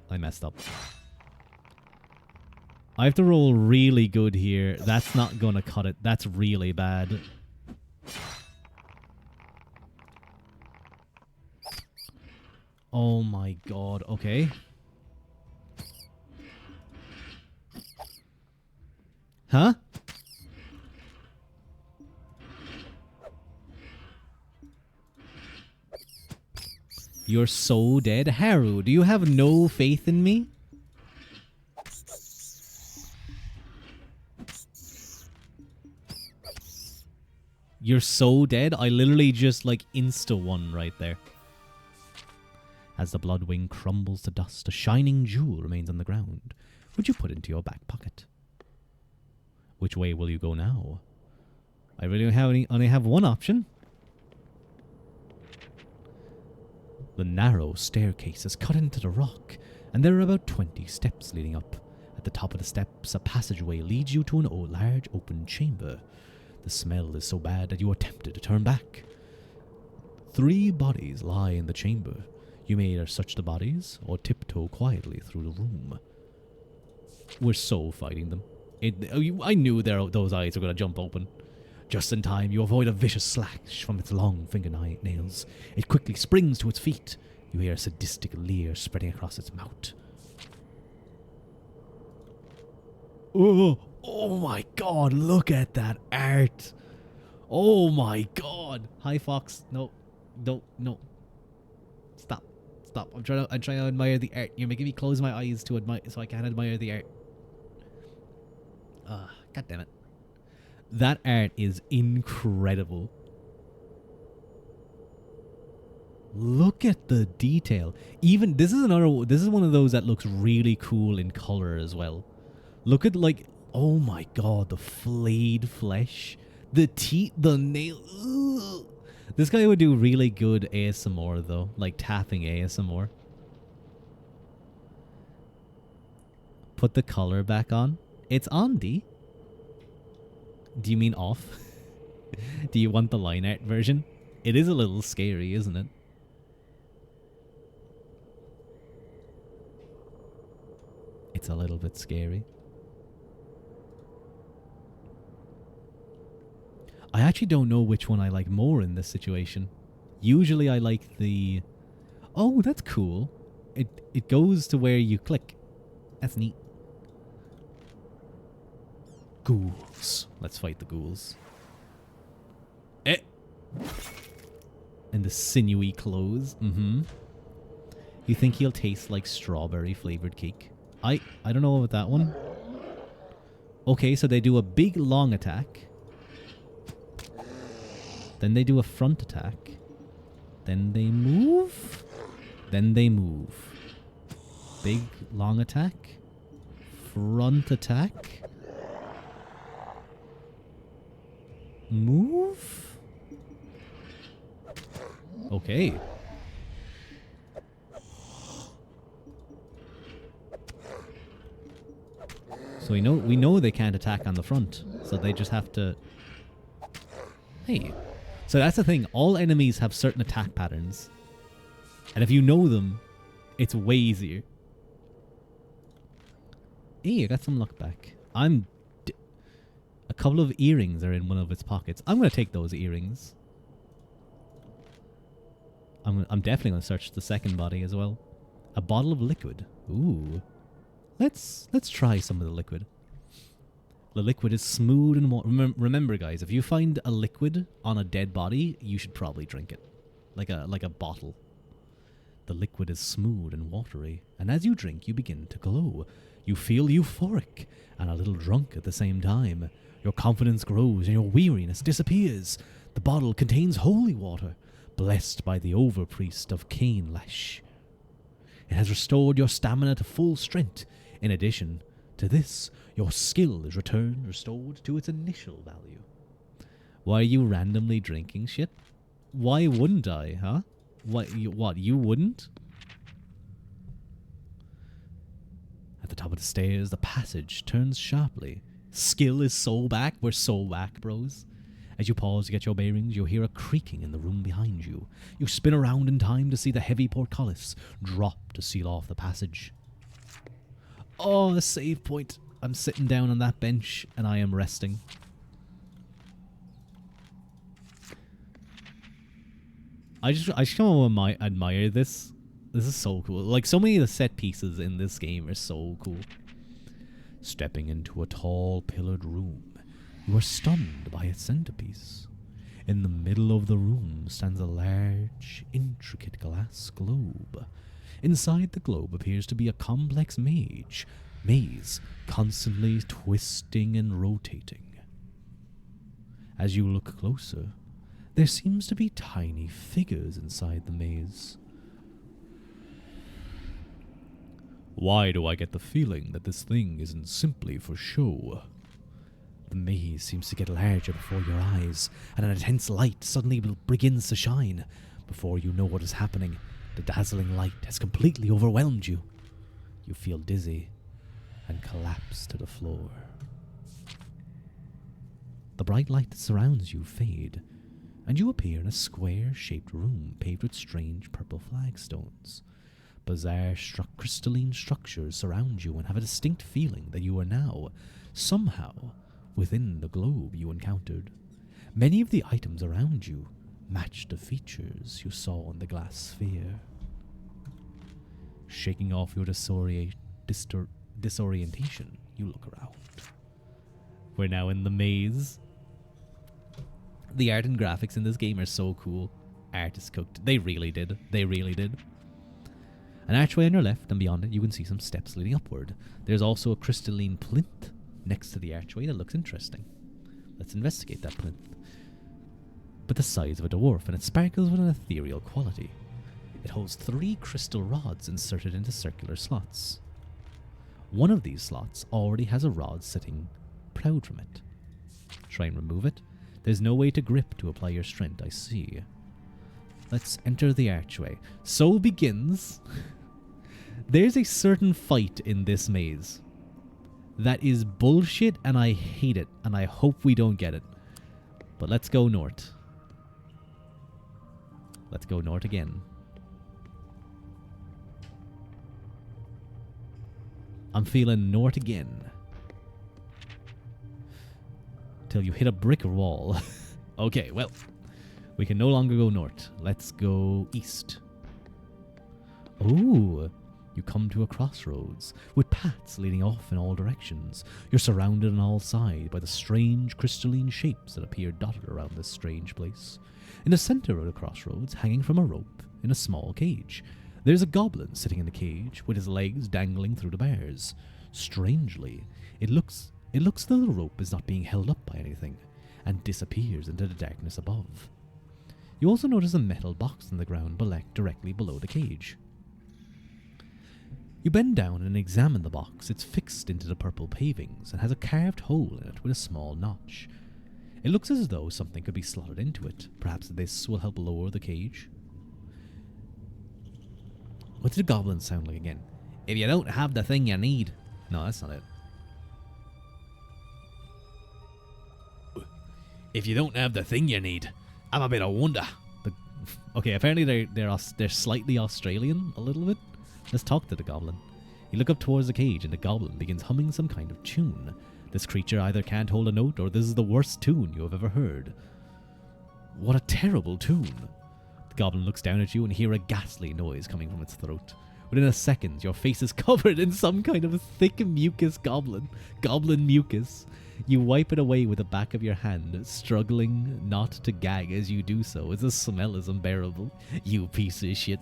I messed up. I have to roll really good here. That's not gonna cut it. That's really bad. Oh my god. Okay. Huh? You're so dead. Haru, do you have no faith in me? You're so dead. I literally just like insta-won right there. As the bloodwing crumbles to dust, a shining jewel remains on the ground, which you put into your back pocket. Which way will you go now? I really only have one option. The narrow staircase is cut into the rock, and there are about 20 steps leading up. At the top of the steps, a passageway leads you to an large open chamber. The smell is so bad that you are tempted to turn back. 3 bodies lie in the chamber. You may either search the bodies or tiptoe quietly through the room. We're so fighting them. I knew those eyes were going to jump open. Just in time, you avoid a vicious slash from its long fingernails. It quickly springs to its feet. You hear a sadistic leer spreading across its mouth. Oh my god, look at that art. Oh my god. Hi, Fox. No. Stop. I'm trying to admire the art. You're making me close my eyes to admire, so I can't admire the art. God damn it. That art is incredible. Look at the detail. Even this is one of those that looks really cool in color as well. Look at, like, oh my god, the flayed flesh, the teeth, the nail. Ugh. This guy would do really good ASMR though, like tapping ASMR. Put the color back on. It's on, D. Do you mean off? Do you want the line art version? It is a little scary, isn't it? It's a little bit scary. I actually don't know which one I like more in this situation. Usually I like the... Oh, that's cool. It goes to where you click. That's neat. Ghouls. Let's fight the ghouls. Eh! And the sinewy clothes. Mm-hmm. You think he'll taste like strawberry flavored cake? I don't know about that one. Okay, so they do a big long attack. Then they do a front attack. Then they move. Then they move. Big long attack. Front attack. Move. Okay. So we know they can't attack on the front, so they just have to... Hey. So that's the thing, all enemies have certain attack patterns. And if you know them, it's way easier. Hey, I got some luck back. A couple of earrings are in one of its pockets. I'm going to take those earrings. I'm definitely going to search the second body as well. A bottle of liquid. Ooh. Let's try some of the liquid. The liquid is smooth and warm. Remember, guys, if you find a liquid on a dead body, you should probably drink it. Like a bottle. The liquid is smooth and watery, and as you drink, you begin to glow. You feel euphoric and a little drunk at the same time. Your confidence grows and your weariness disappears. The bottle contains holy water, blessed by the overpriest of Cainlash. It has restored your stamina to full strength. In addition to this, your skill is restored to its initial value. Why are you randomly drinking shit? Why wouldn't I, huh? What, you wouldn't? At the top of the stairs, the passage turns sharply. Skill is so back. We're so back, bros. As you pause to get your bearings, you hear a creaking in the room behind you. You spin around in time to see the heavy portcullis drop to seal off the passage. Oh, a save point. I'm sitting down on that bench and I am resting. I just kind of admire this. This is so cool. Like, so many of the set pieces in this game are so cool. Stepping into a tall pillared room, you are stunned by its centerpiece. In the middle of the room stands a large, intricate glass globe. Inside the globe appears to be a complex maze, constantly twisting and rotating. As you look closer, there seems to be tiny figures inside the maze. Why do I get the feeling that this thing isn't simply for show? The maze seems to get larger before your eyes, and an intense light suddenly begins to shine. Before you know what is happening, the dazzling light has completely overwhelmed you. You feel dizzy and collapse to the floor. The bright light that surrounds you fade, and you appear in a square-shaped room paved with strange purple flagstones. Bizarre crystalline structures surround you and have a distinct feeling that you are now, somehow, within the globe you encountered. Many of the items around you match the features you saw in the glass sphere. Shaking off your disorientation, you look around. We're now in the maze. The art and graphics in this game are so cool. Artists cooked. They really did. They really did. An archway on your left, and beyond it you can see some steps leading upward. There's also a crystalline plinth next to the archway that looks interesting. Let's investigate that plinth. But the size of a dwarf, and it sparkles with an ethereal quality. It holds 3 crystal rods inserted into circular slots. One of these slots already has a rod sitting proud from it. Try and remove it. There's no way to grip to apply your strength, I see. Let's enter the archway. So begins. There's a certain fight in this maze that is bullshit, and I hate it, and I hope we don't get it. But let's go north. Let's go north again. I'm feeling north again. Till you hit a brick wall. Okay, well, we can no longer go north. Let's go east. Ooh, you come to a crossroads with paths leading off in all directions. You're surrounded on all sides by the strange crystalline shapes that appear dotted around this strange place. In the center of the crossroads, hanging from a rope in a small cage, there's a goblin sitting in the cage with his legs dangling through the bars. Strangely, it looks as though the rope is not being held up by anything, and disappears into the darkness above. You also notice a metal box on the ground directly below the cage. You bend down and examine the box. It's fixed into the purple pavings and has a carved hole in it with a small notch. It looks as though something could be slotted into it. Perhaps this will help lower the cage. What did the goblin sound like again? If you don't have the thing you need. No, that's not it. If you don't have the thing you need, I'm a bit of wonder. Okay, apparently they're slightly Australian, a little bit. Let's talk to the goblin. You look up towards the cage and the goblin begins humming some kind of tune. This creature either can't hold a note or this is the worst tune you have ever heard. What a terrible tune. The goblin looks down at you and hear a ghastly noise coming from its throat. Within a second, your face is covered in some kind of thick mucus goblin mucus. You wipe it away with the back of your hand, struggling not to gag as you do so, as the smell is unbearable. You piece of shit.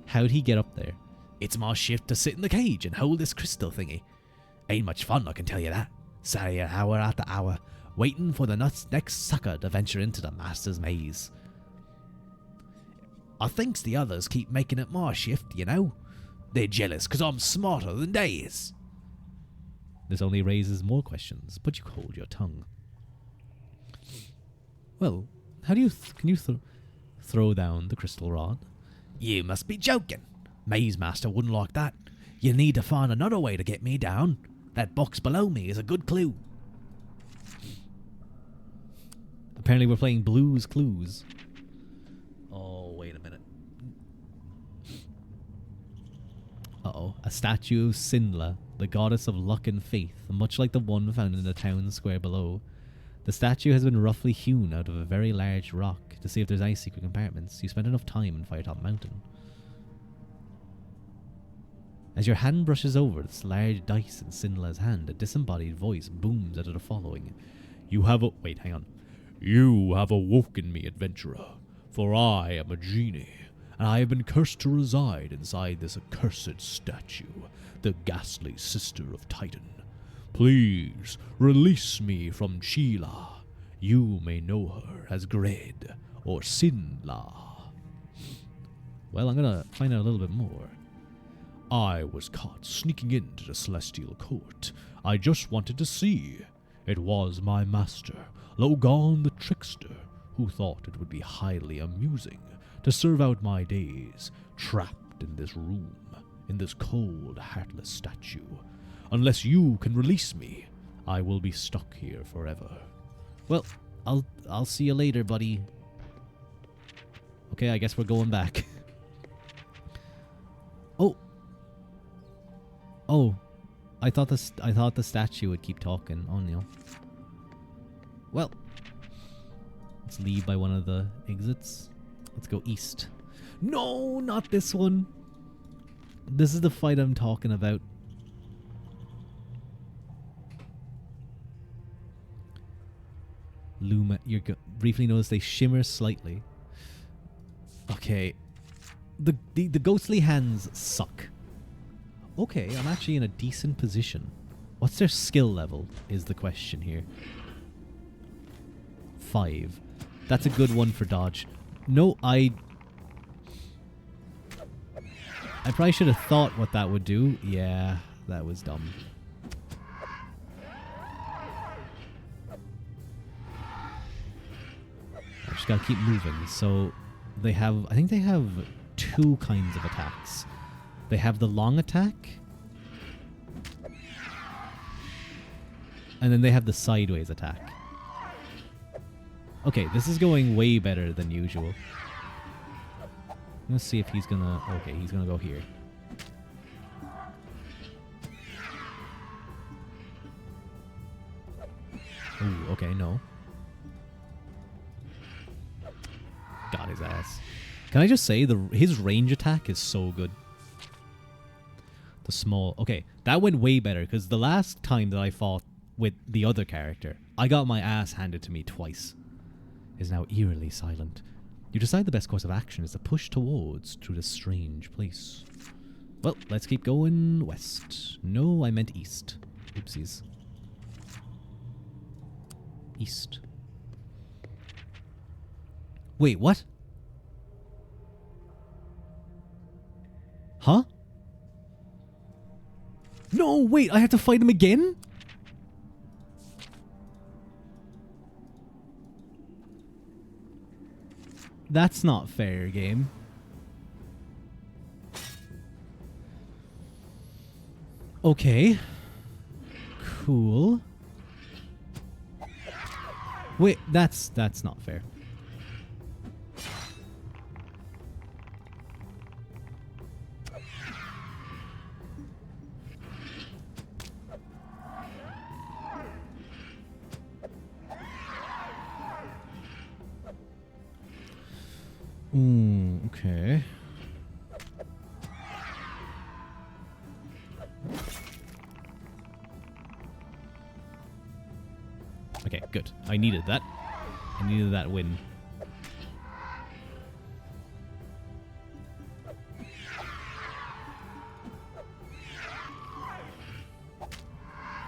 How'd he get up there? It's my shift to sit in the cage and hold this crystal thingy. Ain't much fun, I can tell you that. Sat here hour after hour, waiting for the next sucker to venture into the master's maze. I thinks the others keep making it my shift, you know. They're jealous because I'm smarter than they is. This only raises more questions, but you hold your tongue. Well, how do you can you throw down the crystal rod? You must be joking. Maze Master wouldn't like that. You need to find another way to get me down. That box below me is a good clue. Apparently we're playing Blue's Clues. Oh, wait a minute. Uh-oh. A statue of Sinla, the goddess of luck and faith, much like the one found in the town square below. The statue has been roughly hewn out of a very large rock to see if there's any secret compartments. You spent enough time in Firetop Mountain. As your hand brushes over this large dice in Sinla's hand, a disembodied voice booms out of the following. You have awoken me, adventurer, for I am a genie, and I have been cursed to reside inside this accursed statue, the ghastly sister of Titan. Please release me from Sheila. You may know her as Gred or Sinla. Well, I'm gonna find out a little bit more. I was caught sneaking into the celestial court. I just wanted to see. It was my master, Logan the trickster, who thought it would be highly amusing to serve out my days trapped in this room, in this cold, heartless statue. Unless you can release me, I will be stuck here forever. Well, I'll see you later, buddy. Okay, I guess we're going back. Oh. Oh. I thought the statue would keep talking. Oh no. Well, let's leave by one of the exits. Let's go east. No, not this one. This is the fight I'm talking about. Luma, briefly notice they shimmer slightly. Okay. The ghostly hands suck. Okay, I'm actually in a decent position. What's their skill level is the question here. 5. That's a good one for dodge. No, I probably should have thought what that would do. Yeah, that was dumb. I just gotta keep moving. So they have, I think they have 2 kinds of attacks. They have the long attack, and then they have the sideways attack. Okay, this is going way better than usual. Let's see if he's gonna... Okay, he's gonna go here. Ooh, okay, no. Got his ass. Can I just say, his range attack is so good. The small... Okay, that went way better, because the last time that I fought with the other character, I got my ass handed to me twice. Is now eerily silent. You decide the best course of action is to push towards through this strange place. Well, let's keep going west. No, I meant east. Oopsies. East. Wait, what? Huh? No, wait, I have to fight him again? That's not fair, game. Okay. Cool. Wait, that's not fair. Okay. Okay, good. I needed that. I needed that win.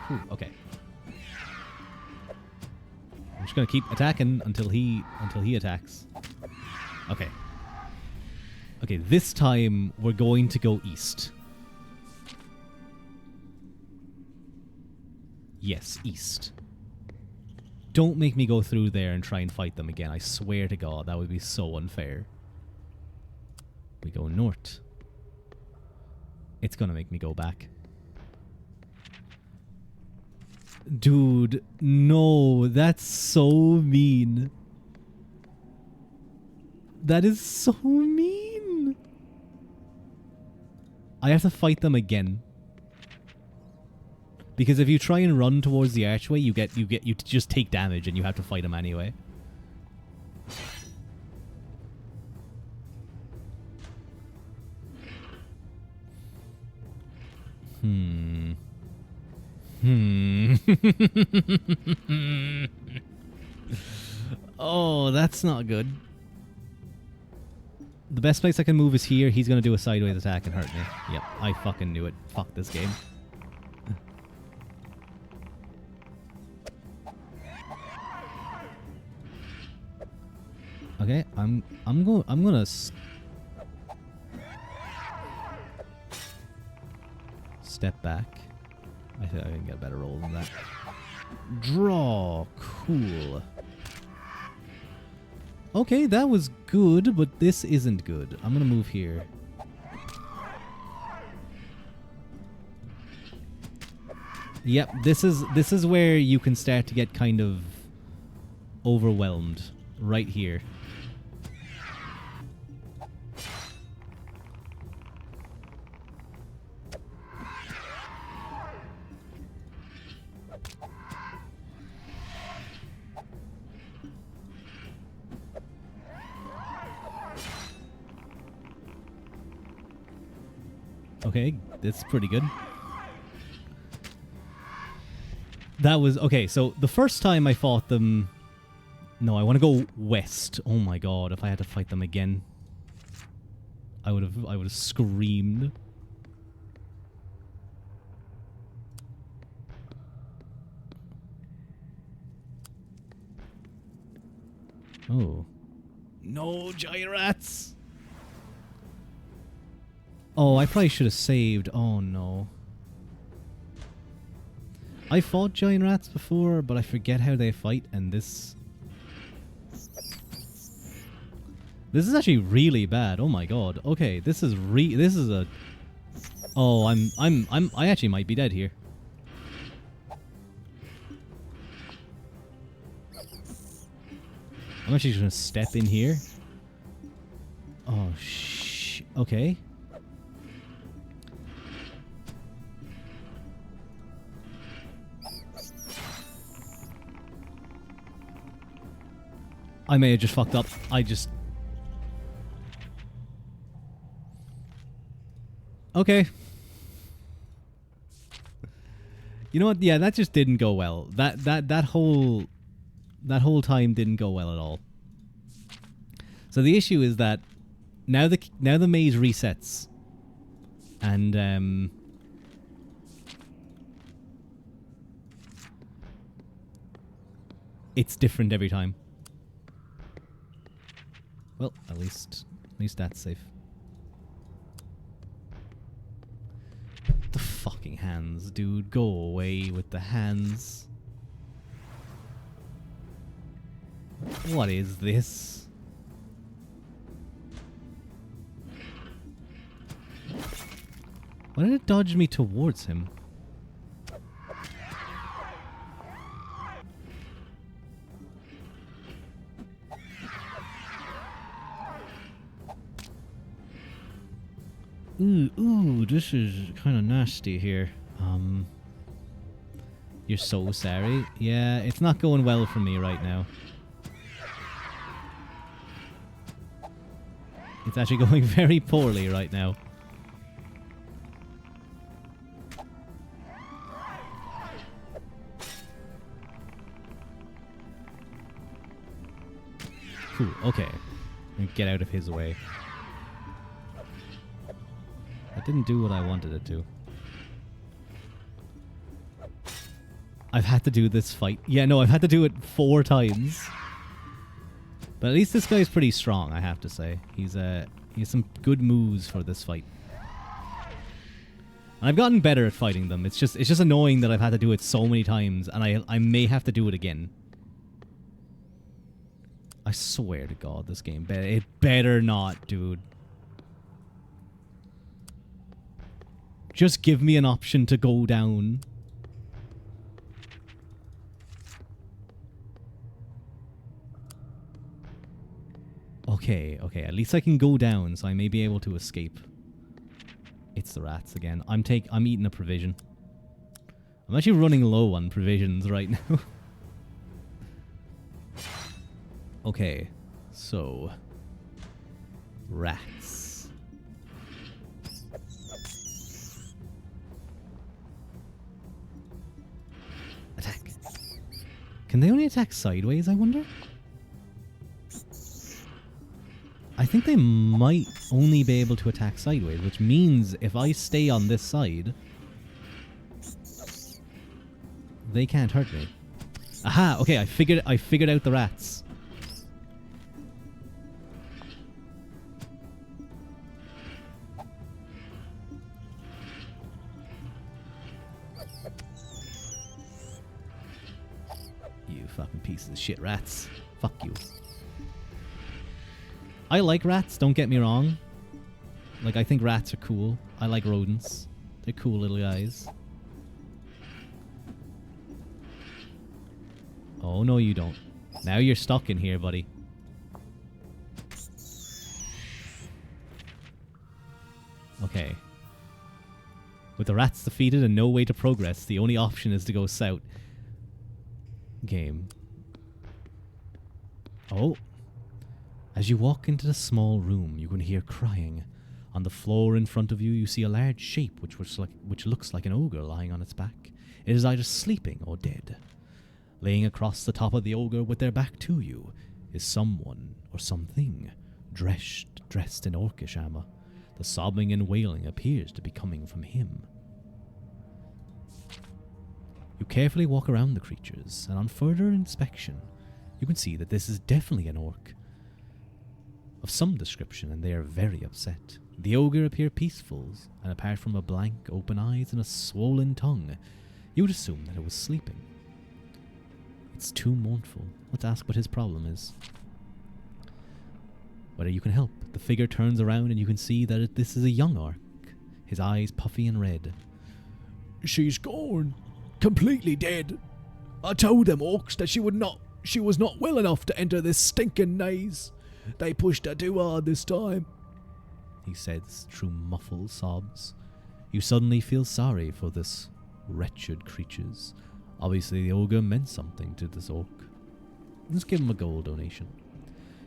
Ooh, okay. I'm just gonna keep attacking until he attacks. Okay. Okay, this time we're going to go east. Yes, east. Don't make me go through there and try and fight them again. I swear to God, that would be so unfair. We go north. It's gonna make me go back. Dude, no, that's so mean. That is so mean. I have to fight them again. Because if you try and run towards the archway, you just take damage and you have to fight them anyway. Oh, that's not good. The best place I can move is here. He's gonna do a sideways attack and hurt me. Yep, I fucking knew it. Fuck this game. Okay, I'm gonna step back. I think I can get a better roll than that. Draw, cool. Okay, that was good, but this isn't good. I'm gonna move here. Yep, this is where you can start to get kind of overwhelmed. Right here. Okay, that's pretty good. That was... Okay, so the first time I fought them... No, I want to go west. Oh my god, if I had to fight them again, I would have screamed. Oh. No, giant rats! Oh, I probably should have saved. Oh no. I fought giant rats before, but I forget how they fight, and this is actually really bad. Oh my god. Okay, this is a... Oh, I actually might be dead here. I'm actually just gonna step in here. Oh, okay. I may have just fucked up. Okay. You know what? Yeah, that just didn't go well. That whole time didn't go well at all. So the issue is that now the maze resets, and it's different every time. Well, at least that's safe. The fucking hands, dude. Go away with the hands. What is this? Why did it dodge me towards him? Ooh, this is kind of nasty here. You're so sorry. Yeah, it's not going well for me right now. It's actually going very poorly right now. Cool, okay. Get out of his way. That didn't do what I wanted it to. I've had to do this fight. Yeah, no, I've had to do it 4 times. But at least this guy's pretty strong, I have to say. He has some good moves for this fight. And I've gotten better at fighting them. It's just annoying that I've had to do it so many times, and I may have to do it again. I swear to God, this game, it better not, dude. Just give me an option to go down. Okay, at least I can go down, so I may be able to escape. It's the rats again. I'm eating a provision. I'm actually running low on provisions right now. Okay, so rats. Attack. Can they only attack sideways, I wonder? I think they might only be able to attack sideways, which means if I stay on this side, they can't hurt me. Aha! Okay, I figured out the rats. You fucking pieces of shit rats. Fuck you. I like rats, don't get me wrong. Like, I think rats are cool. I like rodents. They're cool little guys. Oh, no, you don't. Now you're stuck in here, buddy. Okay. With the rats defeated and no way to progress, the only option is to go south. Game. Oh. As you walk into the small room, you can hear crying. On the floor in front of you, you see a large shape which looks like an ogre lying on its back. It is either sleeping or dead. Laying across the top of the ogre with their back to you is someone or something dressed in orcish armor. The sobbing and wailing appears to be coming from him. You carefully walk around the creatures, and on further inspection, you can see that this is definitely an orc of some description, and they are very upset. The ogre appear peaceful, and apart from a blank, open eyes and a swollen tongue, you would assume that it was sleeping. It's too mournful. Let's ask what his problem is. Whether you can help. The figure turns around and you can see that this is a young orc, his eyes puffy and red. She's gone. Completely dead. I told them orcs that she was not well enough to enter this stinking maze. They pushed her too hard this time, he says through muffled sobs. You suddenly feel sorry for this wretched creatures. Obviously the ogre meant something to this orc. Let's give him a gold donation.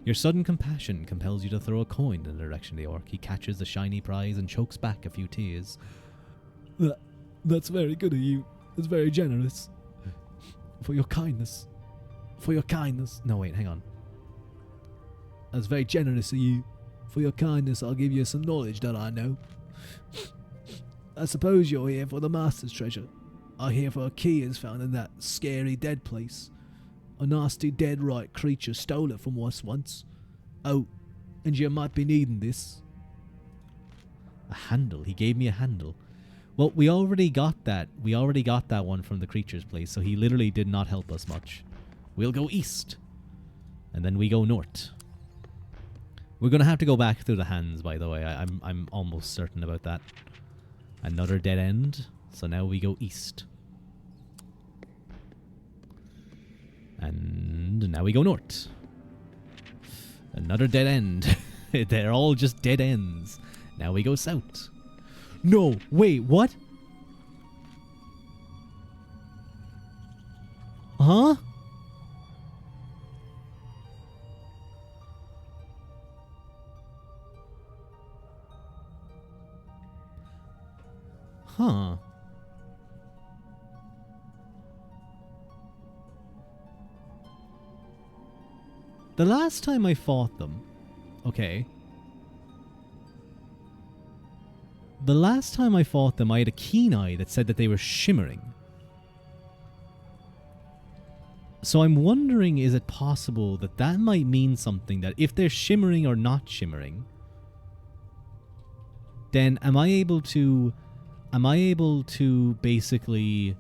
Your sudden compassion compels you to throw a coin in the direction of the orc. He catches the shiny prize and chokes back a few tears. That's very good of you. It's very generous. For your kindness. For your kindness. No, wait, hang on. That's very generous of you. For your kindness, I'll give you some knowledge that I know. I suppose you're here for the Master's treasure. I hear for a key is found in that scary dead place. A nasty dead-right creature stole it from us once. Oh, and you might be needing this. A handle. He gave me a handle. Well, we already got that. We already got that one from the creature's place, so he literally did not help us much. We'll go east. And then we go north. We're going to have to go back through the hands, by the way. I'm almost certain about that. Another dead end. So now we go east. And now we go north. Another dead end. They're all just dead ends. Now we go south. No, wait, what? Huh? Huh. The last time I fought them... Okay. The last time I fought them, I had a keen eye that said that they were shimmering. So I'm wondering, is it possible that that might mean something, that if they're shimmering or not shimmering, then am I able to basically...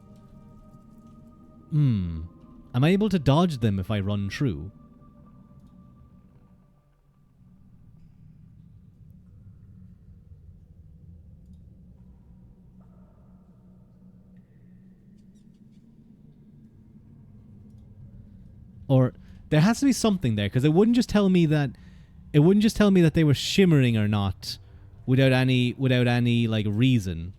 am I able to dodge them if I run through? Or there has to be something there, because it wouldn't just tell me that they were shimmering or not without any like reason.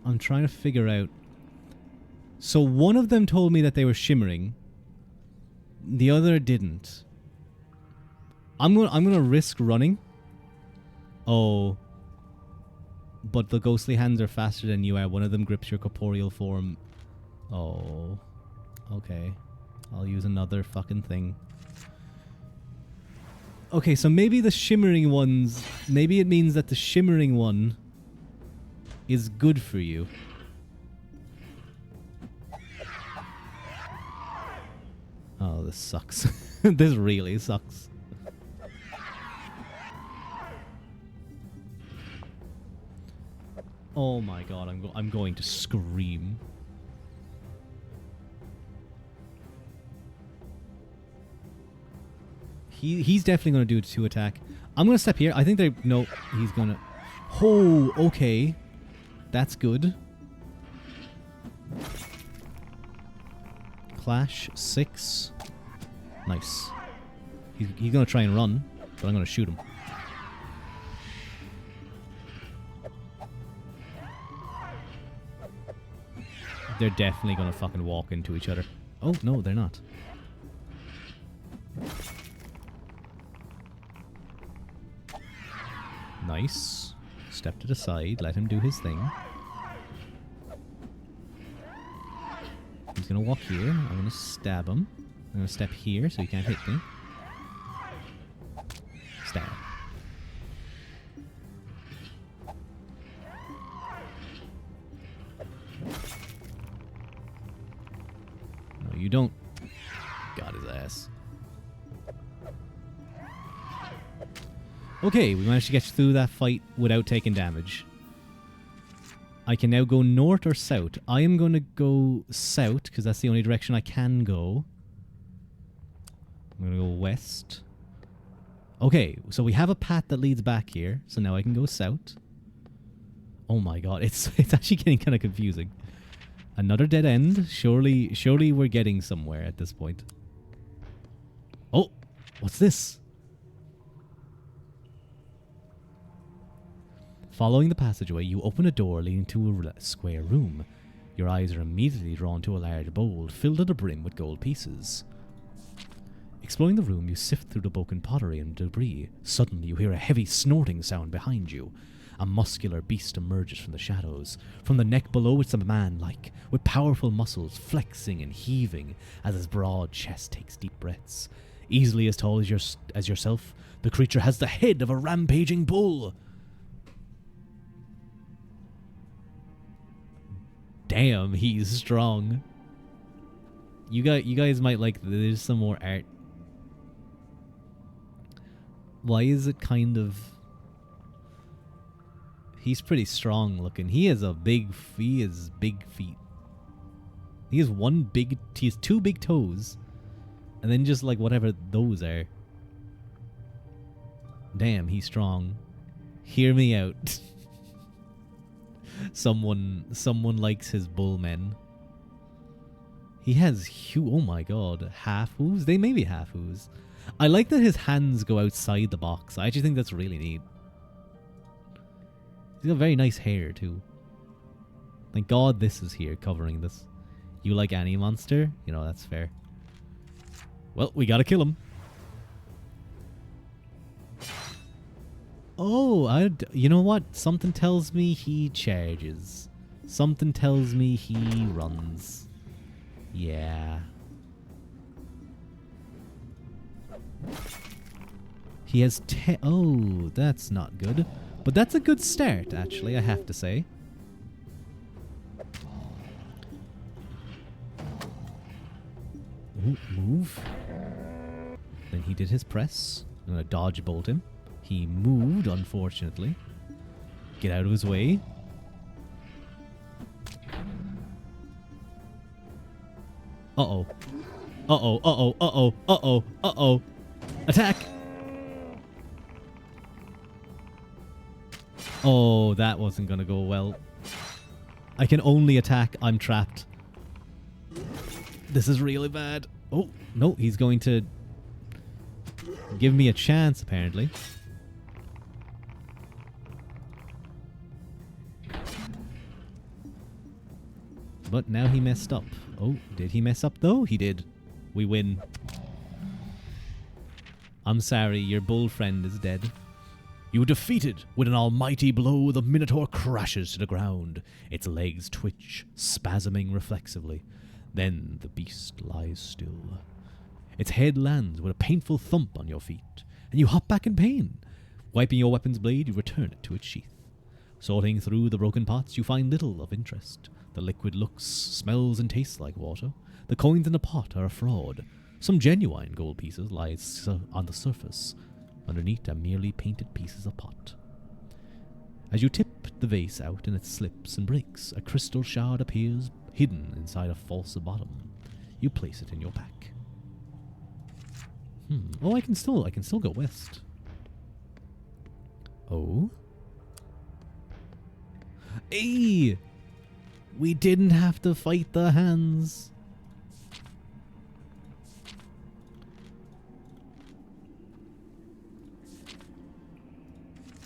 I'm trying to figure out. So one of them told me that they were shimmering. The other didn't. I'm gonna risk running. Oh. But the ghostly hands are faster than you are. One of them grips your corporeal form. Oh. Okay. I'll use another fucking thing. Okay, so maybe the shimmering ones... Maybe it means that the shimmering one is good for you. Oh, this sucks. This really sucks. Oh my god, I'm going to scream. He's definitely going to do a 2 attack. I'm going to step here. I think they... No, he's going to... Oh, okay. That's good. Clash, 6. Nice. He's going to try and run, but I'm going to shoot him. They're definitely going to fucking walk into each other. Oh, no, they're not. Nice. Step to the side. Let him do his thing. He's going to walk here. I'm going to stab him. I'm going to step here so he can't hit me. Stab. No, you don't. Got his ass. Okay, we managed to get through that fight without taking damage. I can now go north or south. I am going to go south because that's the only direction I can go. I'm going to go west. Okay, so we have a path that leads back here. So now I can go south. Oh my god, it's actually getting kind of confusing. Another dead end. Surely we're getting somewhere at this point. Oh, what's this? Following the passageway, you open a door leading to a square room. Your eyes are immediately drawn to a large bowl filled to the brim with gold pieces. Exploring the room, you sift through the broken pottery and debris. Suddenly, you hear a heavy snorting sound behind you. A muscular beast emerges from the shadows. From the neck below, it's a man-like, with powerful muscles flexing and heaving as his broad chest takes deep breaths. Easily as tall as yourself, the creature has the head of a rampaging bull. Damn, he's strong. You guys might like... There's some more art. Why is it kind of... He's pretty strong looking. He has big feet. He has he has 2 big toes. And then just like whatever those are. Damn, he's strong. Hear me out. Someone likes his bullmen. He has oh my god, half hooves? They may be half hooves. I like that his hands go outside the box. I actually think that's really neat. He's got very nice hair too. Thank god this is here covering this. You like any monster? You know, that's fair. Well, we gotta kill him. Oh, you know what? Something tells me he charges. Something tells me he runs. Yeah. He has 10... Oh, that's not good. But that's a good start, actually, I have to say. Ooh, move. Then he did his press. I'm going to dodge bolt him. He moved, unfortunately. Get out of his way. Uh-oh. Uh-oh, uh-oh, uh-oh, uh-oh, uh-oh. Attack! Oh, that wasn't gonna go well. I can only attack. I'm trapped. This is really bad. Oh, no, he's going to give me a chance, apparently. But now he messed up. Oh, did he mess up though? He did. We win. I'm sorry, your bull friend is dead. You were defeated. With an almighty blow, the Minotaur crashes to the ground. Its legs twitch, spasming reflexively. Then the beast lies still. Its head lands with a painful thump on your feet. and you hop back in pain. Wiping your weapon's blade, you return it to its sheath. Sorting through the broken pots, you find little of interest. The liquid looks, smells, and tastes like water. The coins in the pot are a fraud. Some genuine gold pieces lie on the surface. Underneath are merely painted pieces of pot. As you tip the vase out and it slips and breaks, a crystal shard appears hidden inside a false bottom. You place it in your pack. Oh, I can still go west. Oh. Hey! We didn't have to fight the hands.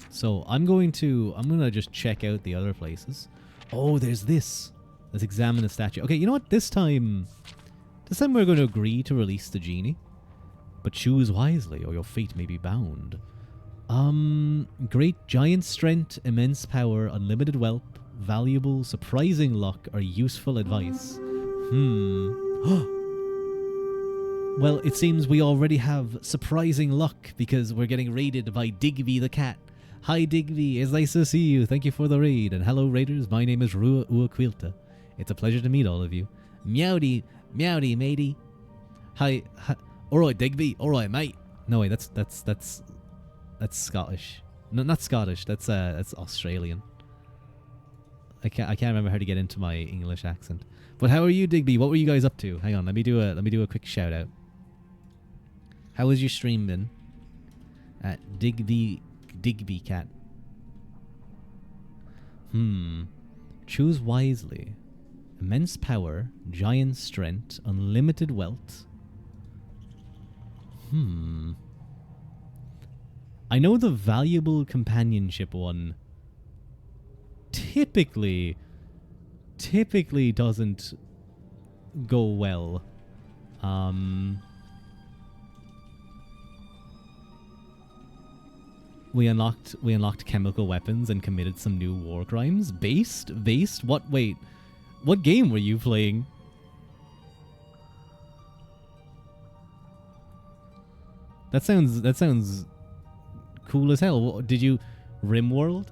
So I'm gonna just check out the other places. Oh, there's this. Let's examine the statue. Okay, you know what? This time we're going to agree to release the genie. But choose wisely, or your fate may be bound. Great giant strength, immense power, unlimited wealth, valuable, surprising luck, or useful advice. Well, it seems we already have surprising luck because we're getting raided by Digby the cat. Hi Digby, it's nice to see you. Thank you for the raid. And hello raiders, my name is Rua Uaquilta. It's a pleasure to meet all of you. Meowdy, meowdy, matey. Hi. Alright, Digby. Alright, mate. No, wait, that's Scottish. No, not Scottish. That's Australian. I can't remember how to get into my English accent. But how are you, Digby? What were you guys up to? Hang on, let me do a quick shout out. How has your stream been? At Digby Cat. Choose wisely. Immense power, giant strength, unlimited wealth. I know the valuable companionship one typically doesn't go well. We unlocked chemical weapons and committed some new war crimes. Based? What? Wait. What game were you playing? That sounds cool as hell. Did you RimWorld?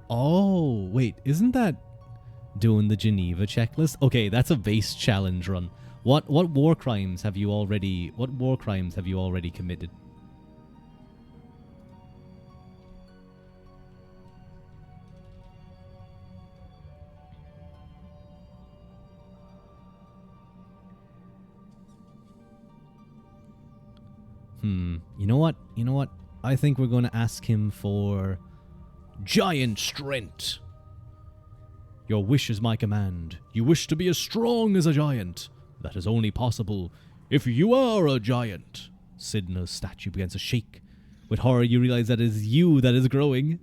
Oh, wait, isn't that doing the Geneva checklist? Okay, that's a base challenge run. What war crimes have you already committed? You know what? I think we're going to ask him for giant strength. Your wish is my command. You wish to be as strong as a giant. That is only possible if you are a giant. Sidna's statue begins to shake. With horror, you realize that it is you that is growing.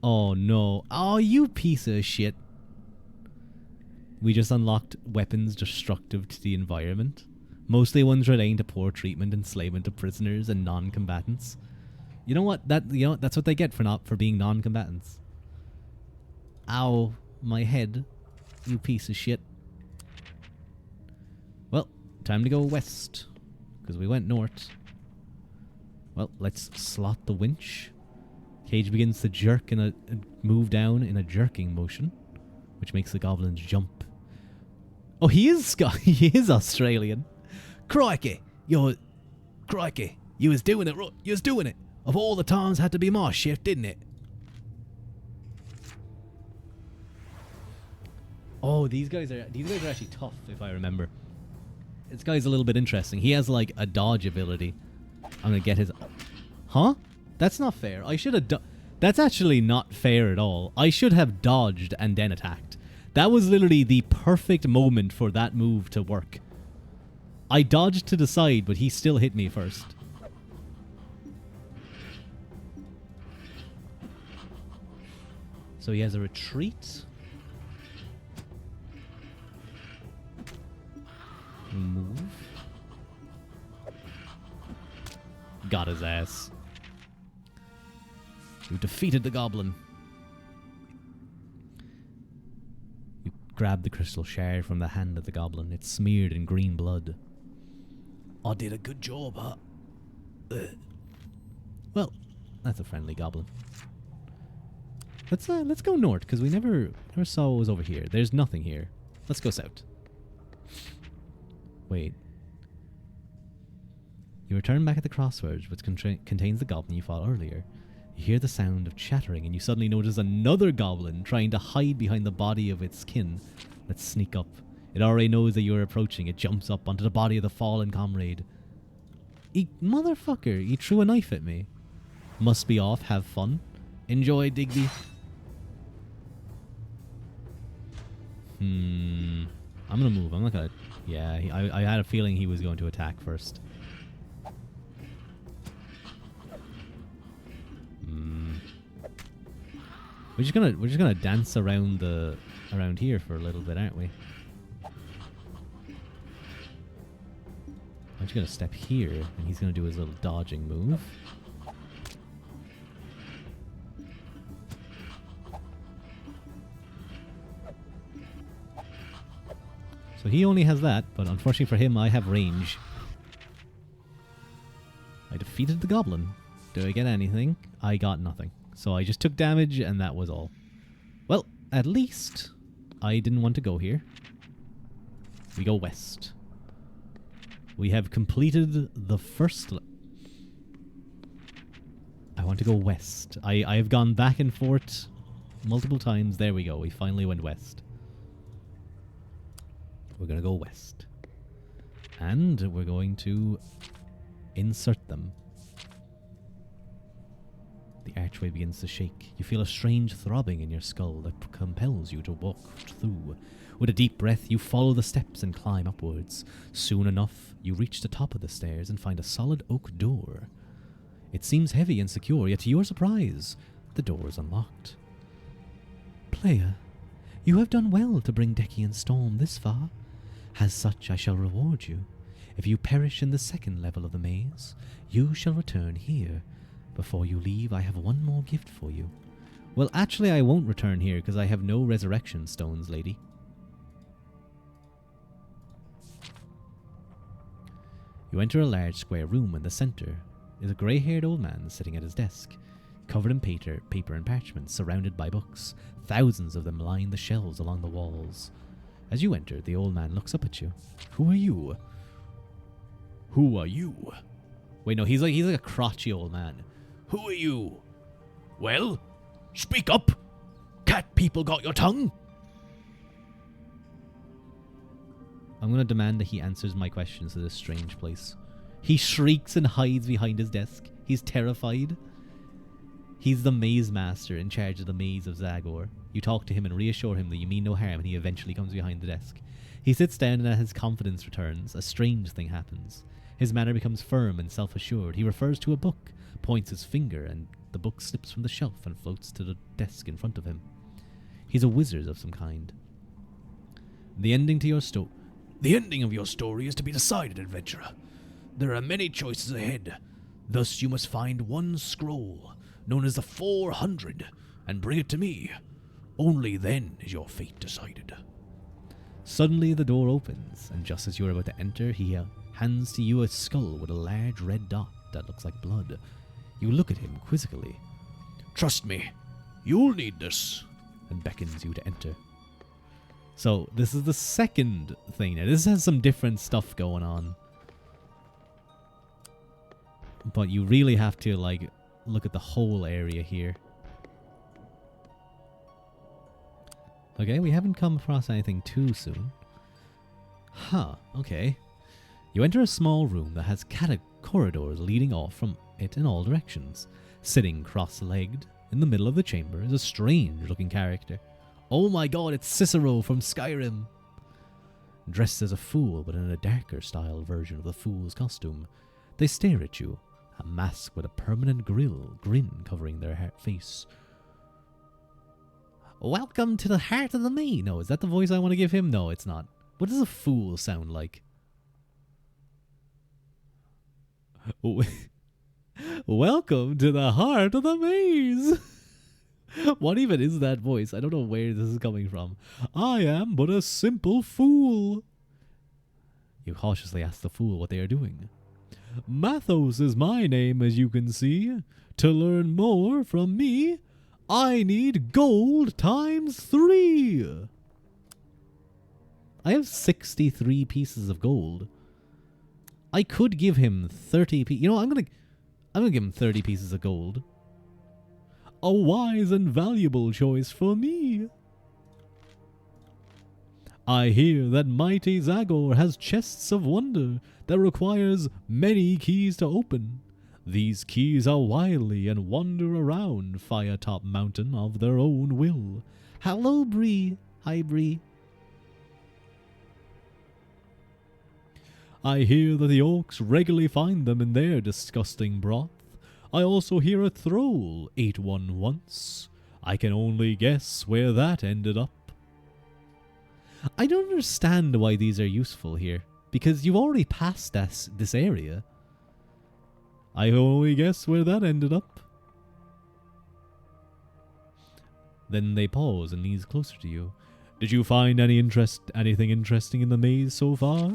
Oh no. Oh, you piece of shit. We just unlocked weapons destructive to the environment. Mostly ones relating to poor treatment, enslavement of prisoners, and non-combatants. You know what? That's what they get for being non-combatants. Ow, my head, you piece of shit. Well, time to go west, because we went north. Well, let's slot the winch. Cage begins to jerk move down in a jerking motion, which makes the goblins jump. Oh, he is Australian. Crikey, you was doing it right. You was doing it. Of all the times, had to be my shift, didn't it? Oh, these guys are actually tough, if I remember. This guy's a little bit interesting. He has like a dodge ability. I'm gonna get his. Huh? That's not fair. I should have. That's actually not fair at all. I should have dodged and then attacked. That was literally the perfect moment for that move to work. I dodged to the side, but he still hit me first. So he has a retreat. Move. Got his ass. You defeated the goblin. You grab the crystal shard from the hand of the goblin. It's smeared in green blood. I did a good job, huh? Well, that's a friendly goblin. Let's go north, because we never saw what was over here. There's nothing here. Let's go south. Wait. You return back at the crossroads, which contains the goblin you fought earlier. You hear the sound of chattering, and you suddenly notice another goblin trying to hide behind the body of its kin. Let's sneak up. It already knows that you're approaching. It jumps up onto the body of the fallen comrade. Motherfucker, he threw a knife at me. Must be off, have fun. Enjoy, Digby. I'm gonna move. I'm not gonna... Yeah, I had a feeling he was going to attack first. We're just gonna dance around here for a little bit, aren't we? I'm just gonna step here, and he's gonna do his little dodging move. So he only has that, but unfortunately for him, I have range. I defeated the goblin. Did I get anything? I got nothing. So I just took damage, and that was all. Well, at least I didn't want to go here. We go west. We have completed the first... I want to go west. I have gone back and forth multiple times. There we go. We finally went west. We're going to go west. And we're going to insert them. The archway begins to shake. You feel a strange throbbing in your skull that compels you to walk through. With a deep breath, you follow the steps and climb upwards. Soon enough, you reach the top of the stairs and find a solid oak door. It seems heavy and secure, yet to your surprise, the door is unlocked. Player, you have done well to bring Decky and Storm this far. As such, I shall reward you. If you perish in the second level of the maze, you shall return here. Before you leave, I have one more gift for you. Well, actually, I won't return here because I have no resurrection stones, lady. You enter a large square room. In the center is a grey-haired old man sitting at his desk, covered in paper and parchment, surrounded by books. Thousands of them line the shelves along the walls. As you enter, the old man looks up at you. Who are you? Who are you? Wait, no, he's like a crotchy old man. Who are you? Well, speak up. Cat people got your tongue? I'm going to demand that he answers my questions to this strange place. He shrieks and hides behind his desk. He's terrified. He's the maze master in charge of the maze of Zagor. You talk to him and reassure him that you mean no harm, and he eventually comes behind the desk. He sits down, and as his confidence returns, a strange thing happens. His manner becomes firm and self-assured. He refers to a book, points his finger, and the book slips from the shelf and floats to the desk in front of him. He's a wizard of some kind. The ending of your story is to be decided, adventurer. There are many choices ahead. Thus you must find one scroll, known as the 400, and bring it to me. Only then is your fate decided. Suddenly the door opens, and just as you are about to enter, he hands to you a skull with a large red dot that looks like blood. You look at him quizzically. Trust me, you'll need this, and beckons you to enter. So this is the second thing. Now this has some different stuff going on, but you really have to like look at the whole area here. Okay, we haven't come across anything too soon. Huh, okay. You enter a small room that has corridors leading off from it in all directions. Sitting cross-legged in the middle of the chamber is a strange-looking character. Oh my god, it's Cicero from Skyrim! Dressed as a fool, but in a darker style version of the fool's costume. They stare at you, a mask with a permanent grin covering their face. Welcome to the heart of the maze. No, is that the voice I want to give him? No, it's not. What does a fool sound like? Welcome to the heart of the maze. What even is that voice? I don't know where this is coming from. I am but a simple fool. You cautiously ask the fool what they are doing. Mathos is my name, as you can see. To learn more from me, I need gold times 3. I have 63 pieces of gold. I could give him 30 You know what, I'm gonna give him 30 pieces of gold. A wise and valuable choice for me. I hear that mighty Zagor has chests of wonder that requires many keys to open. These keys are wily and wander around Firetop Mountain of their own will. Hello, Bree. Hi, Bree. I hear that the orcs regularly find them in their disgusting broth. I also hear a troll ate one once. I can only guess where that ended up. I don't understand why these are useful here, because you've already passed this area. I only guess where that ended up. Then they pause and knees closer to you. Did you find anything interesting in the maze so far?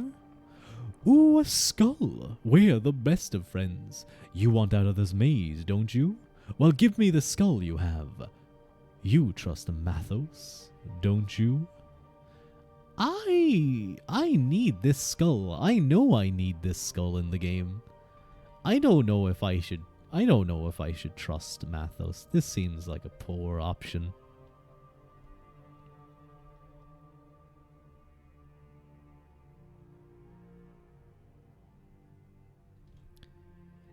Ooh, a skull. We're the best of friends. You want out of this maze, don't you? Well, give me the skull you have. You trust Mathos, don't you? I need this skull. I know I need this skull in the game. I don't know if I should trust Mathos. This seems like a poor option.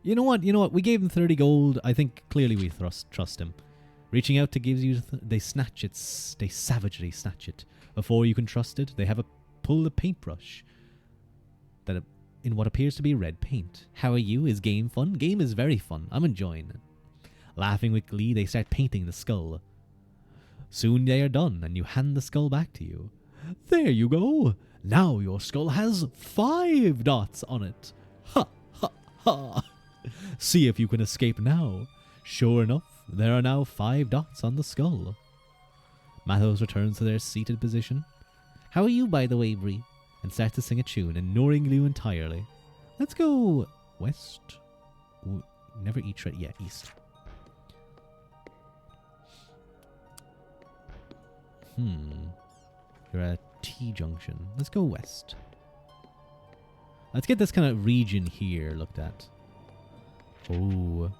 You know what? We gave him 30 gold. I think clearly we trust him. Reaching out to gives you... they snatch it. They savagely snatch it. Before you can trust it, they have a pull the paintbrush. That in what appears to be red paint. How are you? Is game fun? Game is very fun. I'm enjoying it. Laughing with glee, they start painting the skull. Soon they are done, and you hand the skull back to you. There you go. Now your skull has 5 dots on it. Ha, ha, ha. See if you can escape now. Sure enough, there are now 5 dots on the skull. Mathos returns to their seated position. How are you, by the way, Bree? And starts to sing a tune, ignoring you entirely. Let's go west. Ooh, never eat right. Yeah, east. You're at a T-junction. Let's go west. Let's get this kind of region here looked at. Oh.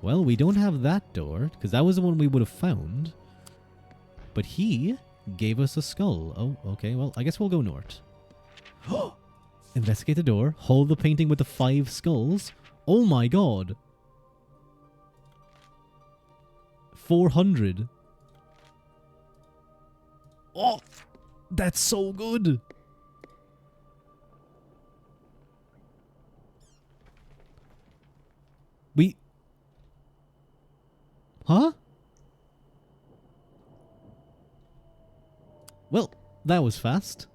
Well, we don't have that door, because that was the one we would have found. But he gave us a skull. Oh, okay. Well, I guess we'll go north. Investigate the door. Hold the painting with the 5 skulls. Oh my god. 400. Oh, that's so good. Huh? Well, that was fast.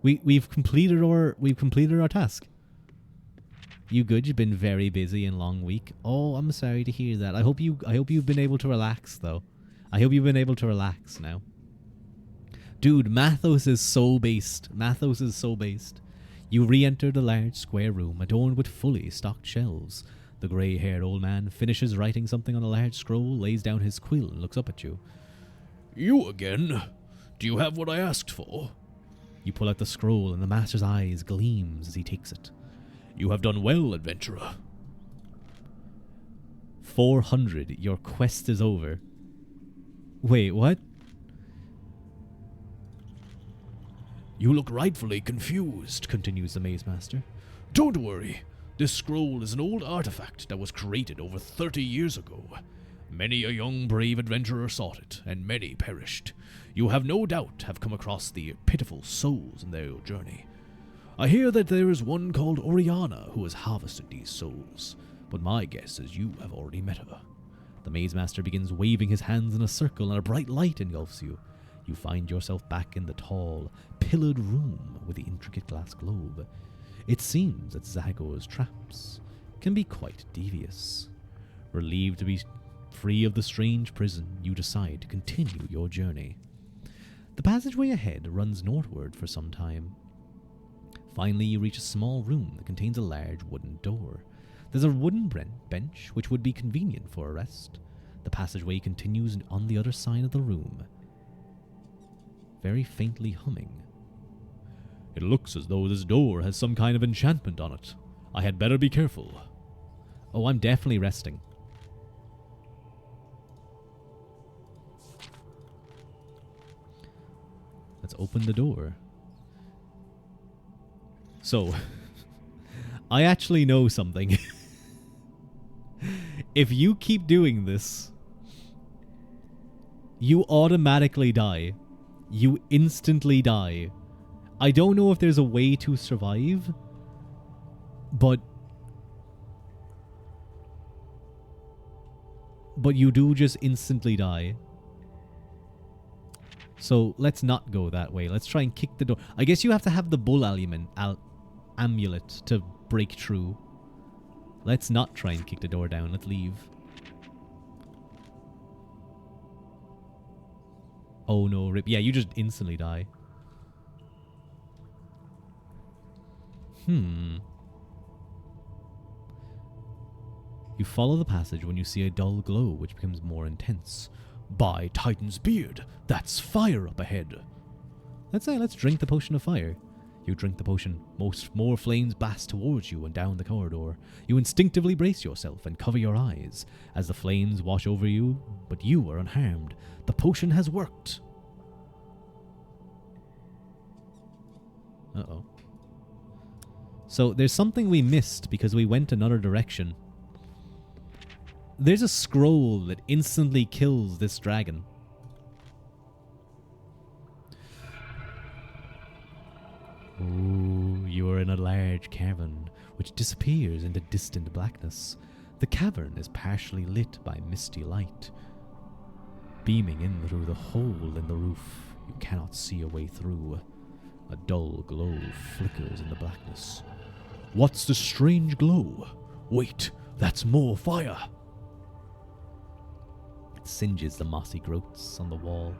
We've completed our task. You good? You've been very busy and long week. Oh, I'm sorry to hear that. I hope you've been able to relax though. I hope you've been able to relax now. Dude, Mathos is so based. Mathos is so based. You re-enter the large square room adorned with fully stocked shelves. The grey-haired old man finishes writing something on a large scroll, lays down his quill, and looks up at you. You again? Do you have what I asked for? You pull out the scroll, and the master's eyes gleams as he takes it. You have done well, adventurer. 400. Your quest is over. Wait, what? You look rightfully confused, continues the maze master. Don't worry. This scroll is an old artifact that was created over 30 years ago. Many a young brave adventurer sought it, and many perished. You have no doubt have come across the pitiful souls in their journey. I hear that there is one called Oriana who has harvested these souls, but my guess is you have already met her. The maze master begins waving his hands in a circle, and a bright light engulfs you. You find yourself back in the tall, pillared room with the intricate glass globe. It seems that Zagor's traps can be quite devious. Relieved to be free of the strange prison, you decide to continue your journey. The passageway ahead runs northward for some time. Finally, you reach a small room that contains a large wooden door. There's a wooden bench, which would be convenient for a rest. The passageway continues on the other side of the room, very faintly humming. It looks as though this door has some kind of enchantment on it. I had better be careful. Oh, I'm definitely resting. Let's open the door. So, I actually know something. If you keep doing this, you automatically die. You instantly die. I don't know if there's a way to survive, but you do just instantly die. So let's not go that way. Let's try and kick the door. I guess you have to have the bull amulet to break through. Let's not try and kick the door down. Let's leave. Oh no, rip. Yeah, you just instantly die. You follow the passage when you see a dull glow which becomes more intense. By Titan's beard, that's fire up ahead. Let's drink the potion of fire. You drink the potion. More flames blast towards you and down the corridor. You instinctively brace yourself and cover your eyes as the flames wash over you, but you are unharmed. The potion has worked. Uh-oh. So there's something we missed because we went another direction. There's a scroll that instantly kills this dragon. Ooh, you are in a large cavern which disappears into distant blackness. The cavern is partially lit by misty light, beaming in through the hole in the roof you cannot see a way through. A dull glow flickers in the blackness. What's the strange glow? Wait, that's more fire! It singes the mossy growths on the wall.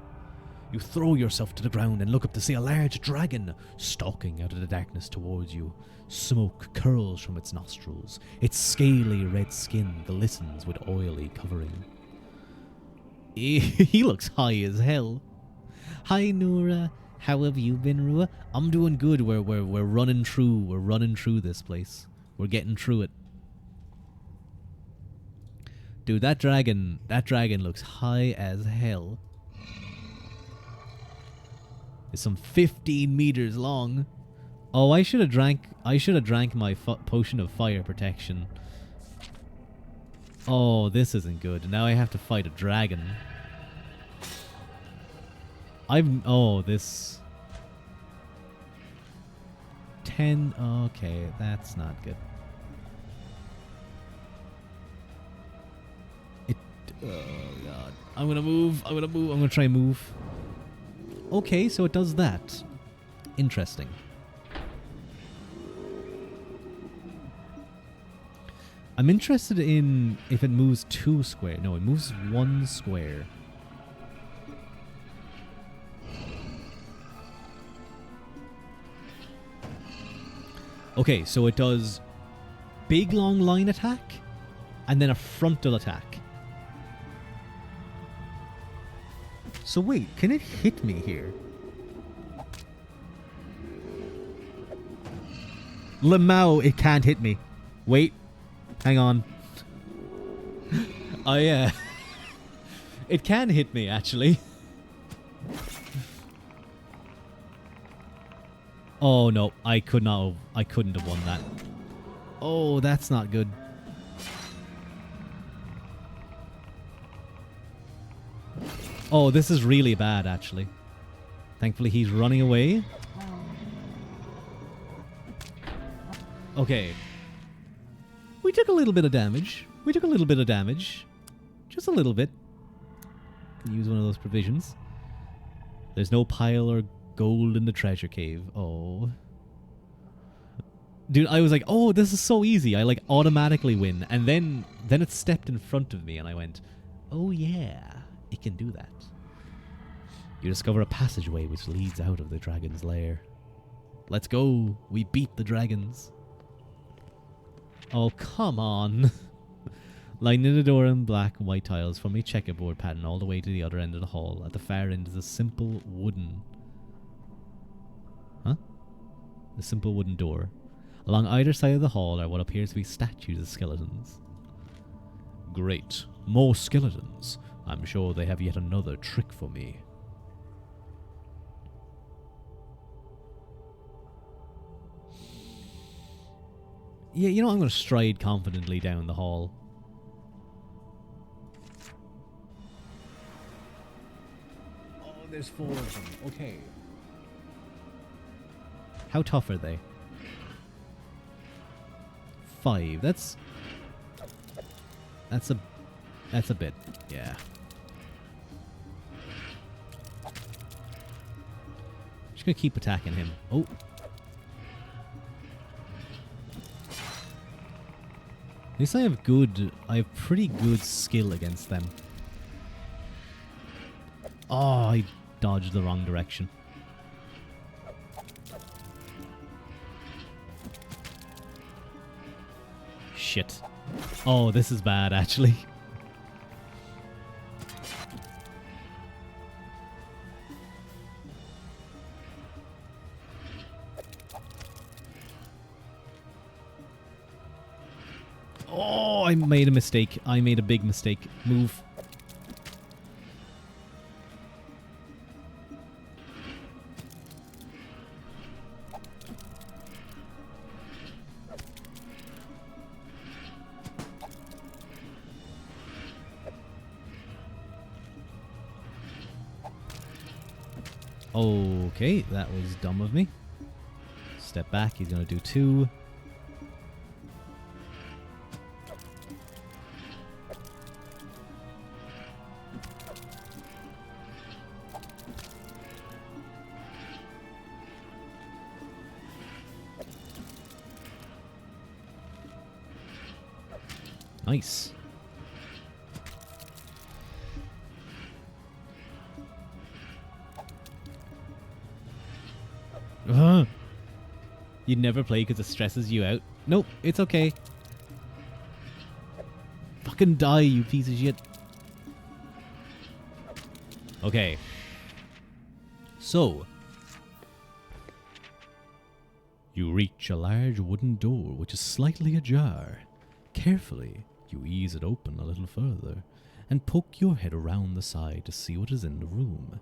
You throw yourself to the ground and look up to see a large dragon stalking out of the darkness towards you. Smoke curls from its nostrils. Its scaly red skin glistens with oily covering. He looks high as hell. Hi, Nora. How have you been, Rua? I'm doing good. We're running through. We're running through this place. We're getting through it. Dude, that dragon looks high as hell. It's some 15 meters long. Oh, I should have drank my potion of fire protection. Oh, this isn't good. Now I have to fight a dragon. This 10. Okay, that's not good. Oh god. I'm gonna try and move. Okay, so it does that. Interesting. I'm interested in if it moves 2 square. No, it moves 1 square. Okay, so it does big long line attack and then a frontal attack. So wait, can it hit me here? Lamau, it can't hit me. Wait, hang on. Oh yeah. It can hit me, actually. Oh no, I couldn't have won that. Oh, that's not good. Oh, this is really bad, actually. Thankfully, he's running away. Okay. We took a little bit of damage. Just a little bit. Can use one of those provisions. There's no pile or gold in the treasure cave. Oh. Dude, I was like, oh, this is so easy. I like automatically win. And then it stepped in front of me and I went, oh yeah, it can do that. You discover a passageway which leads out of the dragon's lair. Let's go. We beat the dragons. Oh, come on. Lining the door in black and white tiles from a checkerboard pattern all the way to the other end of the hall. At the far end is a simple wooden... Huh? A simple wooden door. Along either side of the hall are what appears to be statues of skeletons. Great. More skeletons. I'm sure they have yet another trick for me. Yeah, you know, I'm going to stride confidently down the hall. Oh, there's 4 of them. Okay. How tough are they? 5. That's a bit. Yeah. Just gonna keep attacking him. Oh. At least I have pretty good skill against them. Oh, I dodged the wrong direction. Shit. Oh, this is bad, actually. Oh, I made a mistake. I made a big mistake. Move. Okay, that was dumb of me. Step back, he's gonna do 2. Nice. You'd never play because it stresses you out. Nope, it's okay. Fucking die, you piece of shit. Okay. So. You reach a large wooden door which is slightly ajar. Carefully, you ease it open a little further and poke your head around the side to see what is in the room.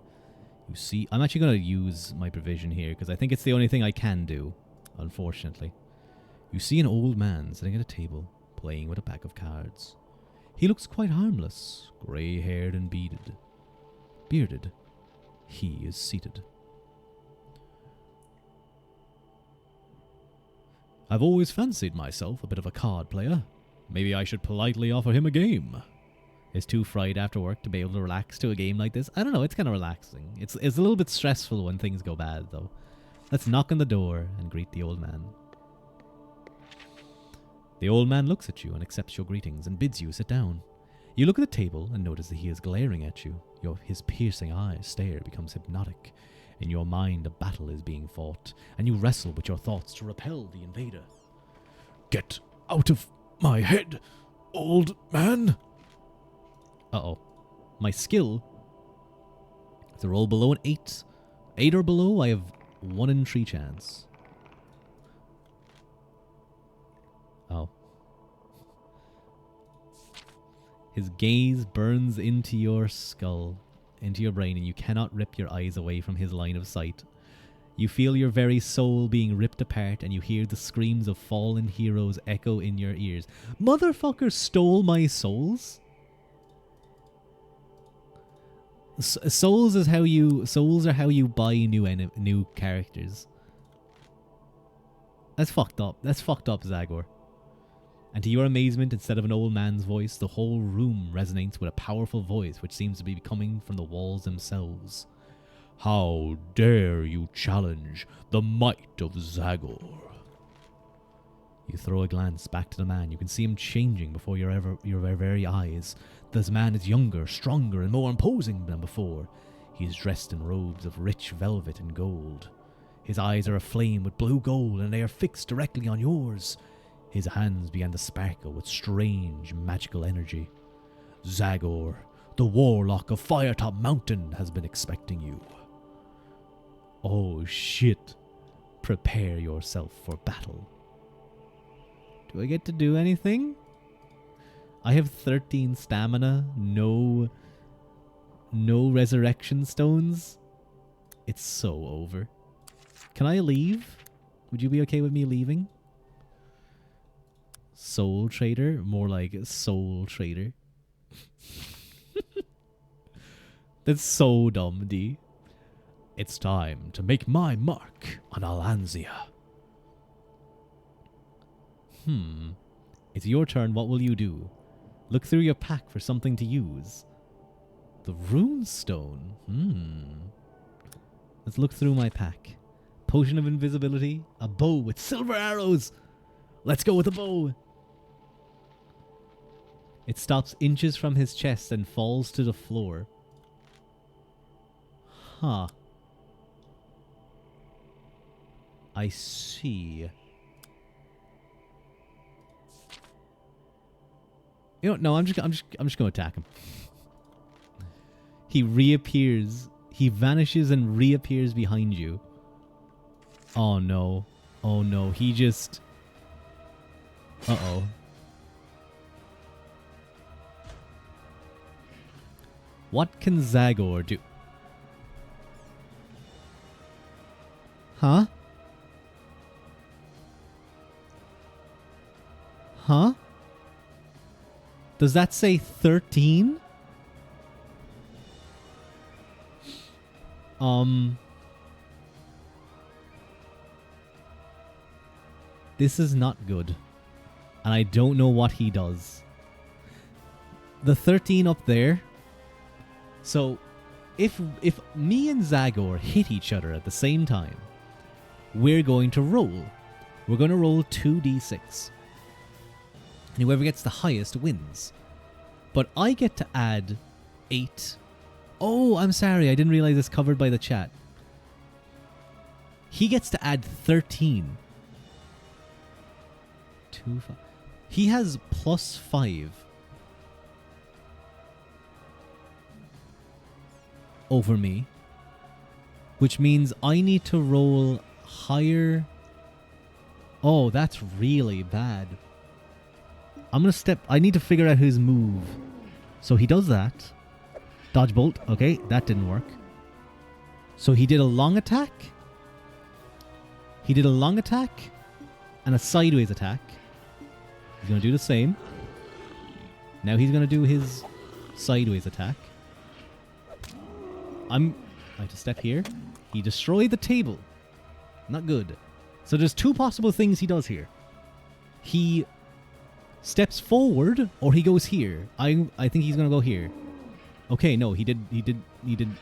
You see, I'm actually going to use my provision here because I think it's the only thing I can do, unfortunately. You see an old man sitting at a table, playing with a pack of cards. He looks quite harmless, grey-haired and bearded. He is seated. I've always fancied myself a bit of a card player. Maybe I should politely offer him a game. Is too fried after work to be able to relax to a game like this. I don't know, it's kind of relaxing. It's a little bit stressful when things go bad, though. Let's knock on the door and greet the old man. The old man looks at you and accepts your greetings and bids you sit down. You look at the table and notice that he is glaring at you. His piercing eyes stare becomes hypnotic. In your mind, a battle is being fought, and you wrestle with your thoughts to repel the invader. Get out of my head, old man! Uh-oh. My skill... If the roll below an 8... 8 or below, I have 1 in 3 chance. Oh. His gaze burns into your skull, into your brain, and you cannot rip your eyes away from his line of sight. You feel your very soul being ripped apart, and you hear the screams of fallen heroes echo in your ears. Motherfucker stole my souls? Souls are how you buy new characters. That's fucked up. That's fucked up, Zagor. And to your amazement, instead of an old man's voice, the whole room resonates with a powerful voice which seems to be coming from the walls themselves. How dare you challenge the might of Zagor? You throw a glance back to the man. You can see him changing before your very eyes. This man is younger, stronger, and more imposing than before. He is dressed in robes of rich velvet and gold. His eyes are aflame with blue gold and they are fixed directly on yours. His hands began to sparkle with strange magical energy. Zagor, the Warlock of Firetop Mountain, has been expecting you. Oh shit. Prepare yourself for battle. Do I get to do anything? I have 13 stamina, no resurrection stones. It's so over. Can I leave? Would you be okay with me leaving? Soul Trader? More like Soul Trader. That's so dumb, D. It's time to make my mark on Allanzia. It's your turn. What will you do? Look through your pack for something to use. The runestone. Let's look through my pack. Potion of invisibility. A bow with silver arrows. Let's go with the bow. It stops inches from his chest and falls to the floor. Huh. I see. You know, no, I'm just going to attack him. He reappears. He vanishes and reappears behind you. Oh no. Oh no, he just... Uh-oh. What can Zagor do? Huh? Huh? Does that say 13? This is not good. And I don't know what he does. The 13 up there. So, if me and Zagor hit each other at the same time, we're going to roll. We're going to roll 2d6. And whoever gets the highest wins. But I get to add 8. Oh, I'm sorry. I didn't realize it's covered by the chat. He gets to add 13. 2, 5. He has plus 5. Over me. Which means I need to roll higher. Oh, that's really bad. I'm going to step... I need to figure out his move. So he does that. Dodge bolt. Okay, that didn't work. So he did a long attack. He did a long attack. And a sideways attack. He's going to do the same. Now he's going to do his sideways attack. I have to step here. He destroyed the table. Not good. So there's 2 possible things he does here. He steps forward or he goes here. I think he's going to go here. Okay, no, he did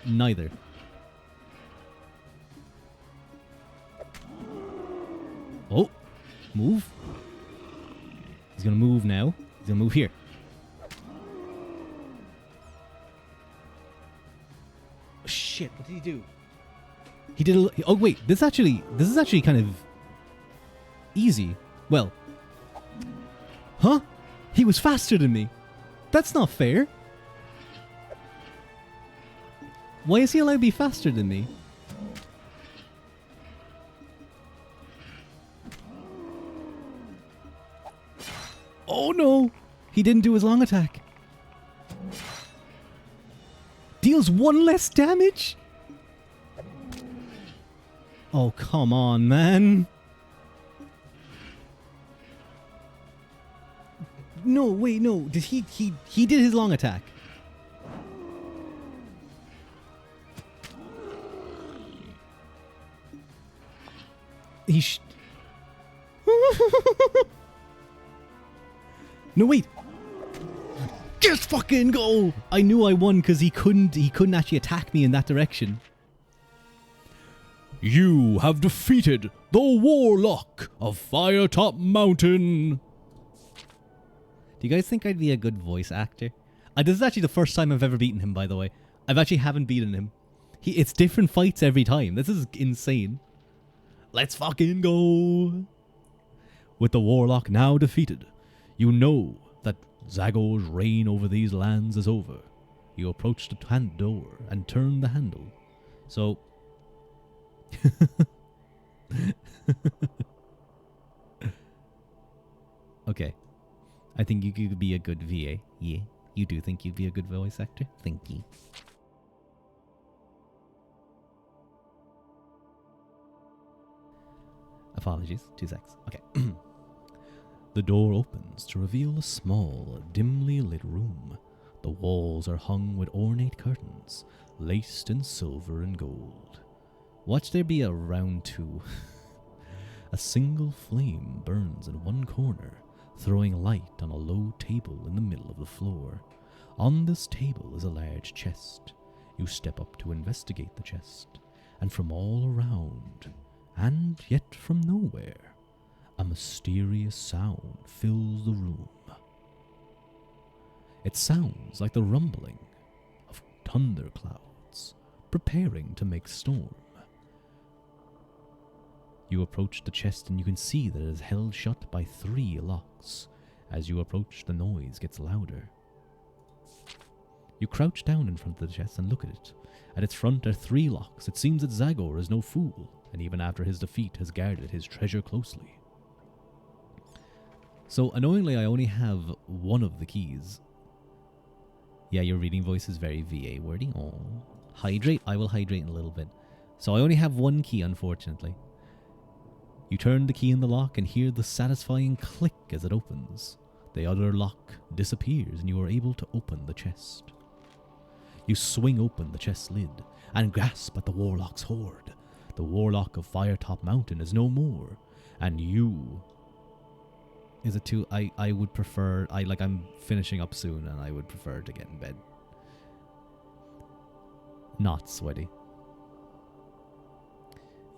neither. Oh, move. He's going to move now. He's going to move here. Oh, shit, what did he do? He did a... Oh, wait, this is actually kind of easy. Well. Huh? He was faster than me. That's not fair. Why is he allowed to be faster than me? Oh no! He didn't do his long attack. Deals 1 less damage? Oh, come on, man. No, wait, no. Did he did his long attack. No, wait. Just fucking go. I knew I won because he couldn't actually attack me in that direction. You have defeated the Warlock of Firetop Mountain. Do you guys think I'd be a good voice actor? This is actually the first time I've ever beaten him, by the way. I've actually haven't beaten him. It's different fights every time. This is insane. Let's fucking go! With the Warlock now defeated, you know that Zagor's reign over these lands is over. You approach the door and turn the handle. So... Okay. I think you could be a good VA. Yeah, you do think you'd be a good voice actor? Thank you. Apologies. 2 secs. Okay. The door opens to reveal a small, dimly lit room. The walls are hung with ornate curtains, laced in silver and gold. Watch there be a round 2. A single flame burns in one corner, throwing light on a low table in the middle of the floor. On this table is a large chest. You step up to investigate the chest, and from all around, and yet from nowhere, a mysterious sound fills the room. It sounds like the rumbling of thunderclouds preparing to make storm. You approach the chest and you can see that it is held shut by 3 locks. As you approach, the noise gets louder. You crouch down in front of the chest and look at it. At its front are 3 locks. It seems that Zagor is no fool, and even after his defeat has guarded his treasure closely. So, annoyingly, I only have 1 of the keys. Yeah, your reading voice is very VA wordy. Oh, hydrate? I will hydrate in a little bit. So I only have 1 key, unfortunately. You turn the key in the lock and hear the satisfying click as it opens. The other lock disappears and you are able to open the chest. You swing open the chest lid and grasp at the Warlock's hoard. The Warlock of Firetop Mountain is no more, and you... Is it too... I would prefer... I'm finishing up soon and I would prefer to get in bed. Not sweaty.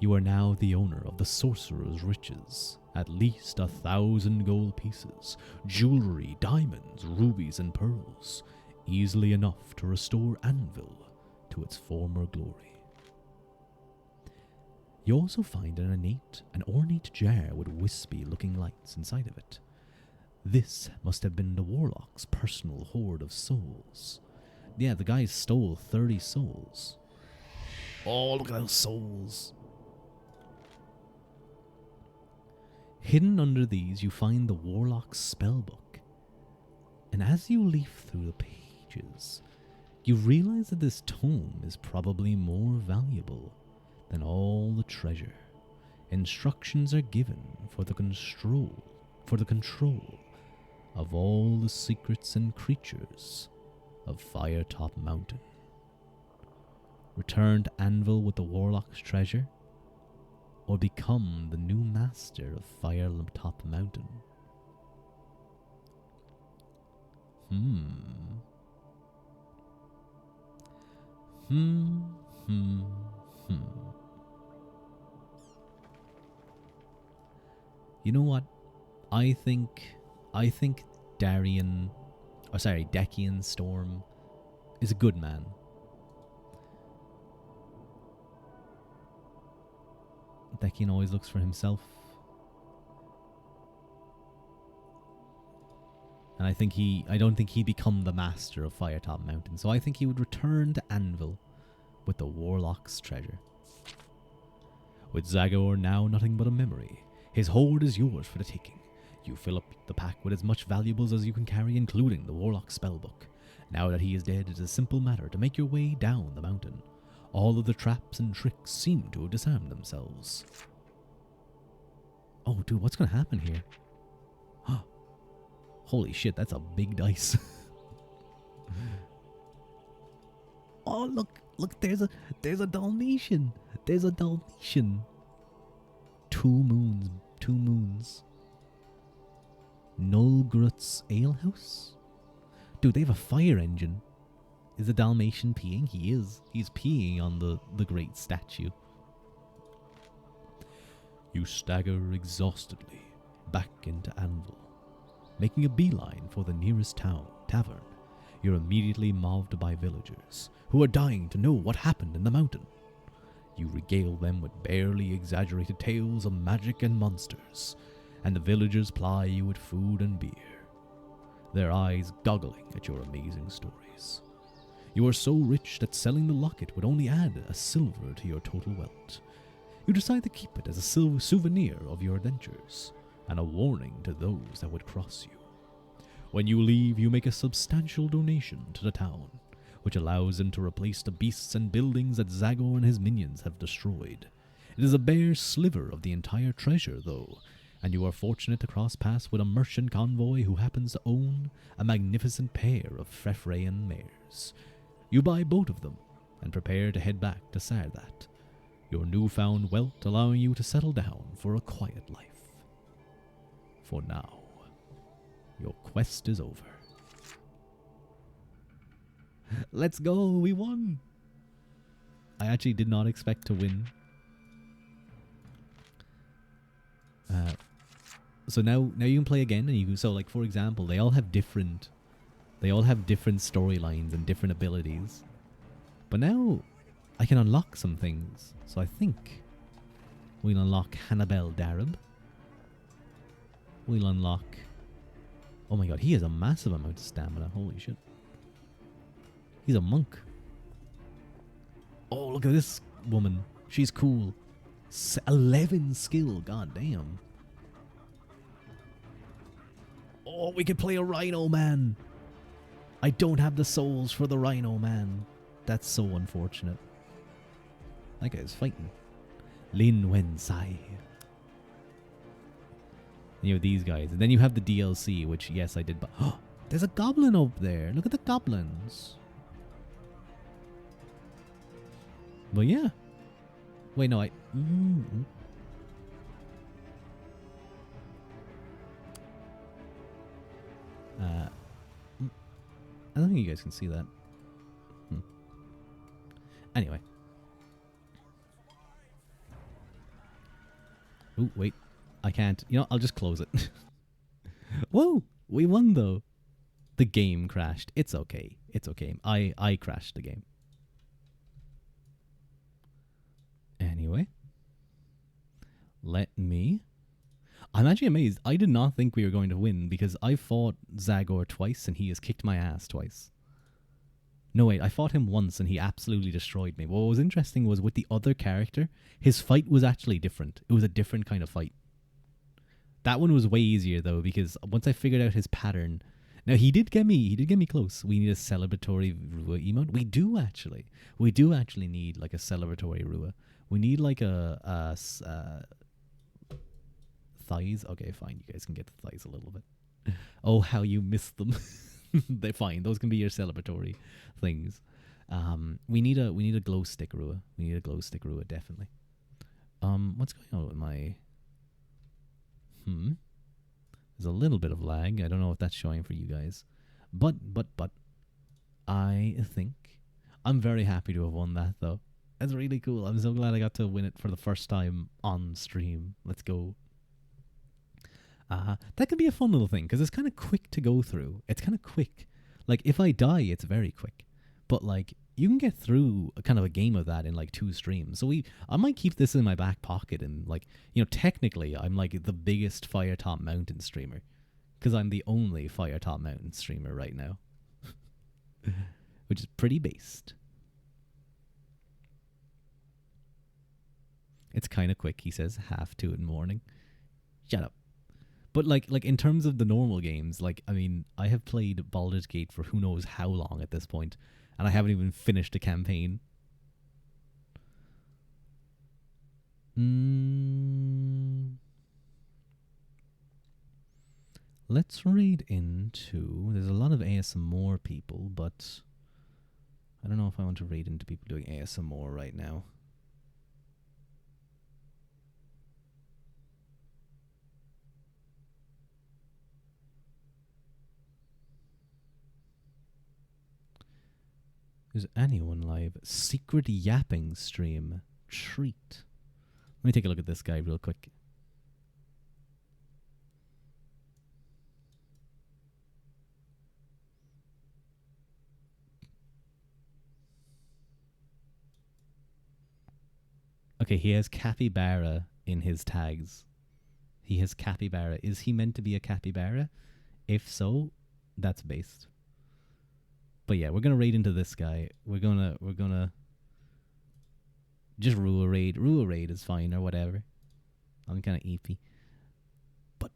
You are now the owner of the sorcerer's riches. At least 1,000 gold pieces, jewelry, diamonds, rubies, and pearls. Easily enough to restore Anvil to its former glory. You also find an ornate jar with wispy-looking lights inside of it. This must have been the Warlock's personal hoard of souls. Yeah, the guy stole 30 souls. Oh, look at those souls. Hidden under these, you find the Warlock's spellbook. And as you leaf through the pages, you realize that this tome is probably more valuable than all the treasure. Instructions are given for the control of all the secrets and creatures of Firetop Mountain. Return to Anvil with the Warlock's treasure, or become the new master of Firetop Mountain. You know what? I think Decian Storm is a good man. Decian always looks for himself. And I don't think he'd become the master of Firetop Mountain, so I think he would return to Anvil with the Warlock's treasure. With Zagor now nothing but a memory, his hoard is yours for the taking. You fill up the pack with as much valuables as you can carry, including the Warlock's spellbook. Now that he is dead, it is a simple matter to make your way down the mountain. All of the traps and tricks seem to have disarmed themselves. Oh, dude, what's going to happen here? Holy shit, that's a big dice. Oh, look, there's a Dalmatian. There's a Dalmatian. 2 moons. Nullgrut's Alehouse? Dude, they have a fire engine. Is the Dalmatian peeing? He is. He's peeing on the great statue. You stagger exhaustedly back into Anvil. Making a beeline for the nearest tavern, you're immediately mobbed by villagers who are dying to know what happened in the mountain. You regale them with barely exaggerated tales of magic and monsters, and the villagers ply you with food and beer, their eyes goggling at your amazing stories. You are so rich that selling the locket would only add a silver to your total wealth. You decide to keep it as a souvenir of your adventures, and a warning to those that would cross you. When you leave, you make a substantial donation to the town, which allows them to replace the beasts and buildings that Zagor and his minions have destroyed. It is a bare sliver of the entire treasure, though, and you are fortunate to cross paths with a merchant convoy who happens to own a magnificent pair of Frefraean mares. You buy both of them and prepare to head back to Sardat, your newfound wealth allowing you to settle down for a quiet life. For now, your quest is over. Let's go, we won! I actually did not expect to win. So now you can play again, and you can, so like for example, they all have different storylines and different abilities. But now I can unlock some things. So I think we'll unlock Hannibal Darab. We'll unlock... Oh my god, he has a massive amount of stamina. Holy shit. He's a monk. Oh, look at this woman. She's cool. 11 skill. God damn. Oh, we could play a Rhino Man. I don't have the souls for the Rhino Man. That's so unfortunate. That guy's fighting. Lin Wen Sai. You have these guys. And then you have the DLC, which, yes, I did. But oh, there's a goblin up there. Look at the goblins. But yeah. Wait, no, I don't think you guys can see that. Anyway. Oh, wait. I can't. You know, I'll just close it. Whoa! We won, though. The game crashed. It's okay. It's okay. I crashed the game. Anyway. Let me... I'm actually amazed. I did not think we were going to win because I fought Zagor twice and he has kicked my ass twice. No, wait, I fought him once and he absolutely destroyed me. What was interesting was with the other character, his fight was actually different. It was a different kind of fight. That one was way easier though because once I figured out his pattern... Now he did get me close. We need a celebratory Rua emote. We do actually need like a celebratory Rua. We need like a thighs. Okay, fine. You guys can get the thighs a little bit. Oh, how you missed them. They're fine. Those can be your celebratory things. We need a glow stick Rua. We need a glow stick Rua definitely. What's going on with my? There's a little bit of lag. I don't know if that's showing for you guys, but I think I'm very happy to have won that though. That's really cool. I'm so glad I got to win it for the first time on stream. Let's go. That could be a fun little thing because it's kind of quick to go through. It's kind of quick. Like if I die, it's very quick. But like you can get through a kind of a game of that in like 2 streams. So I might keep this in my back pocket and like, you know, technically I'm like the biggest Firetop Mountain streamer because I'm the only Firetop Mountain streamer right now, which is pretty based. It's kind of quick, he says, 2:30 in the morning. Shut up. But like in terms of the normal games, like I mean, I have played Baldur's Gate for who knows how long at this point, and I haven't even finished a campaign. Let's read into... There's a lot of ASMR people, but I don't know if I want to read into people doing ASMR right now. Is anyone live? Secret yapping stream. Treat. Let me take a look at this guy real quick. Okay, he has capybara in his tags. He has capybara. Is he meant to be a capybara? If so, that's based. But yeah, we're gonna raid into this guy. We're gonna just rule raid. Rule raid is fine or whatever. I'm kind of eepy. But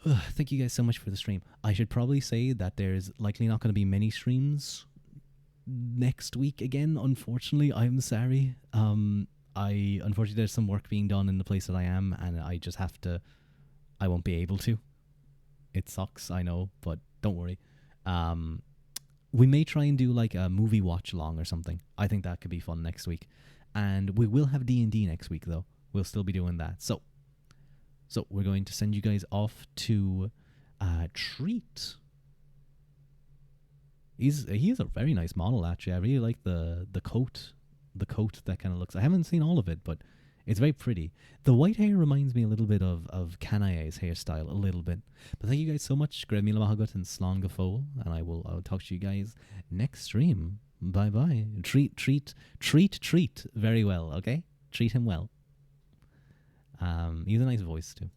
thank you guys so much for the stream. I should probably say that there's likely not going to be many streams next week again. Unfortunately, I'm sorry. Unfortunately there's some work being done in the place that I am, and I just have to. I won't be able to. It sucks, I know, but don't worry. We may try and do like a movie watch along or something. I think that could be fun next week, and we will have D&D next week though. We'll still be doing that. So we're going to send you guys off to Treat. He is a very nice model actually. I really like the coat. The coat that kind of looks. I haven't seen all of it, but it's very pretty. The white hair reminds me a little bit of Kanae's hairstyle, a little bit. But thank you guys so much. Grab me Mahagut and Slongafol, and I will talk to you guys next stream. Bye bye. Treat very well, okay? Treat him well. He has a nice voice too.